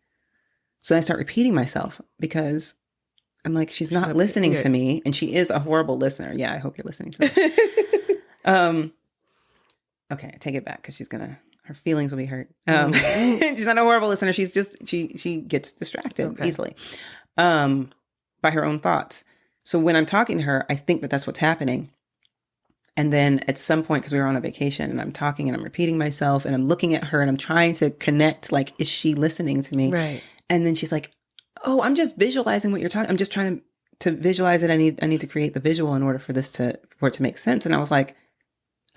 so I start repeating myself because I'm like, she's not listening to me. And she is a horrible listener. Yeah, I hope you're listening to this. Okay, I take it back because her feelings will be hurt. She's not a horrible listener. She's just, she gets distracted easily by her own thoughts. So when I'm talking to her, I think that that's what's happening. And then at some point, because we were on a vacation and I'm talking and I'm repeating myself and I'm looking at her and I'm trying to connect, like, is she listening to me? Right. And then she's like, oh, I'm just visualizing what you're talking. I'm just trying to visualize it. I need to create the visual in order for it to make sense. And I was like,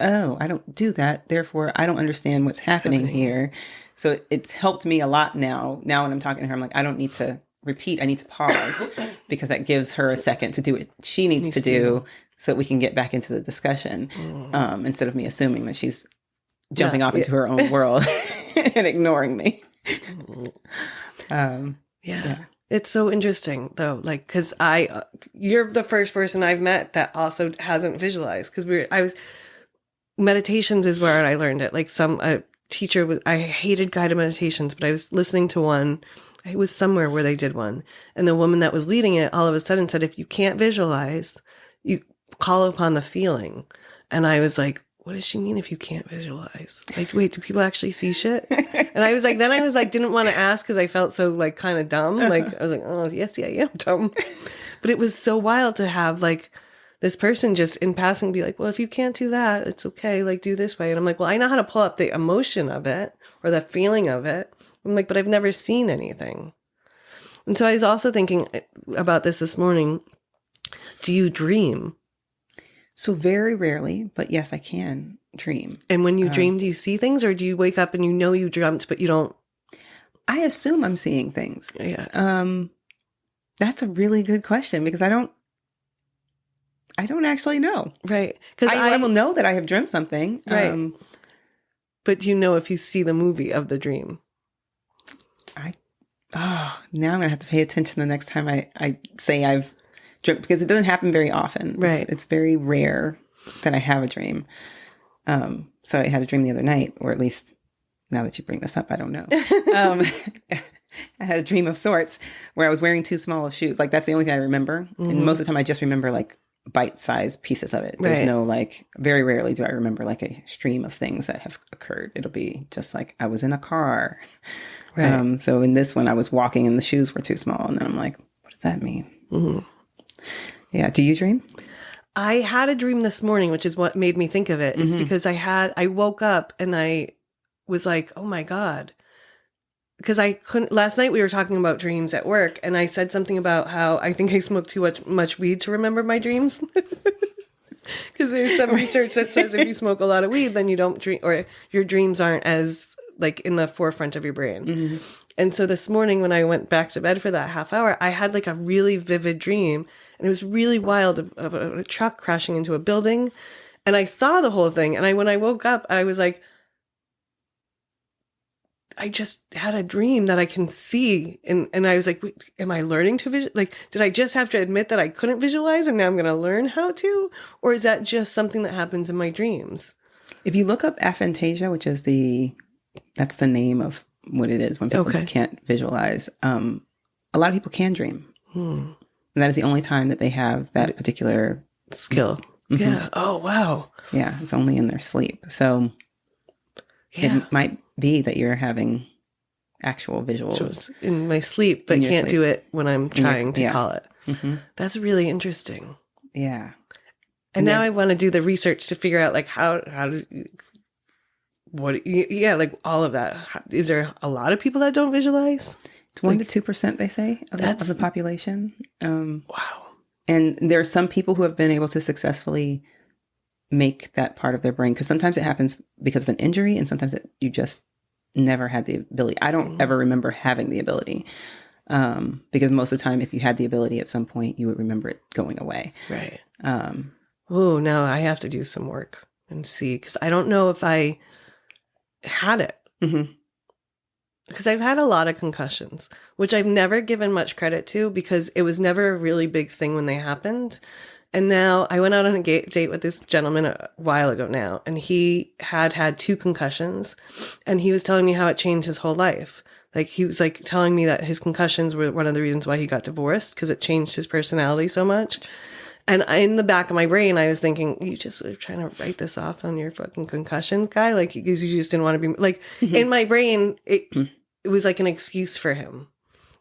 oh, I don't do that. Therefore, I don't understand what's happening here. So it's helped me a lot now. Now when I'm talking to her, I'm like, I don't need to repeat. I need to pause because that gives her a second to do what she needs to do so that we can get back into the discussion instead of me assuming that she's jumping off into her own world and ignoring me. Yeah. It's so interesting though, like, cause you're the first person I've met that also hasn't visualized. Cause meditations is where I learned it. Like a teacher I hated guided meditations, but I was listening to one. It was somewhere where they did one. And the woman that was leading it all of a sudden said, if you can't visualize, you call upon the feeling. And I was like, what does she mean if you can't visualize? Like, wait, do people actually see shit? And I was like, didn't want to ask because I felt so like kind of dumb. Like, I was like, oh, yes, yeah, I am dumb. But it was so wild to have like this person just in passing be like, well, if you can't do that, it's okay. Like, do this way. And I'm like, well, I know how to pull up the emotion of it or the feeling of it. I'm like, but I've never seen anything. And so I was also thinking about this morning. Do you dream? So very rarely, but yes, I can dream. And when you dream, do you see things or do you wake up and you know you dreamt, but you don't? I assume I'm seeing things. Yeah. That's a really good question because I don't actually know. Right. Because I will know that I have dreamt something. Right. But do you know if you see the movie of the dream? Now I'm going to have to pay attention the next time I say I've dreamt because it doesn't happen very often. Right. It's very rare that I have a dream. So I had a dream the other night, or at least now that you bring this up, I don't know. I had a dream of sorts where I was wearing too small of shoes. Like that's the only thing I remember. Mm-hmm. And most of the time I just remember like bite-sized pieces of it. There's no like, very rarely do I remember like a stream of things that have occurred. It'll be just like I was in a car. Right. So in this one I was walking and the shoes were too small. And then I'm like, what does that mean? Mm-hmm. Yeah. Do you dream? I had a dream this morning, which is what made me think of it. Is because I woke up and I was like, oh my God. Because I couldn't, last night we were talking about dreams at work and I said something about how I think I smoked too much weed to remember my dreams. Because there's some research that says if you smoke a lot of weed, then you don't dream, or your dreams aren't as like in the forefront of your brain. Mm-hmm. And so this morning when I went back to bed for that half hour, I had like a really vivid dream and it was really wild of a truck crashing into a building. And I saw the whole thing. And when I woke up, I was like, I just had a dream that I can see. And I was like, wait, am I learning to visualize? Like, did I just have to admit that I couldn't visualize and now I'm going to learn how to? Or is that just something that happens in my dreams? If you look up aphantasia, which is that's the name of what it is when people can't visualize. A lot of people can dream. And that is the only time that they have that particular skill. Mm-hmm. Yeah. Oh, wow. Yeah. It's only in their sleep. So it might be that you're having actual visuals in my sleep, but can't do it when I'm trying to call it. Mm-hmm. That's really interesting. Yeah. And now I want to do the research to figure out like how to, like all of that. Is there a lot of people that don't visualize? It's 1% to 2%, they say, of the population. Wow. And there are some people who have been able to successfully make that part of their brain, because sometimes it happens because of an injury and sometimes you just never had the ability. I don't ever remember having the ability because most of the time, if you had the ability at some point, you would remember it going away. Right. Now I have to do some work and see, because I don't know if I had it. Mm-hmm. Because I've had a lot of concussions, which I've never given much credit to because it was never a really big thing when they happened. And now I went out on a date with this gentleman a while ago now, and he had 2 concussions, and he was telling me how it changed his whole life. Like he was like telling me that his concussions were one of the reasons why he got divorced, because it changed his personality so much. And in the back of my brain, I was thinking, you just were trying to write this off on your fucking concussion guy? Like, because you just didn't want to be like, in my brain, it was like an excuse for him.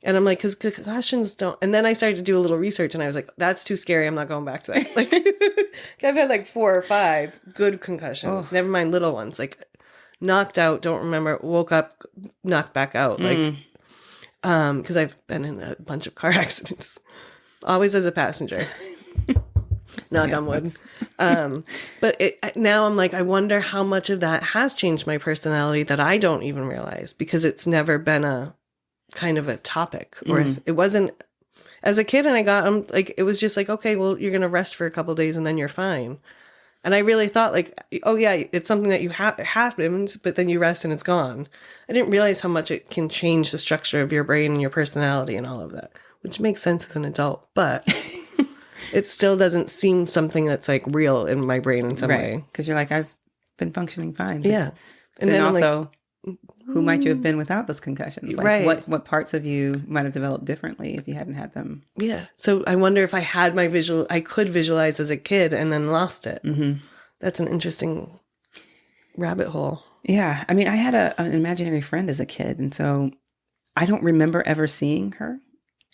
And I'm like, because concussions don't. And then I started to do a little research and I was like, that's too scary. I'm not going back to that. Like, I've had like 4 or 5 good concussions, never mind little ones. Like, knocked out, don't remember, woke up, knocked back out. Like, because I've been in a bunch of car accidents, always as a passenger. Knock on wood. But now I'm like, I wonder how much of that has changed my personality that I don't even realize, because it's never been a kind of a topic, or it wasn't as a kid. And I'm like, it was just like, okay, well, you're going to rest for a couple of days and then you're fine. And I really thought like, oh yeah, it's something that you happens, but then you rest and it's gone. I didn't realize how much it can change the structure of your brain and your personality and all of that, which makes sense as an adult, but it still doesn't seem something that's like real in my brain in some way. Because you're like, I've been functioning fine. Yeah. And then also, who might you have been without those concussions? Like what parts of you might have developed differently if you hadn't had them? Yeah. So I wonder if I had I could visualize as a kid and then lost it. Mm-hmm. That's an interesting rabbit hole. Yeah. I mean, I had an imaginary friend as a kid, and so I don't remember ever seeing her.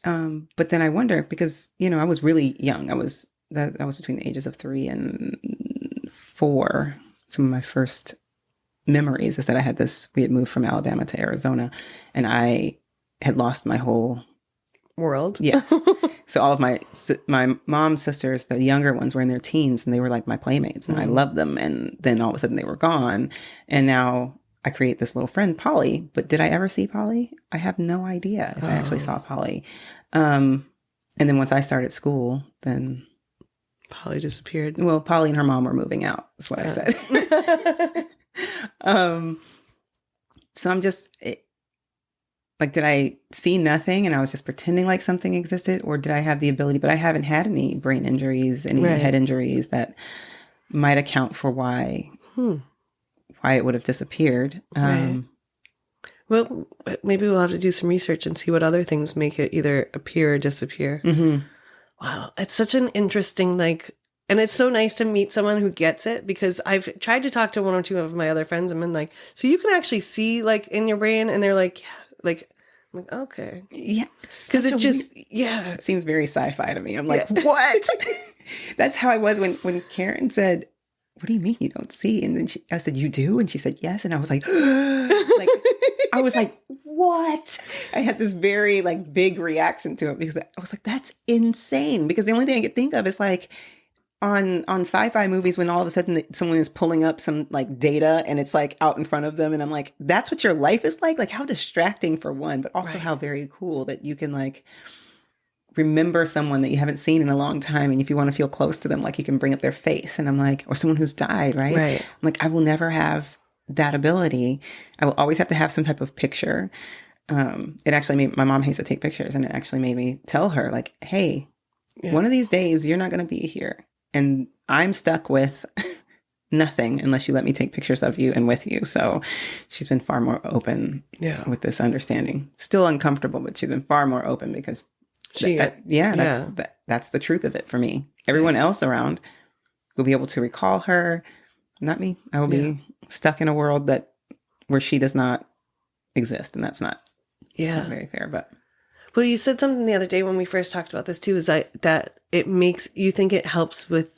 But then I wonder, because, I was really young. I was between the ages of 3 and 4. Some of my first memories is that we had moved from Alabama to Arizona, and I had lost my whole world. Yes. So all of my mom's sisters, the younger ones, were in their teens, and they were like my playmates, and I loved them. And then all of a sudden they were gone. And now I create this little friend, Polly. But did I ever see Polly? I have no idea if I actually saw Polly. And then once I started school, then Polly disappeared. Well, Polly and her mom were moving out. That's what I said. So I'm just like, did I see nothing and I was just pretending like something existed, or did I have the ability? But I haven't had any brain injuries, any head injuries that might account for why it would have disappeared. Well, maybe we'll have to do some research and see what other things make it either appear or disappear. Mm-hmm. Wow, it's such an interesting and it's so nice to meet someone who gets it, because I've tried to talk to one or two of my other friends and been like, so you can actually see in your brain, and they're like, yeah, I'm like, okay. Yeah. Because it seems very sci-fi to me. I'm like, what? That's how I was when Karen said, what do you mean you don't see? And then I said, you do? And she said, yes. And I was like, I was like, what? I had this very big reaction to it, because I was like, that's insane. Because the only thing I could think of is on sci-fi movies, when all of a sudden someone is pulling up some data and it's out in front of them. And I'm like, that's what your life is like? Like, how distracting for one, but also how very cool that you can remember someone that you haven't seen in a long time. And if you want to feel close to them, you can bring up their face. And I'm like, or someone who's died, right? I'm like, I will never have that ability. I will always have to have some type of picture. It actually made my mom hates to take pictures, and it actually made me tell her hey, one of these days you're not going to be here, and I'm stuck with nothing unless you let me take pictures of you and with you. So she's been far more open with this understanding. Still uncomfortable, but she's been far more open, because that's the truth of it for me. Everyone else around will be able to recall her. Not me. I will be stuck in a world where she does not exist, and that's not very fair. But well, you said something the other day when we first talked about this too, is that it makes you think it helps with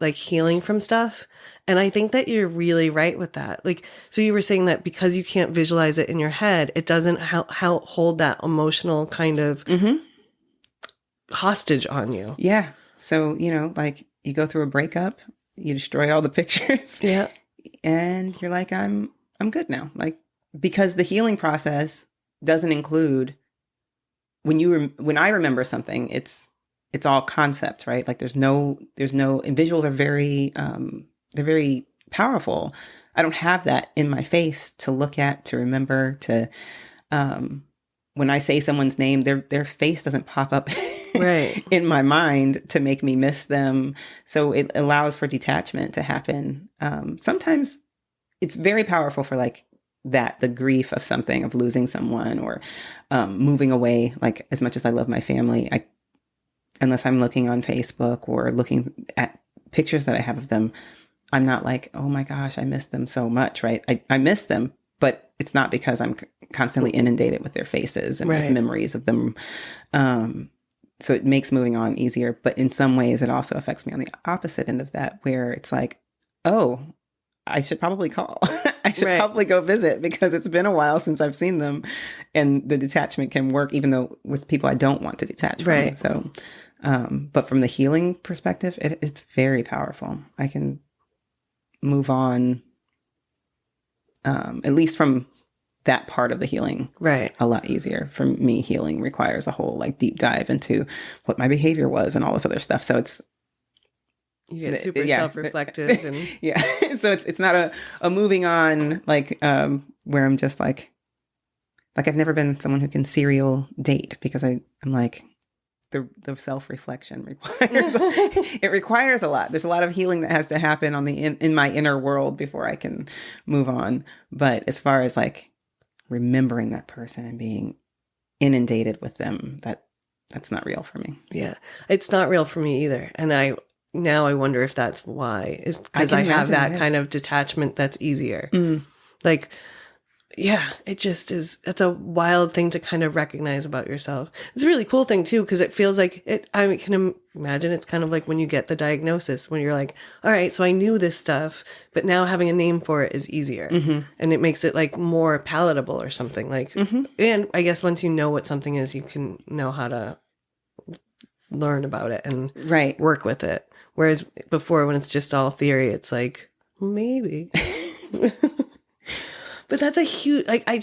healing from stuff, and I think that you're really right with that. So you were saying that because you can't visualize it in your head, it doesn't help hold that emotional kind of hostage on you. Yeah. So you go through a breakup. You destroy all the pictures. Yeah. And you're like, I'm good now. Because the healing process doesn't include when I remember something, it's all concept, right? There's no, and visuals are they're very powerful. I don't have that in my face to look at, to remember, to, when I say someone's name, their face doesn't pop up in my mind to make me miss them. So it allows for detachment to happen. Sometimes it's very powerful for the grief of something, of losing someone, or moving away. As much as I love my family, unless I'm looking on Facebook or looking at pictures that I have of them, I'm not oh my gosh, I miss them so much, right? I miss them, but it's not because I'm constantly inundated with their faces and with memories of them. So it makes moving on easier. But in some ways, it also affects me on the opposite end of that, where it's oh, I should probably call. I should probably go visit, because it's been a while since I've seen them. And the detachment can work, even though with people I don't want to detach from. So But from the healing perspective, it's very powerful. I can move on, at least from that part of the healing, Right. a lot easier. For me, healing requires a whole like deep dive into what my behavior was and all this other stuff. So it's, You get super self-reflective and yeah. So it's not a moving on, like, where I'm just like I've never been someone who can serial date, because I'm like, the self-reflection requires a lot. There's a lot of healing that has to happen on in my inner world before I can move on. But as far as like remembering that person and being inundated with them, that's not real for me. Yeah, it's not real for me either. And I wonder if that's why, is because I have that kind of detachment that's easier. Like, yeah, it just is. It's a wild thing to kind of recognize about yourself. It's a really cool thing too, because it feels like it. I can imagine it's kind of like when you get the diagnosis, when you're like, all right, so I knew this stuff, but now having a name for it is easier, and it makes it like more palatable or something. Like, and I guess once you know what something is, you can know how to learn about it and work with it. Whereas before, when it's just all theory, it's like, maybe. But that's a huge, like, I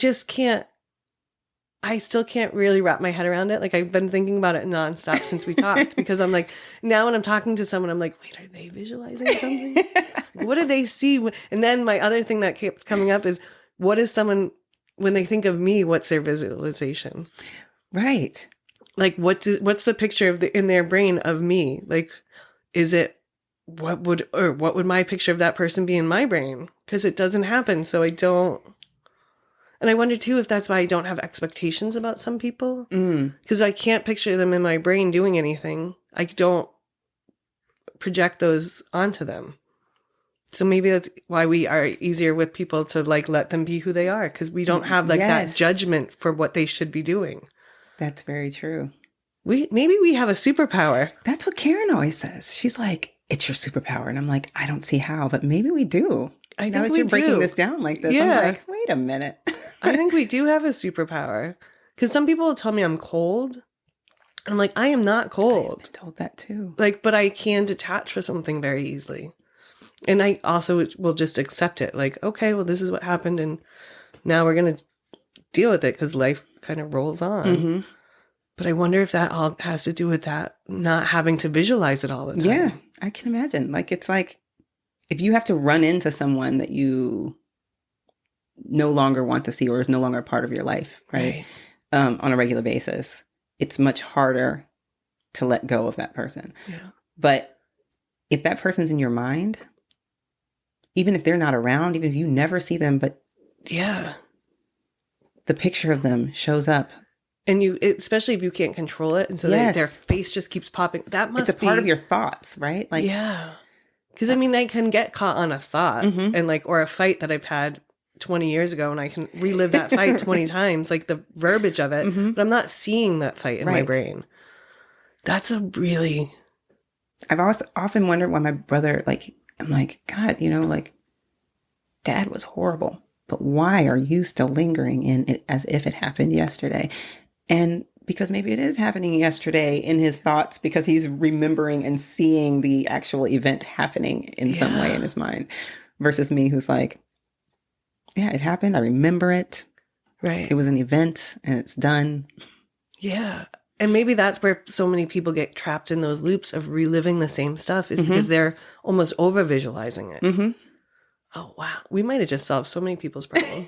still can't really wrap my head around it. Like, I've been thinking about it nonstop since we talked, because I'm like, now when I'm talking to someone, I'm like, wait, are they visualizing something? What do they see? And then my other thing that keeps coming up is, what is someone, when they think of me, what's their visualization? Right. Like, what's the picture in their brain of me? Like, is it, what would my picture of that person be in my brain? Because it doesn't happen. So I don't. And I wonder too if that's why I don't have expectations about some people. Because I can't picture them in my brain doing anything. I don't project those onto them. So maybe that's why we are easier with people to like let them be who they are. Because we don't have like that judgment for what they should be doing. That's very true. Maybe we have a superpower. That's what Karen always says. She's like, it's your superpower. And I'm like, I don't see how, but maybe we do. I think now that you're breaking this down like this, I'm like, wait a minute. I think we do have a superpower. Because some people will tell me I'm cold. And I'm like, I am not cold. I've been told that too. Like, but I can detach for something very easily. And I also will just accept it. Like, okay, well, this is what happened. And now we're going to deal with it because life kind of rolls on. But I wonder if that all has to do with that, not having to visualize it all the time. Yeah, I can imagine. Like, it's like, if you have to run into someone that you no longer want to see or is no longer a part of your life, right? On a regular basis, it's much harder to let go of that person. Yeah. But if that person's in your mind, even if they're not around, even if you never see them, but yeah, the picture of them shows up. And especially if you can't control it. And so their face just keeps popping. That must be. It's a part of your thoughts, right? Like, yeah. Because I mean, I can get caught on a thought and like, or a fight that I've had 20 years ago, and I can relive that fight 20 times, like the verbiage of it, but I'm not seeing that fight in my brain. That's a really. I've also often wondered why my brother, like, I'm like, God, like, Dad was horrible, but why are you still lingering in it as if it happened yesterday? And because maybe it is happening yesterday in his thoughts, because he's remembering and seeing the actual event happening in some way in his mind, versus me who's like, yeah, it happened. I remember it. Right. It was an event and it's done. Yeah. And maybe that's where so many people get trapped in those loops of reliving the same stuff, is because they're almost over visualizing it. Oh, wow. We might have just solved so many people's problems.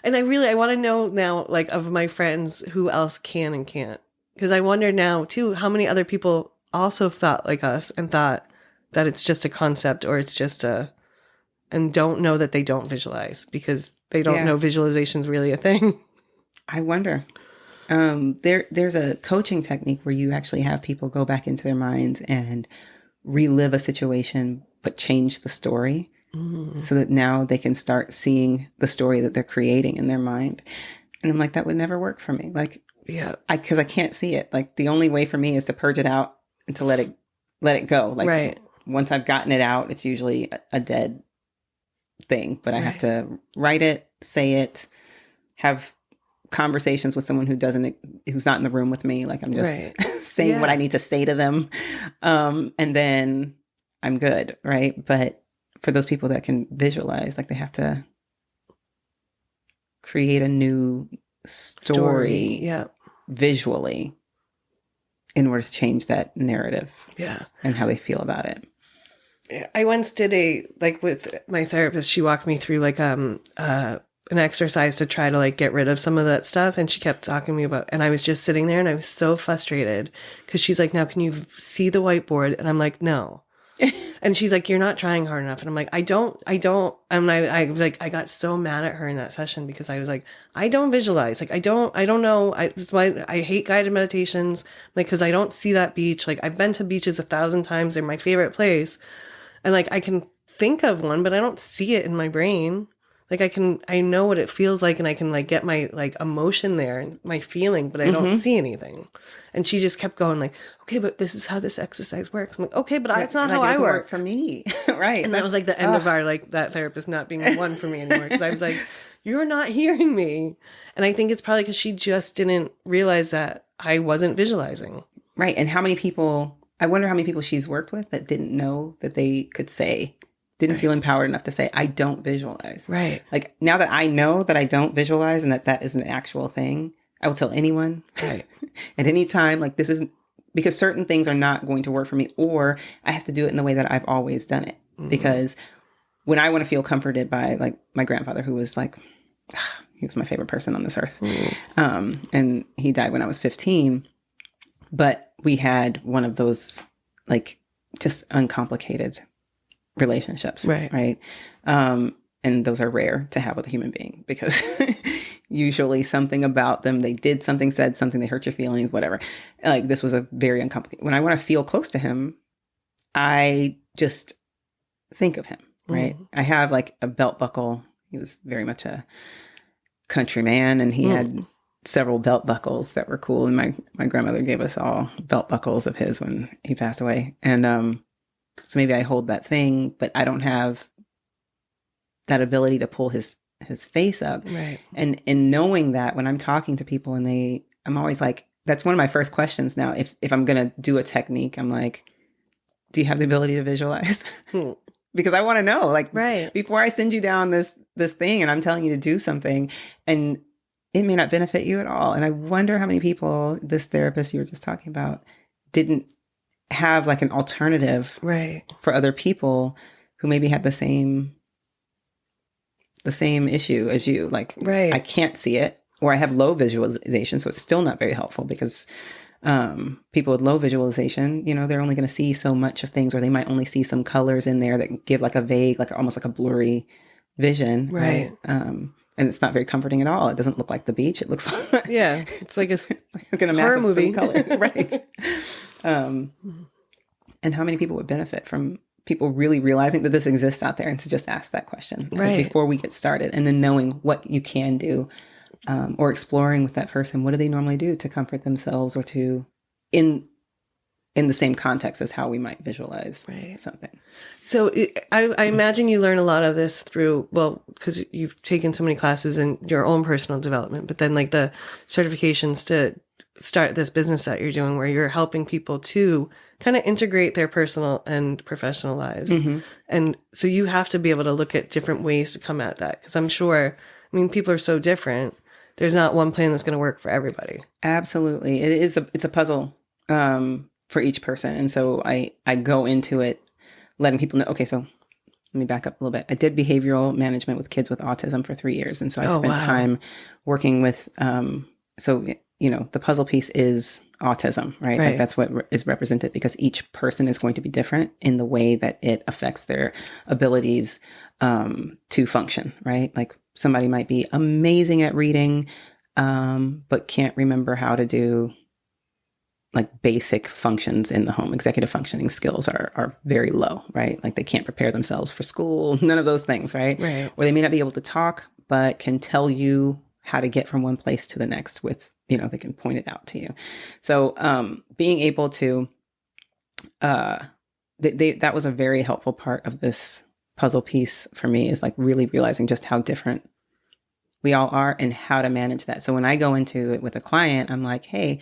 And I want to know now, like, of my friends, who else can and can't. Because I wonder now, too, how many other people also thought like us and thought that it's just a concept, or it's just and don't know that they don't visualize, because they don't know visualization's really a thing. I wonder. There's a coaching technique where you actually have people go back into their minds and relive a situation, but change the story. So that now they can start seeing the story that they're creating in their mind. And I'm like, that would never work for me. Like, because I can't see it. Like, the only way for me is to purge it out and to let it go. Like, once I've gotten it out, it's usually a dead thing. But I have to write it, say it, have conversations with someone who's not in the room with me. Like I'm just Right. saying what I need to say to them. And then I'm good. Right. But for those people that can visualize, like they have to create a new story. Yeah. Visually in order to change that narrative. Yeah. And how they feel about it. I once did with my therapist, she walked me through like an exercise to try to like get rid of some of that stuff. And she kept talking to me about, and I was just sitting there and I was so frustrated because she's like, now can you see the whiteboard? And I'm like, no. And she's like, you're not trying hard enough. And I'm like, I don't. And I got so mad at her in that session because I was like, I don't visualize. Like, I don't know. That's why I hate guided meditations. Like, cause I don't see that beach. Like I've been to beaches 1,000 times. They're my favorite place. And like, I can think of one, but I don't see it in my brain. Like I know what it feels like and I can like get my like emotion there and my feeling, but I don't see anything. And she just kept going like, okay, but this is how this exercise works. I'm like, okay, but that's not how I work for me. Right. And that was like the end of our, like that therapist not being one for me anymore. Cause I was like, you're not hearing me. And I think it's probably cause she just didn't realize that I wasn't visualizing. Right. And I wonder how many people she's worked with that didn't know that they could didn't feel empowered enough to say, I don't visualize. Right. Like now that I know that I don't visualize and that is an actual thing, I will tell anyone right. at any time, like this isn't because certain things are not going to work for me, or I have to do it in the way that I've always done it. Mm-hmm. Because when I want to feel comforted by like my grandfather, who was like, he was my favorite person on this earth. Mm-hmm. And he died when I was 15, but we had one of those like just uncomplicated relationships. Right. And those are rare to have with a human being because usually something about them, they did something, said something, they hurt your feelings, whatever. Like this was a very uncomplicated. When I want to feel close to him, I just think of him, right? Mm. I have like a belt buckle. He was very much a country man and he had several belt buckles that were cool. And my grandmother gave us all belt buckles of his when he passed away. And, so maybe I hold that thing, but I don't have that ability to pull his face up. Right. And in knowing that when I'm talking to people and I'm always like, that's one of my first questions now. If I'm going to do a technique, I'm like, do you have the ability to visualize? Because I want to know, like, right. Before I send you down this thing and I'm telling you to do something and it may not benefit you at all. And I wonder how many people, this therapist you were just talking about, didn't have like an alternative right. for other people who maybe had the same issue as you. Like, right. I can't see it, or I have low visualization. So it's still not very helpful because people with low visualization, they're only going to see so much of things, or they might only see some colors in there that give like a vague, like almost like a blurry vision. Right. And it's not very comforting at all. It doesn't look like the beach. It looks like it's like a horror movie color. Right. And how many people would benefit from people really realizing that this exists out there and to just ask that question right. before we get started, and then knowing what you can do, or exploring with that person, what do they normally do to comfort themselves or to in the same context as how we might visualize right. something. So I imagine you learn a lot of this through, because you've taken so many classes in your own personal development, but then like the certifications to start this business that you're doing where you're helping people to kind of integrate their personal and professional lives. Mm-hmm. And so you have to be able to look at different ways to come at that. Because I'm sure, people are so different. There's not one plan that's going to work for everybody. Absolutely. It's a puzzle for each person. And so I go into it letting people know, okay, so let me back up a little bit. I did behavioral management with kids with autism for 3 years. And so I spent time working with, the puzzle piece is autism, right? Like that's what is represented, because each person is going to be different in the way that it affects their abilities to function, right? Like somebody might be amazing at reading, but can't remember how to do like basic functions in the home. Executive functioning skills are very low, right? Like they can't prepare themselves for school, none of those things, right? Or they may not be able to talk, but can tell you how to get from one place to the next with, they can point it out to you. So being able to, that was a very helpful part of this puzzle piece for me, is like really realizing just how different We all are, and how to manage that. So when I go into it with a client, I'm like, hey,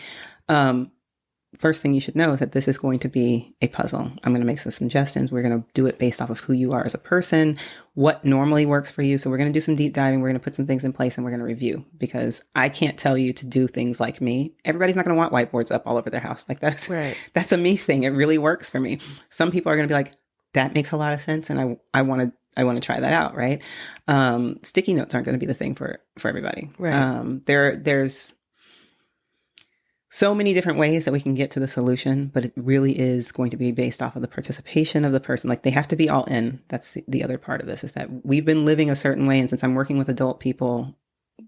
first thing you should know is that this is going to be a puzzle. I'm going to make some suggestions. We're going to do it based off of who you are as a person, what normally works for you. So we're going to do some deep diving. We're going to put some things in place and we're going to review, because I can't tell you to do things like me. Everybody's not going to want whiteboards up all over their house. Like that's a me thing. It really works for me. Some people are going to be like, that makes a lot of sense. And I want to try that out. Right. Sticky notes aren't going to be the thing for everybody. Right. There's so many different ways that we can get to the solution, but it really is going to be based off of the participation of the person. Like, they have to be all in. That's the other part of this, is that we've been living a certain way. And since I'm working with adult people,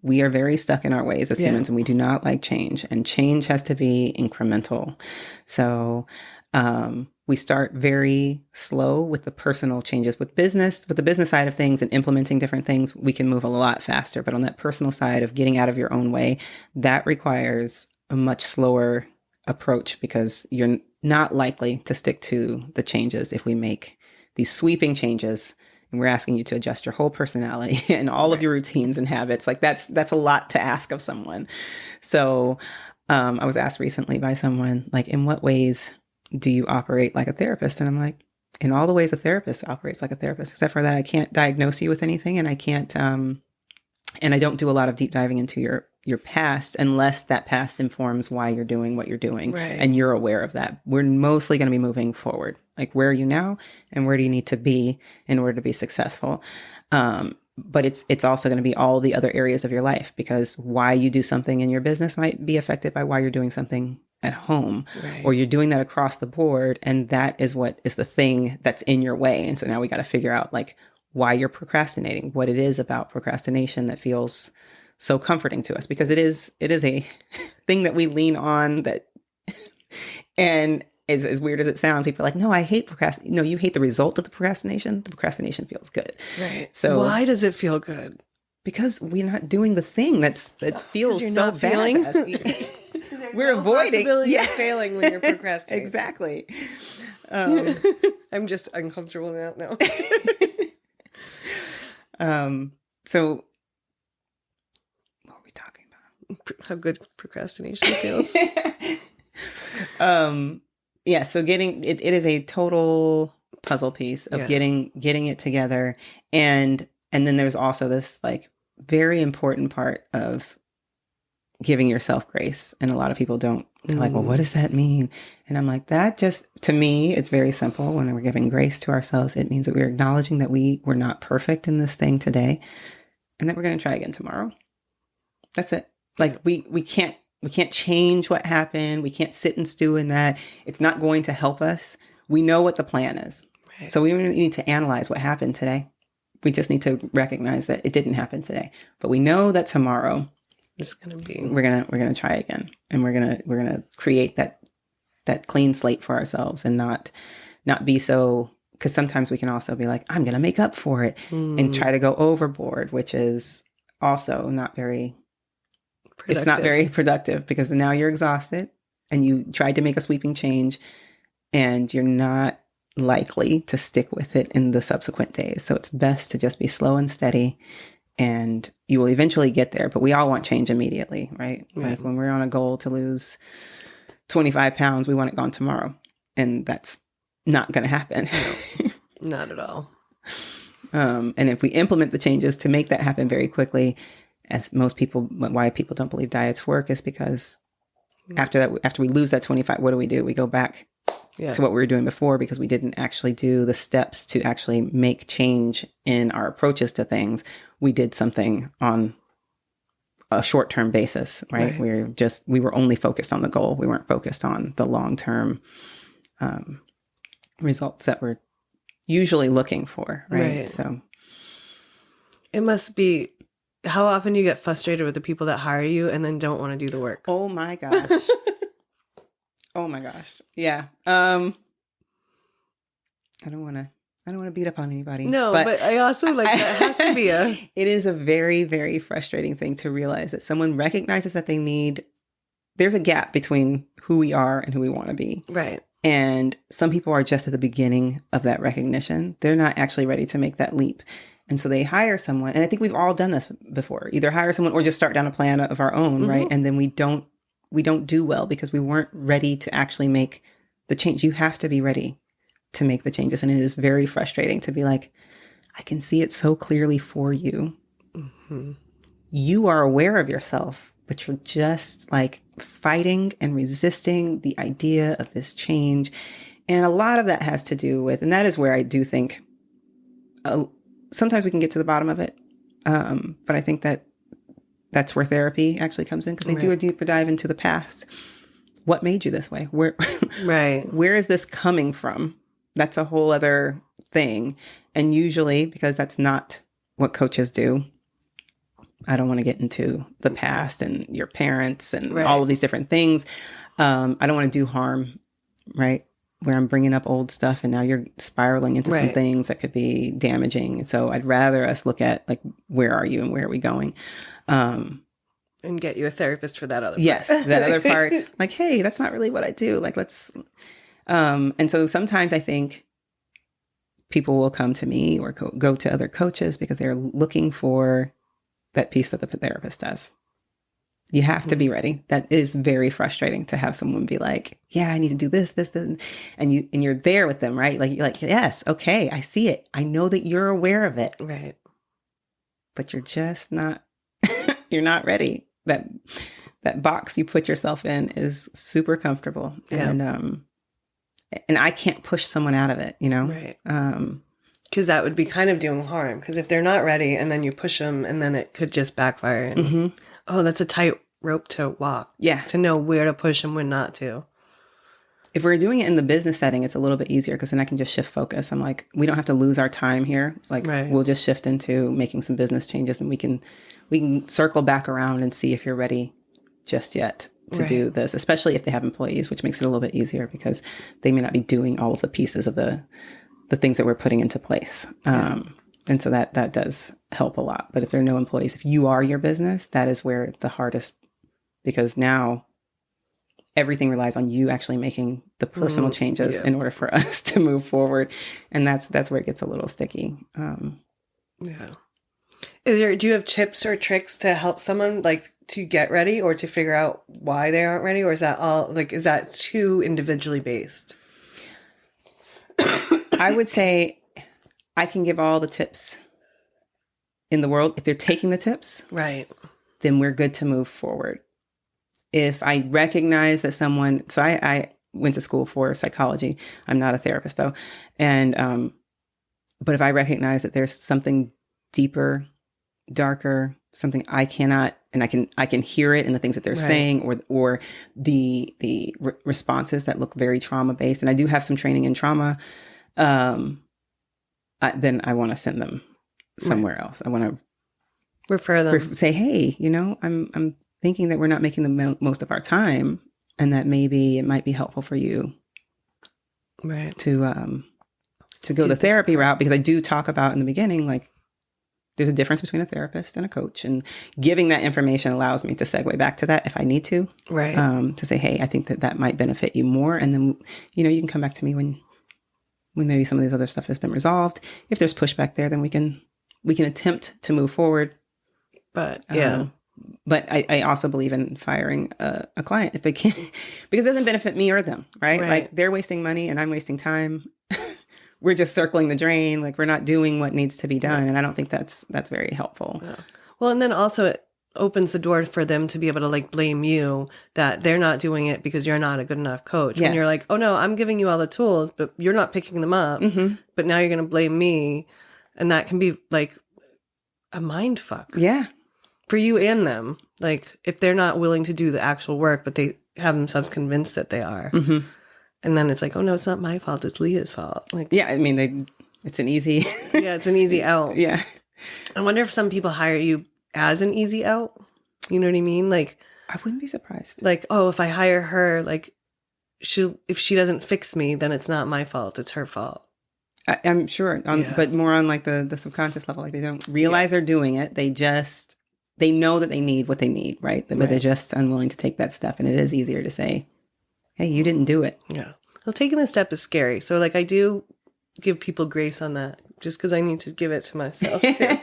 we are very stuck in our ways as humans, and we do not like change, and change has to be incremental. So, we start very slow with the personal changes. With the business side of things and implementing different things, we can move a lot faster. But on that personal side of getting out of your own way, that requires a much slower approach, because you're not likely to stick to the changes if we make these sweeping changes and we're asking you to adjust your whole personality and all of your routines and habits. Like, that's a lot to ask of someone. So I was asked recently by someone, like, in what ways do you operate like a therapist? And I'm like, in all the ways a therapist operates like a therapist, except for that I can't diagnose you with anything, and I can't and I don't do a lot of deep diving into your past unless that past informs why you're doing what you're doing. Right. And you're aware of that. We're mostly going to be moving forward. Like, where are you now and where do you need to be in order to be successful? But it's also going to be all the other areas of your life, because why you do something in your business might be affected by why you're doing something at home, Right. or you're doing that across the board. And that is what is the thing that's in your way. And so now we got to figure out, like, why you're procrastinating, what it is about procrastination that feels so comforting to us, because it is a thing that we lean on, that, and as weird as it sounds, people are like, no, I hate procrastination. No, you hate the result of the procrastination. The procrastination feels good. Right. So why does it feel good? Because we're not doing the thing that feels so bad feeling? to us. We're avoiding. Possibility of failing when you're procrastinating. Exactly. I'm just uncomfortable now. So what are we talking about? How good procrastination feels. Yeah. So getting it is a total puzzle piece of getting it together, and then there's also this, like, very important part of giving yourself grace. And a lot of people don't. They're like, well, what does that mean? And I'm like, that just, to me, it's very simple. When we're giving grace to ourselves, it means that we're acknowledging that we're not perfect in this thing today, and that we're going to try again tomorrow. That's it. Like, we can't change what happened. We can't sit and stew in that. It's not going to help us. We know what the plan is. Right. So we don't need to analyze what happened today. We just need to recognize that it didn't happen today. But we know that tomorrow it's going to be, we're gonna try again, and we're gonna create that clean slate for ourselves, and not be so, because sometimes we can also be like, I'm gonna make up for it and try to go overboard, which is also not very productive. It's not very productive, because now you're exhausted and you tried to make a sweeping change, and you're not likely to stick with it in the subsequent days. So it's best to just be slow and steady, and you will eventually get there. But we all want change immediately, right? Like, when we're on a goal to lose 25 pounds, we want it gone tomorrow. And that's not going to happen. No, not at all. And if we implement the changes to make that happen very quickly, as most people, why people don't believe diets work is because after we lose that 25, what do? We go back to what we were doing before, because we didn't actually do the steps to actually make change in our approaches to things. We did something on a short-term basis, right? We were only focused on the goal. We weren't focused on the long-term results that we're usually looking for, right? So it must be, how often you get frustrated with the people that hire you and then don't want to do the work. Oh my gosh. Oh my gosh. Yeah. I don't want to beat up on anybody. No, but I also that has to be it is a very, very frustrating thing to realize that someone recognizes that there's a gap between who we are and who we want to be. Right. And some people are just at the beginning of that recognition. They're not actually ready to make that leap. And so they hire someone. And I think we've all done this before, either hire someone or just start down a plan of our own, right? And then we don't do well because we weren't ready to actually make the change. You have to be ready to make the changes. And it is very frustrating to be like, I can see it so clearly for you. You are aware of yourself, but you're just like fighting and resisting the idea of this change. And a lot of that has to do with, and that is where I do think sometimes we can get to the bottom of it. But I think that's where therapy actually comes in, because they do a deeper dive into the past. What made you this way? Where is this coming from? That's a whole other thing. And usually, because that's not what coaches do, I don't want to get into the past and your parents and all of these different things. I don't want to do harm, right? Where I'm bringing up old stuff and now you're spiraling into some things that could be damaging. So I'd rather us look at like, where are you and where are we going? And get you a therapist for that other part. Yes, that other part. Like, hey, that's not really what I do. Like, let's... and so sometimes I think people will come to me or go to other coaches because they're looking for that piece that the therapist does. You have to be ready. That is very frustrating to have someone be like, yeah, I need to do this, and you're there with them, right? Like, you're like, yes, okay, I see it. I know that you're aware of it. Right. But you're just not, you're not ready. That box you put yourself in is super comfortable. Yeah. And I can't push someone out of it, you know? Right. Because that would be kind of doing harm. Because if they're not ready and then you push them and then it could just backfire. And, that's a tight rope to walk. Yeah. To know where to push and when not to. If we're doing it in the business setting, it's a little bit easier because then I can just shift focus. I'm like, we don't have to lose our time here. Like, we'll just shift into making some business changes and we can circle back around and see if you're ready just yet to do this, especially if they have employees, which makes it a little bit easier because they may not be doing all of the pieces of the things that we're putting into place. And so that does help a lot. But if there are no employees, if you are your business, that is where the hardest, because now everything relies on you actually making the personal changes in order for us to move forward. And that's where it gets a little sticky. Do you have tips or tricks to help someone like to get ready or to figure out why they aren't ready? Or is that all like, is that too individually based? I would say I can give all the tips in the world. If they're taking the tips, then we're good to move forward. If I recognize that someone, so I went to school for psychology. I'm not a therapist though. And, but if I recognize that there's something deeper, darker, something I cannot, and I can hear it in the things that they're saying or the responses that look very trauma based. And I do have some training in trauma. Then I want to send them somewhere else. I want to refer them. Say, hey, I'm thinking that we're not making the most of our time, and that maybe it might be helpful for you, to go the therapy route, because I do talk about in the beginning, like, there's a difference between a therapist and a coach, and giving that information allows me to segue back to that if I need to, to say, hey, I think that might benefit you more, and then you can come back to me when maybe some of these other stuff has been resolved. If there's pushback there, then we can attempt to move forward. But but I also believe in firing a client if they can't, because it doesn't benefit me or them, right? Like, they're wasting money and I'm wasting time. We're just circling the drain. Like, we're not doing what needs to be done. And I don't think that's very helpful. Yeah. Well, and then also it opens the door for them to be able to like blame you that they're not doing it because you're not a good enough coach. When you're like, oh no, I'm giving you all the tools, but you're not picking them up. But now you're going to blame me. And that can be like a mind fuck. Yeah. For you and them. Like, if they're not willing to do the actual work, but they have themselves convinced that they are. And then it's like, oh no, it's not my fault. It's Leah's fault. Like, yeah, I mean, it's an easy. It's an easy out. Yeah. I wonder if some people hire you as an easy out. You know what I mean? Like, I wouldn't be surprised. Like, oh, if I hire her, like, if she doesn't fix me, then it's not my fault. It's her fault. I'm sure, but more on like the subconscious level. Like, they don't realize they're doing it. They know that they need what they need, right? But they're just unwilling to take that step. And it is easier to say, hey, you didn't do it. Yeah. Well, taking the step is scary. So like, I do give people grace on that just because I need to give it to myself too.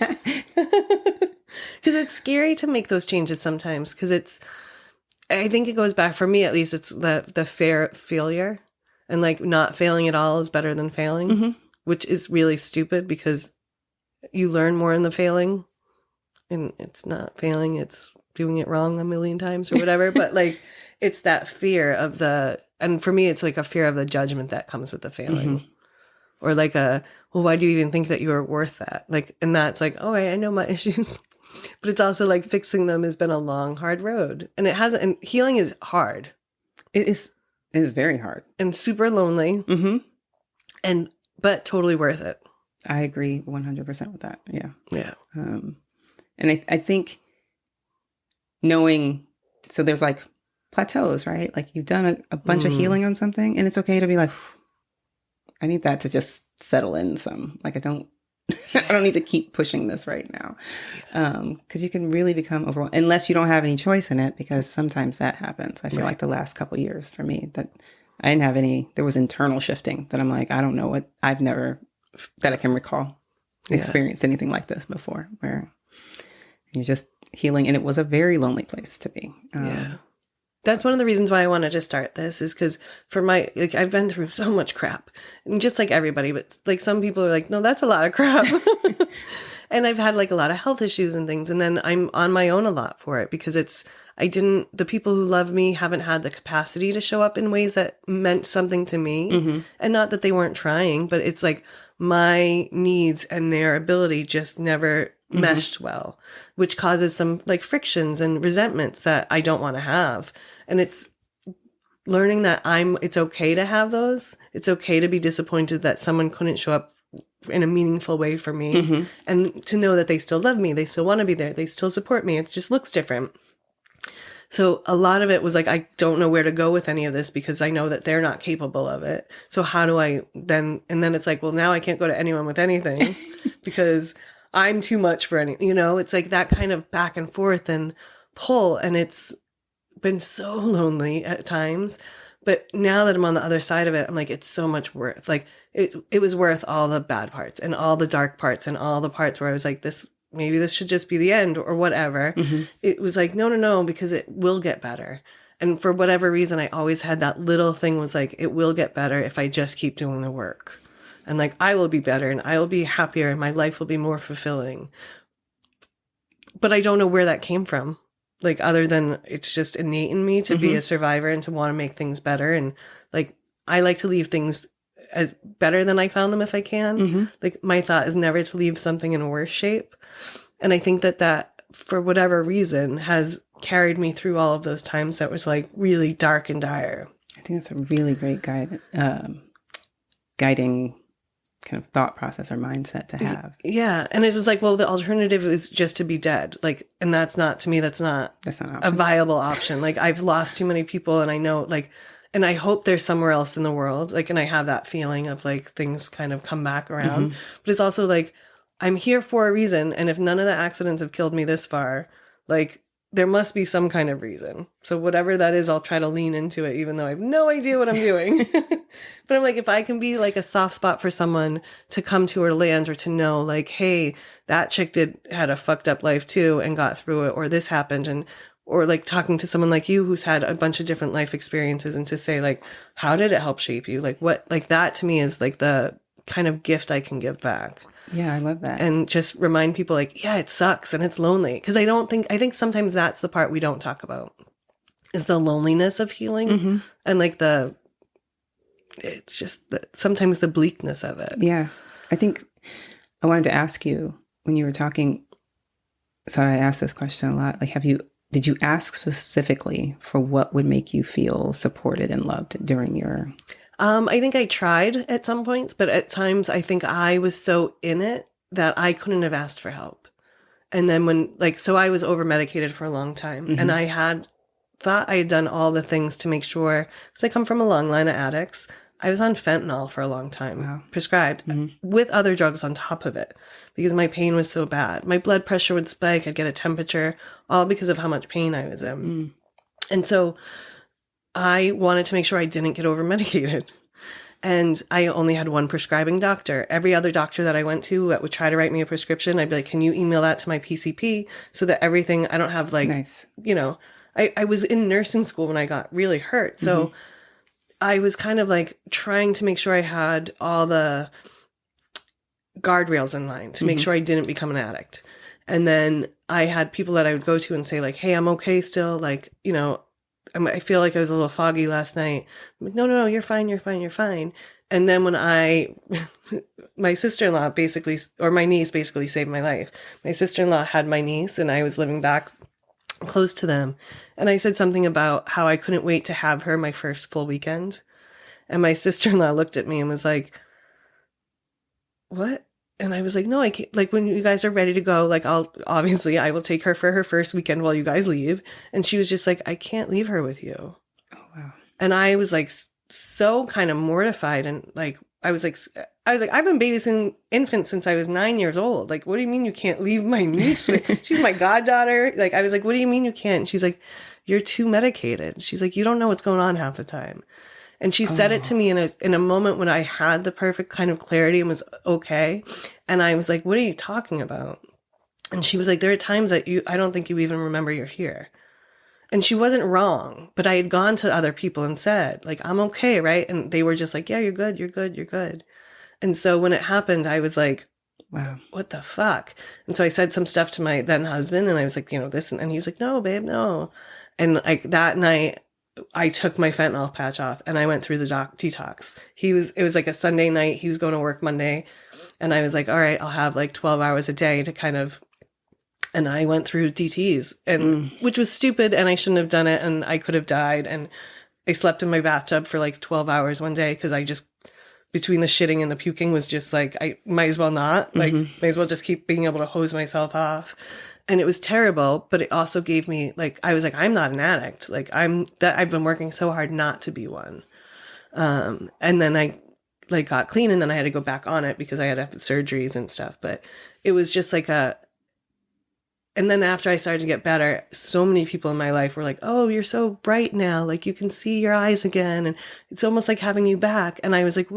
Because it's scary to make those changes sometimes. Because I think it goes back, for me at least, it's the fear failure, and like not failing at all is better than failing, which is really stupid because you learn more in the failing, and it's not failing, it's doing it wrong a million times or whatever. But like, it's that fear of and for me, it's like a fear of the judgment that comes with the failing. Or like well, why do you even think that you are worth that? Like, and that's like, oh, I know my issues. But it's also like fixing them has been a long, hard road. And and healing is hard. It is very hard. And super lonely. But totally worth it. I agree 100% with that. Yeah. Yeah. And I think knowing, so there's like plateaus, right? Like you've done a bunch of healing on something, and it's okay to be like, I need that to just settle in some. Like I don't need to keep pushing this right now. Because you can really become overwhelmed unless you don't have any choice in it, because sometimes that happens. I feel like the last couple of years for me that I didn't have there was internal shifting that I'm like, I don't know that I can recall experienced anything like this before, where you're just healing. And it was a very lonely place to be. That's one of the reasons why I wanted to start this, is because I've been through so much crap, and just like everybody, but like some people are like, no, that's a lot of crap. And I've had like a lot of health issues and things. And then I'm on my own a lot for it, because the people who love me haven't had the capacity to show up in ways that meant something to me. And not that they weren't trying, but it's like my needs and their ability just never meshed well, which causes some like frictions and resentments that I don't want to have. And it's learning that it's okay to have those. It's okay to be disappointed that someone couldn't show up in a meaningful way for me, and to know that they still love me. They still want to be there. They still support me. It just looks different. So a lot of it was like, I don't know where to go with any of this, because I know that they're not capable of it. So how do I then, and then it's like, well, now I can't go to anyone with anything because I'm too much for it's like that kind of back and forth and pull. And it's been so lonely at times. But now that I'm on the other side of it, I'm like, it's so much worth. Like it was worth all the bad parts and all the dark parts and all the parts where I was like, maybe this should just be the end or whatever. It was like, no, because it will get better. And for whatever reason, I always had that little thing was like, it will get better if I just keep doing the work. And like, I will be better and I will be happier and my life will be more fulfilling. But I don't know where that came from. Like, other than it's just innate in me to be a survivor and to want to make things better. And like, I like to leave things as better than I found them if I can. Like, my thought is never to leave something in a worse shape. And I think that for whatever reason has carried me through all of those times that was like really dark and dire. I think that's a really great guiding kind of thought process or mindset to have. Yeah. And it's just like, well, the alternative is just to be dead. Like, and that's not a viable option. Like, I've lost too many people, and I know, like, and I hope there's somewhere else in the world. Like, and I have that feeling of like things kind of come back around, but it's also like, I'm here for a reason. And if none of the accidents have killed me this far, like, there must be some kind of reason. So whatever that is, I'll try to lean into it, even though I have no idea what I'm doing. But I'm like, if I can be like a soft spot for someone to come to or land, or to know like, hey, that chick had a fucked up life too and got through it, or this happened. Or like talking to someone like you who's had a bunch of different life experiences, and to say like, how did it help shape you? Like what, like that to me is like the kind of gift I can give back. Yeah, I love that. And just remind people like, yeah, it sucks and it's lonely. Because I think sometimes that's the part we don't talk about, is the loneliness of healing. And like it's just sometimes the bleakness of it. Yeah. I think I wanted to ask you when you were talking, so I asked this question a lot, like, did you ask specifically for what would make you feel supported and loved during your... I think I tried at some points, but at times I think I was so in it that I couldn't have asked for help. And then so I was over medicated for a long time, and I thought I had done all the things to make sure, because I come from a long line of addicts. I was on fentanyl for a long time, prescribed with other drugs on top of it, because my pain was so bad. My blood pressure would spike. I'd get a temperature, all because of how much pain I was in. And so I wanted to make sure I didn't get over medicated. And I only had one prescribing doctor. Every other doctor that I went to that would try to write me a prescription, I'd be like, can you email that to my PCP so that everything, I don't have like, Nice. you know, I was in nursing school when I got really hurt. So I was kind of like trying to make sure I had all the guardrails in line to make sure I didn't become an addict. And then I had people that I would go to and say like, hey, I'm okay still. Like, you know, I feel like I was a little foggy last night. I'm like, no, you're fine. You're fine. You're fine. And then when my sister-in-law basically, or my niece basically saved my life. My sister-in-law had my niece and I was living back close to them. And I said something about how I couldn't wait to have her my first full weekend. And my sister-in-law looked at me and was like, what? And I was like, no, I can't. Like, when you guys are ready to go, like, I will take her for her first weekend while you guys leave. And she was just like, I can't leave her with you. Oh, wow. And I was like, so kind of mortified. And like, I was like, I've been babysitting infants since I was 9 years old. Like, what do you mean you can't leave my niece? She's my goddaughter. Like, I was like, what do you mean you can't? And she's like, you're too medicated. She's like, you don't know what's going on half the time. And she said it to me in a moment when I had the perfect kind of clarity and was okay. And I was like, what are you talking about? And she was like, there are times that I don't think you even remember you're here. And she wasn't wrong, but I had gone to other people and said, like, I'm okay, right? And they were just like, yeah, you're good, you're good, you're good. And so when it happened, I was like, wow, what the fuck? And so I said some stuff to my then husband and I was like, you know, this, and he was like, no, babe, no. And like that night, I took my fentanyl patch off and I went through the detox. It was like a Sunday night. He was going to work Monday. And I was like, all right, I'll have like 12 hours a day to kind of, and I went through DTs and which was stupid and I shouldn't have done it. And I could have died. And I slept in my bathtub for like 12 hours one day. Cause I just, between the shitting and the puking was just like, I might as well not, like, might as well just keep being able to hose myself off. And it was terrible, but it also gave me like, I was like, I'm not an addict. Like I've been working so hard not to be one. And then I like got clean and then I had to go back on it because I had to have surgeries and stuff. But it was just like and then after I started to get better, so many people in my life were like, oh, you're so bright now. Like you can see your eyes again. And it's almost like having you back. And I was like,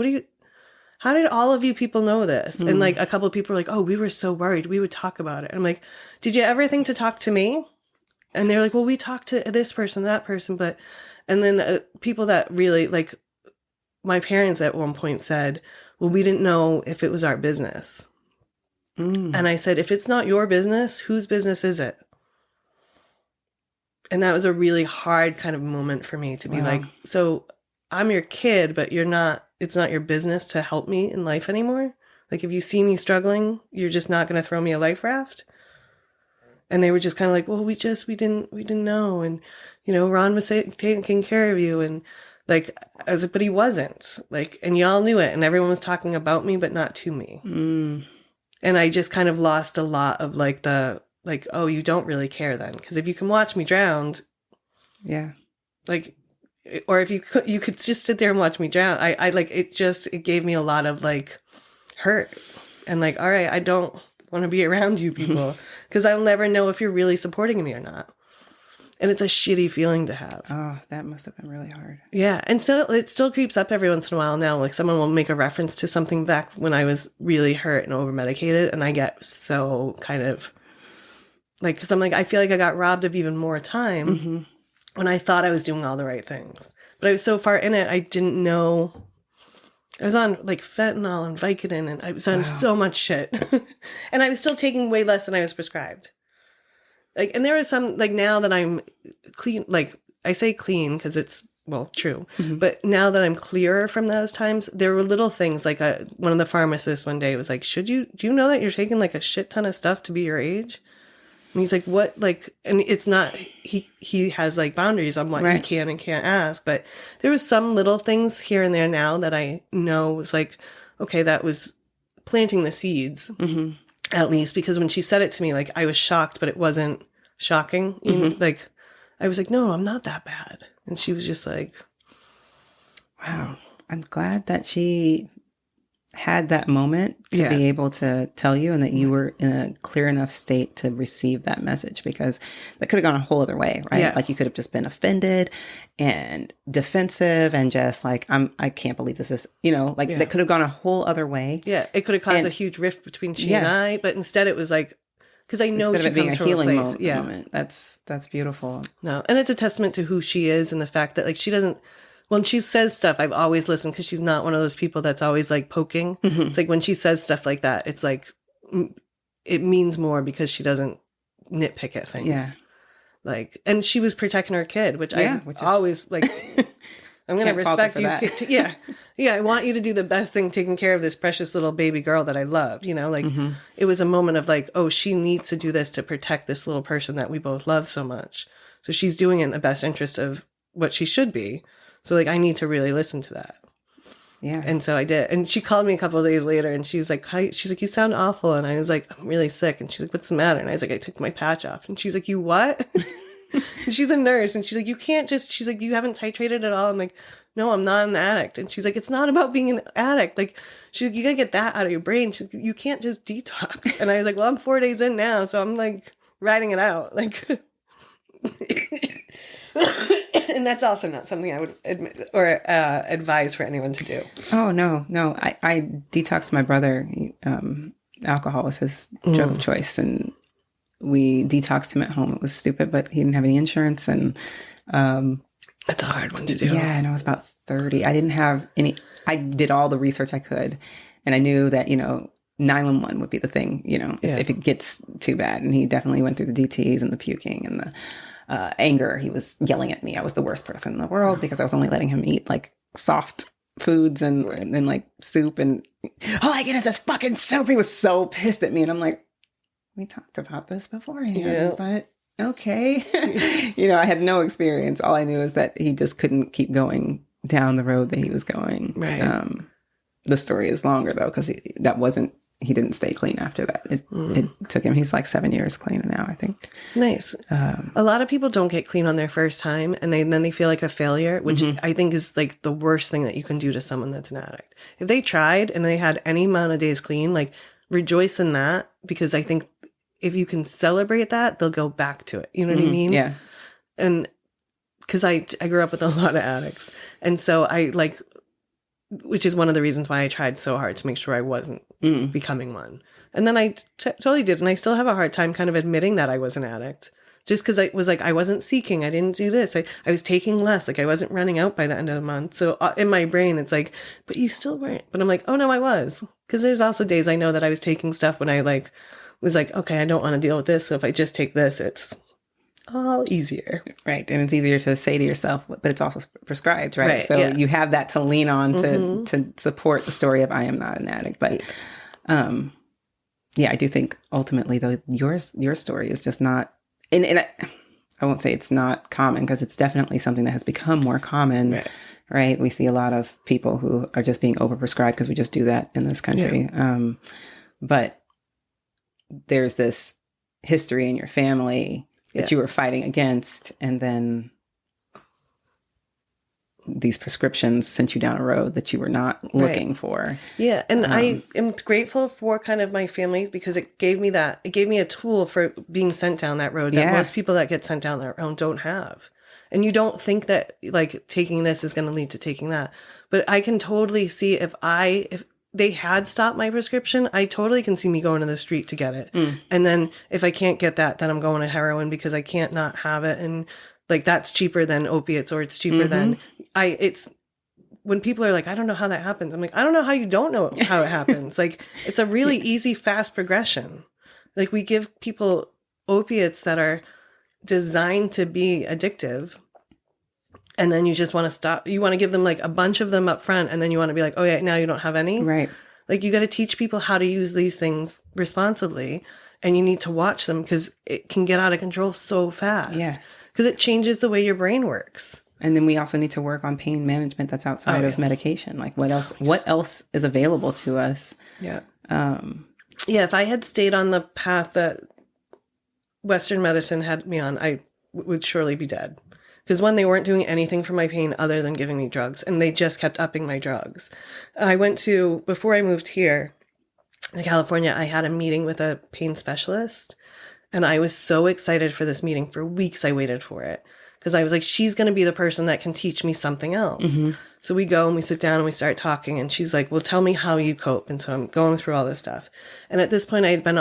how did all of you people know this? And like a couple of people were like, oh, we were so worried. We would talk about it. And I'm like, did you ever think to talk to me? And they're like, well, we talked to this person, that person. And then people that really like my parents at one point said, well, we didn't know if it was our business. And I said, if it's not your business, whose business is it? And that was a really hard kind of moment for me to be like, so I'm your kid, but it's not your business to help me in life anymore. Like if you see me struggling, you're just not going to throw me a life raft. And they were just kind of like, well, we didn't know. And, you know, Ron was taking care of you. And like, I was like, but he wasn't like, and y'all knew it. And everyone was talking about me, but not to me. And I just kind of lost a lot of like oh, you don't really care then. Cause if you can watch me drowned. Yeah. Like, or if you could just sit there and watch me drown. I like, it gave me a lot of like hurt and like, all right, I don't want to be around you people because I'll never know if you're really supporting me or not. And it's a shitty feeling to have. Oh, that must have been really hard. Yeah. And so it still creeps up every once in a while now. Like someone will make a reference to something back when I was really hurt and over medicated. And I get so kind of like, cause I'm like, I feel like I got robbed of even more time when I thought I was doing all the right things. But I was so far in it, I didn't know. I was on like fentanyl and Vicodin and I was on so much shit. And I was still taking way less than I was prescribed. Like, and there was some, like now that I'm clean, like I say clean because it's, well, true. But now that I'm clearer from those times, there were little things like one of the pharmacists one day was like, do you know that you're taking like a shit ton of stuff to be your age? And he's like, what? Like, and it's not, he has like boundaries on what he can and can't ask. But there was some little things here and there now that I know was like, okay, that was planting the seeds at least. Because when she said it to me, like I was shocked, but it wasn't shocking. You know, like I was like, no, I'm not that bad. And she was just like, wow, I'm glad that she had that moment to Yeah. be able to tell you, and that you were in a clear enough state to receive that message, because that could have gone a whole other way, right? Yeah. Like you could have just been offended and defensive and just like, I can't believe this is, like Yeah. that could have gone a whole other way. Yeah, it could have caused And- a huge rift between she Yes. and I, but instead it was like, because I know Instead she of it being comes a from a healing place. Yeah. moment. That's beautiful. No, and it's a testament to who she is and the fact that like she doesn't. When she says stuff, I've always listened because she's not one of those people that's always like poking. Mm-hmm. It's like when she says stuff like that, it's like it means more because she doesn't nitpick at things. Yeah. Like, and she was protecting her kid, which which is always like. I'm going to Can't fault her respect for you. that. Yeah. Yeah. I want you to do the best thing taking care of this precious little baby girl that I loved. Like it was a moment of like, oh, she needs to do this to protect this little person that we both love so much. So she's doing it in the best interest of what she should be. So like, I need to really listen to that. Yeah. And so I did. And she called me a couple of days later and she was like, hi. She's like, you sound awful. And I was like, I'm really sick. And she's like, what's the matter? And I was like, I took my patch off. And she's like, you what? And she's a nurse. And she's like, you can't just, she's like, you haven't titrated at all. I'm like, no, I'm not an addict. And she's like, it's not about being an addict. Like, she's like, you gotta get that out of your brain. She's like, you can't just detox. And I was like, well, I'm 4 days in now. So I'm like riding it out. Like, and that's also not something I would admit or advise for anyone to do. Oh, no. I detoxed my brother. Alcohol was his drug of choice. And we detoxed him at home. It was stupid, but he didn't have any insurance. And That's a hard one to do. yeah, and I was about 30. I didn't have any. I did all the research I could. And I knew that, 911 would be the thing, if it gets too bad. And he definitely went through the DTs and the puking and the anger. He was yelling at me. I was the worst person in the world because I was only letting him eat like soft foods and then like soup. And all I get is this fucking soup. He was so pissed at me. And I'm like, we talked about this beforehand, but okay. I had no experience. All I knew is that he just couldn't keep going down the road that he was going. Right. The story is longer though, because he didn't stay clean after that. It took him, he's like 7 years clean now, I think. Nice. A lot of people don't get clean on their first time and then they feel like a failure, which I think is like the worst thing that you can do to someone that's an addict. If they tried and they had any amount of days clean, like rejoice in that, because I think if you can celebrate that, they'll go back to it. You know what I mean? Yeah. And because I grew up with a lot of addicts. And so which is one of the reasons why I tried so hard to make sure I wasn't becoming one. And then I totally did. And I still have a hard time kind of admitting that I was an addict. Just because I was like, I wasn't seeking. I didn't do this. I was taking less. Like I wasn't running out by the end of the month. So in my brain, it's like, but you still weren't. But I'm like, oh no, I was. Because there's also days I know that I was taking stuff when I was like, okay, I don't want to deal with this. So if I just take this, it's all easier. Right. And it's easier to say to yourself, but it's also prescribed, right? So yeah. you have that to lean on to support the story of I am not an addict. But I do think ultimately though, your story is just not, and I won't say it's not common because it's definitely something that has become more common, right? We see a lot of people who are just being overprescribed because we just do that in this country. Yeah. But there's this history in your family that you were fighting against, and then these prescriptions sent you down a road that you were not looking for. Yeah. And I am grateful for kind of my family because it gave me a tool for being sent down that road that most people that get sent down that road don't have. And you don't think that like taking this is going to lead to taking that. But I can totally see if they had stopped my prescription, I totally can see me going to the street to get it. And then if I can't get that, then I'm going to heroin because I can't not have it. And like, that's cheaper than opiates, or it's cheaper than it's when people are like, I don't know how that happens. I'm like, I don't know how you don't know how it happens. Like, it's a really easy, fast progression. Like, we give people opiates that are designed to be addictive. And then you just want to stop. You want to give them like a bunch of them up front. And then you want to be like, oh yeah, now you don't have any. Right. Like, you got to teach people how to use these things responsibly. And you need to watch them because it can get out of control so fast. Yes. Because it changes the way your brain works. And then we also need to work on pain management that's outside of medication. Like what else is available to us? Yeah. If I had stayed on the path that Western medicine had me on, I would surely be dead. Because one, they weren't doing anything for my pain other than giving me drugs, and they just kept upping my drugs. Before I moved here to California, I had a meeting with a pain specialist, and I was so excited for this meeting. For weeks, I waited for it because I was like, she's going to be the person that can teach me something else. So we go and we sit down and we start talking, and she's like, well, tell me how you cope. And so I'm going through all this stuff. And at this point, I had been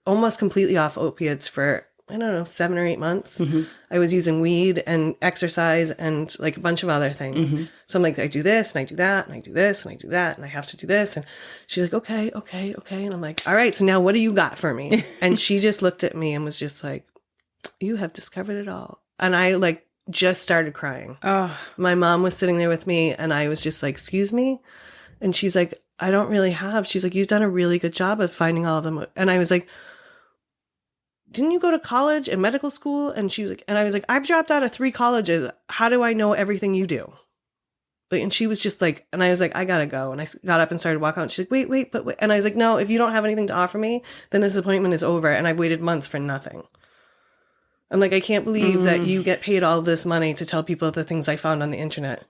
almost completely off opiates for, I don't know, 7 or 8 months. I was using weed and exercise and like a bunch of other things. So I'm like, I do this and I do that and I do this and I do that and I have to do this. And she's like, okay. And I'm like, all right, so now what do you got for me? And she just looked at me and was just like, you have discovered it all. And I like just started crying. Oh. My mom was sitting there with me and I was just like, excuse me? And she's like, I don't really have. She's like, you've done a really good job of finding all of them. And I was like, didn't you go to college and medical school? And she was like, and I was like, I've dropped out of 3 colleges. How do I know everything you do? And she was just like, and I was like, I gotta go. And I got up and started walking out. She's like, wait. And I was like, no, if you don't have anything to offer me, then this appointment is over. And I've waited months for nothing. I'm like, I can't believe that you get paid all this money to tell people the things I found on the internet.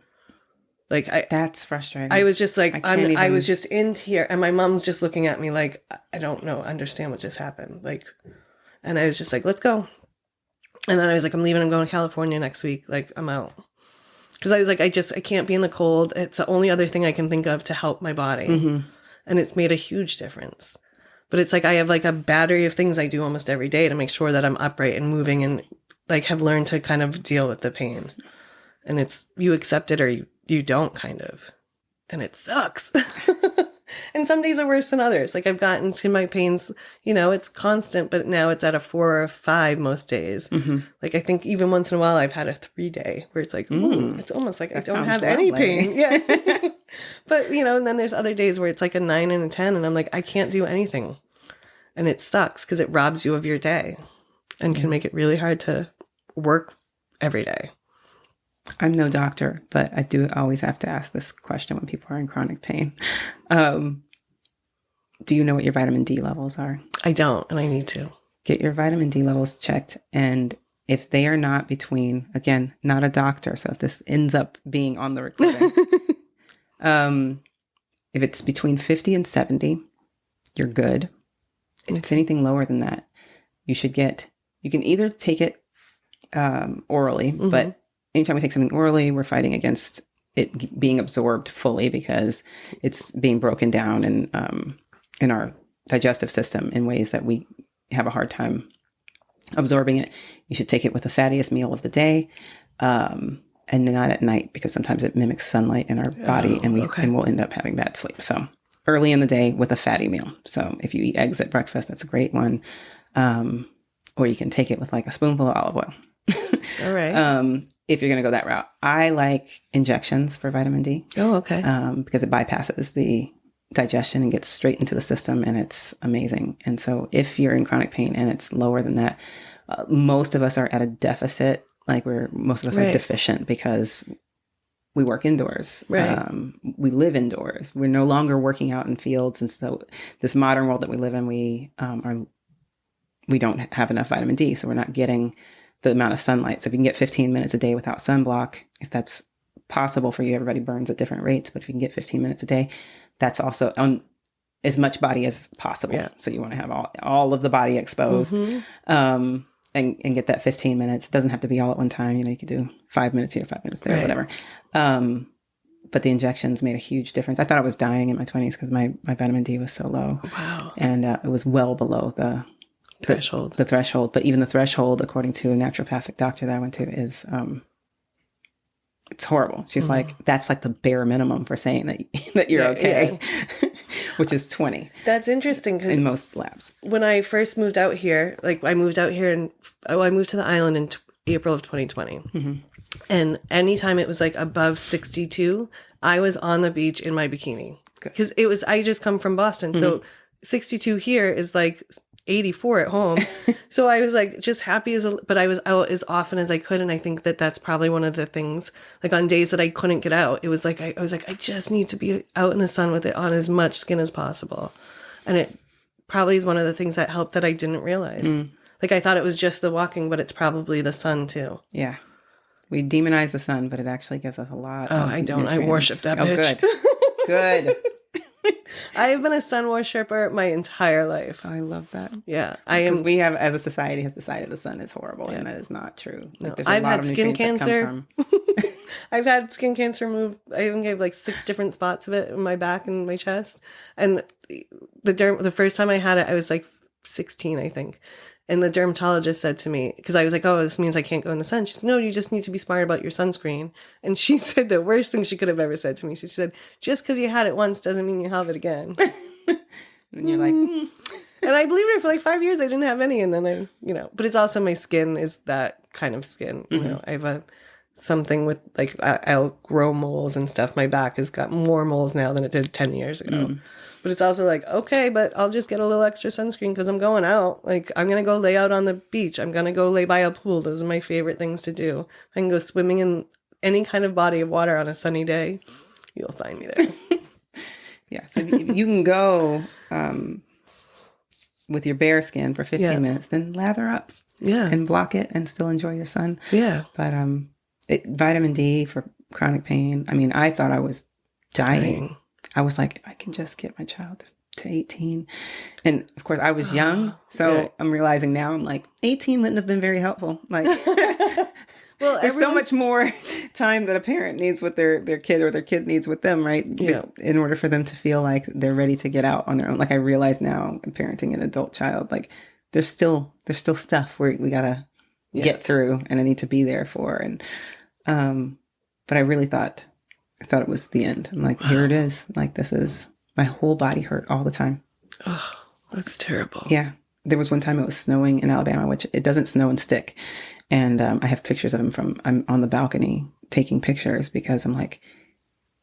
Like, that's frustrating. I was just like, I was just in tears. And my mom's just looking at me like, I don't know, understand what just happened. Like, and I was just like, let's go. And then I was like, I'm leaving. I'm going to California next week. Like, I'm out. Because I was like, I can't be in the cold. It's the only other thing I can think of to help my body. And it's made a huge difference. But it's like I have like a battery of things I do almost every day to make sure that I'm upright and moving and like have learned to kind of deal with the pain. And it's you accept it or you don't kind of. And it sucks. And some days are worse than others. Like I've gotten to my pains, it's constant, but now it's at a 4 or 5 most days. Like I think even once in a while I've had a 3-day where it's like, it's almost like I don't have any pain. Yeah. But, and then there's other days where it's like a 9 and a 10 and I'm like, I can't do anything. And it sucks because it robs you of your day and can make it really hard to work every day. I'm no doctor, but I do always have to ask this question when people are in chronic pain. Do you know what your vitamin D levels are? I don't, and I need to. Get your vitamin D levels checked. And if they are not between, again, not a doctor, so if this ends up being on the recording, if it's between 50 and 70, you're good. If it's anything lower than that, you can either take it orally, but anytime we take something orally, we're fighting against it being absorbed fully because it's being broken down in our digestive system in ways that we have a hard time absorbing it. You should take it with the fattiest meal of the day and not at night because sometimes it mimics sunlight in our body and we'll end up having bad sleep. So early in the day with a fatty meal. So if you eat eggs at breakfast, that's a great one. Or you can take it with like a spoonful of olive oil. All right. If you're going to go that route. I like injections for vitamin D. Oh, okay. Because it bypasses the digestion and gets straight into the system, and it's amazing. And so if you're in chronic pain and it's lower than that, most of us are at a deficit. Like most of us are deficient because we work indoors. Right. We live indoors. We're no longer working out in fields. And so this modern world that we live in, we don't have enough vitamin D. So we're not getting the amount of sunlight. So if you can get 15 minutes a day without sunblock, if that's possible for you, everybody burns at different rates, but if you can get 15 minutes a day, that's also on as much body as possible. Yeah. So you want to have all of the body exposed and get that 15 minutes. It doesn't have to be all at one time. You could do 5 minutes here, 5 minutes there, whatever. But the injections made a huge difference. I thought I was dying in my 20s because my vitamin D was so low. Wow. And it was well below the threshold. The threshold. But even the threshold, according to a naturopathic doctor that I went to, is it's horrible. She's like, that's like the bare minimum for saying that you're okay, which is 20. That's interesting because in most labs. When I first moved out here, I moved to the island in April of 2020. And anytime it was like above 62, I was on the beach in my bikini because I just come from Boston. So 62 here is like 84 at home. So I was like just happy but I was out as often as I could. And I think that that's probably one of the things, like on days that I couldn't get out, it was like, I was like, I just need to be out in the sun with it on as much skin as possible. And it probably is one of the things that helped that I didn't realize. Like I thought it was just the walking, but it's probably the sun too. Yeah. We demonize the sun, but it actually gives us a lot Oh, of I don't. I nutrients. worship that bitch. Good. I've been a sun worshiper my entire life. I love that. Yeah, Because we have, as a society, has decided the sun is horrible, and that is not true. No, There's I've a lot had of skin nutrients that cancer. come from. I've had skin cancer removed. I even gave like 6 different spots of it in my back and my chest. And the first time I had it, I was like 16, I think. And the dermatologist said to me, because I was like, oh, this means I can't go in the sun. She said, no, you just need to be smart about your sunscreen. And she said the worst thing she could have ever said to me. She said, just because you had it once doesn't mean you have it again. And you're like, And I believed her for like 5 years. I didn't have any. And then but it's also my skin is that kind of skin. I have something with like, I'll grow moles and stuff. My back has got more moles now than it did 10 years ago. But it's also like, okay, but I'll just get a little extra sunscreen because I'm going out. Like, I'm going to go lay out on the beach. I'm going to go lay by a pool. Those are my favorite things to do. I can go swimming in any kind of body of water on a sunny day. You'll find me there. yeah. So you can go with your bare skin for 15 minutes, then lather up and block it and still enjoy your sun. Yeah. But vitamin D for chronic pain. I mean, I thought I was dying. I was like, if I can just get my child to 18. And of course, I was young. So I'm realizing now, I'm like, 18 wouldn't have been very helpful. Like, well, there's so much more time that a parent needs with their kid or their kid needs with them, right? Yeah. In order for them to feel like they're ready to get out on their own. Like I realize now, parenting an adult child, like there's still stuff where we gotta get through, and I need to be there for. And but I really thought it was the end. I'm like, here it is. Like this is my whole body hurt all the time. Oh, that's terrible. Yeah. There was one time it was snowing in Alabama, which it doesn't snow and stick. And I have pictures of him I'm on the balcony taking pictures because I'm like,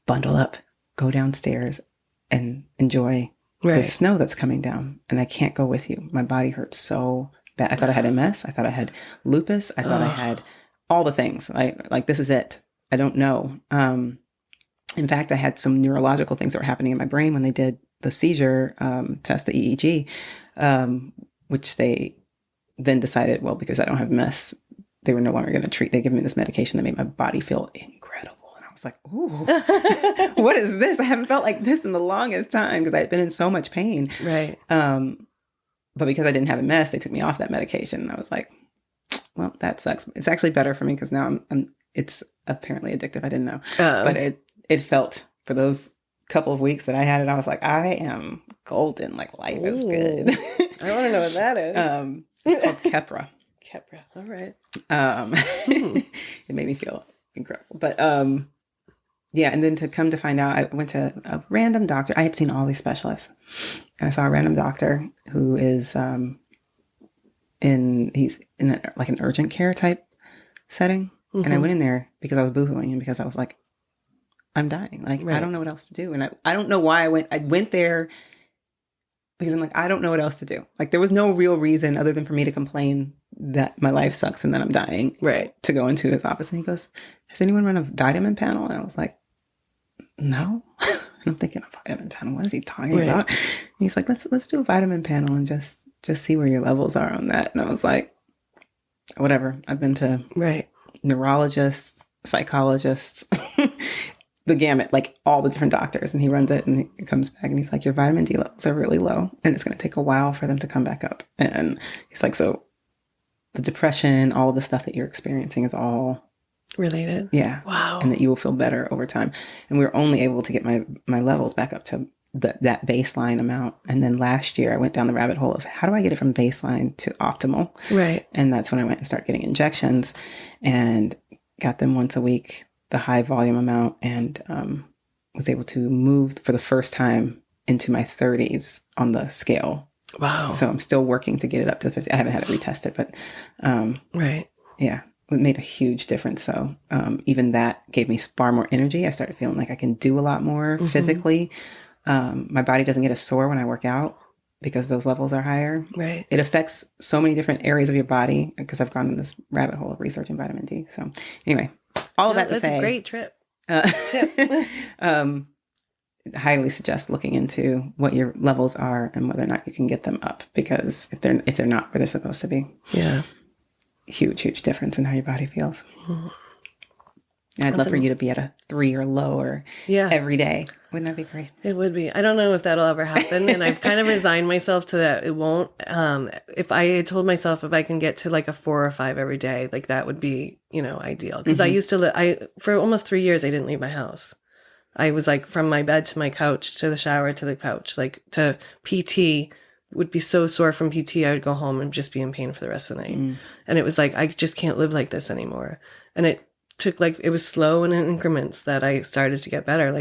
bundle up, go downstairs and enjoy the snow that's coming down. And I can't go with you. My body hurts so bad. I thought I had MS. I thought I had lupus. I thought I had all the things. Like, this is it. I don't know. In fact, I had some neurological things that were happening in my brain when they did the seizure test, the EEG, which they then decided, well, because I don't have MS, they were no longer going to treat. They gave me this medication that made my body feel incredible. And I was like, ooh, what is this? I haven't felt like this in the longest time because I had been in so much pain. Right. But because I didn't have MS, they took me off that medication. And I was like, well, that sucks. It's actually better for me because now it's apparently addictive. I didn't know. But it felt for those couple of weeks that I had it, I was like, I am golden. Like life is good. I want to know what that is. It's called Keppra. Keppra. All right. It made me feel incredible. But yeah, and then to come to find out, I went to a random doctor. I had seen all these specialists. And I saw a random doctor who is he's in like an urgent care type setting. Mm-hmm. And I went in there because I was boohooing and because I was like, I'm dying. Like, I don't know what else to do. And I don't know why I went there because I'm like, I don't know what else to do. Like, there was no real reason other than for me to complain that my life sucks and that I'm dying. Right. To go into his office. And he goes, has anyone run a vitamin panel? And I was like, no. And I'm thinking, a vitamin panel? What is he talking about? And he's like, let's do a vitamin panel and just see where your levels are on that. And I was like, whatever. I've been to neurologists, psychologists, the gamut, like all the different doctors. And he runs it and he comes back and he's like, your vitamin D levels are really low and it's going to take a while for them to come back up. And he's like, so the depression, all of the stuff that you're experiencing is all related. Yeah. Wow. And that you will feel better over time. And we were only able to get my levels back up to that baseline amount. And then last year I went down the rabbit hole of how do I get it from baseline to optimal? Right. And that's when I went and started getting injections and got them once a week, the high volume amount, and was able to move for the first time into my 30s on the scale. Wow. So I'm still working to get it up to 50. I haven't had it retested, but yeah, it made a huge difference. So even that gave me far more energy. I started feeling like I can do a lot more physically. My body doesn't get as sore when I work out because those levels are higher. Right. It affects so many different areas of your body because I've gone in this rabbit hole of researching vitamin D. So anyway, all of that to say. That's a great tip. Highly suggest looking into what your levels are and whether or not you can get them up, because if they're not where they're supposed to be, huge difference in how your body feels. And I'd love for you to be at a 3 or lower every day. Wouldn't that be great? It would be. I don't know if that'll ever happen. And I've kind of resigned myself to that. It won't. If I had told myself if I can get to like a 4 or 5 every day, like that would be, ideal. Because I used to for almost 3 years, I didn't leave my house. I was like from my bed to my couch, to the shower, to the couch, like to PT. Would be so sore from PT, I would go home and just be in pain for the rest of the night. And it was like, I just can't live like this anymore. And it took it was slow and in increments that I started to get better.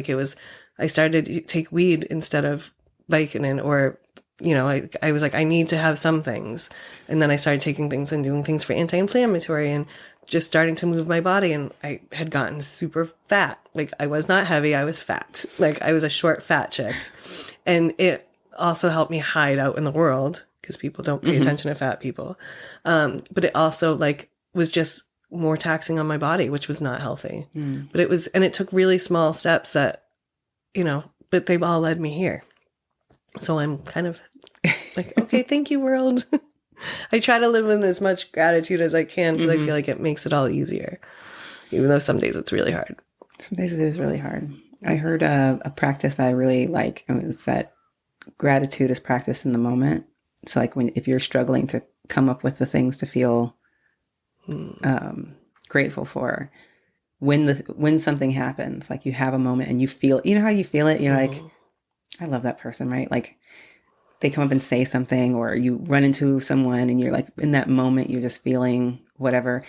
I started to take weed instead of Vicodin, or, I was like, I need to have some things. And then I started taking things and doing things for anti-inflammatory and just starting to move my body. And I had gotten super fat. Like I was not heavy. I was fat. Like I was a short, fat chick. And it also helped me hide out in the world because people don't pay attention to fat people. But it also was just more taxing on my body, which was not healthy. But it took really small steps that, but they've all led me here. So I'm kind of like, okay, thank you, world. I try to live with as much gratitude as I can because I feel like it makes it all easier, even though some days it's really hard. Some days it is really hard. I heard a practice that I really like, and it's that gratitude is practiced in the moment. So if you're struggling to come up with the things to feel grateful for, when something happens, like you have a moment and you feel, how you feel it, you're like, I love that person, right? Like they come up and say something, or you run into someone and you're like, in that moment, you're just feeling whatever,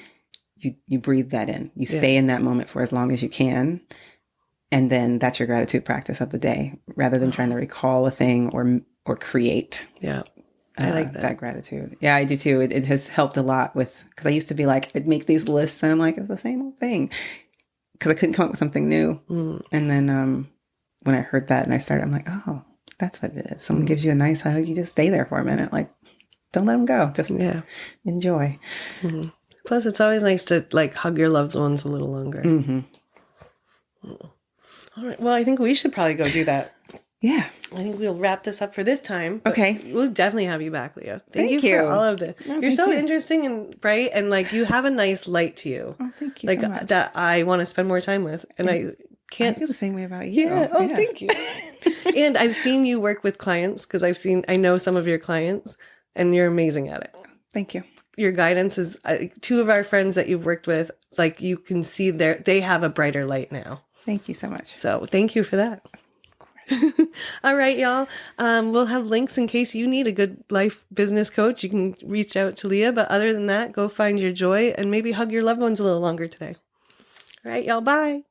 you breathe that in, you stay in that moment for as long as you can. And then that's your gratitude practice of the day, rather than trying to recall a thing or create. Yeah. I like that gratitude. Yeah, I do too. It has helped a lot because I used to be like, I'd make these lists and I'm like, it's the same old thing, because I couldn't come up with something new. And then when I heard that and I started, I'm like, oh, that's what it is. Someone gives you a nice hug, you just stay there for a minute. Like, don't let them go. Just enjoy. Plus, it's always nice to hug your loved ones a little longer. All right. Well, I think we should probably go do that. Yeah. I think we'll wrap this up for this time. Okay. We'll definitely have you back, Leah. Thank you you for all of this. No, You're so interesting and bright, and you have a nice light to you. Oh, thank you so much. That I want to spend more time with. And I can't. I feel the same way about you. Yeah. Oh, thank you. And I've seen you work with clients because I know some of your clients, and you're amazing at it. Thank you. Your guidance is, 2 of our friends that you've worked with, you can see they have a brighter light now. Thank you so much. So thank you for that. All right, y'all. We'll have links in case you need a good life business coach. You can reach out to Leah. But other than that, go find your joy and maybe hug your loved ones a little longer today. All right, y'all. Bye.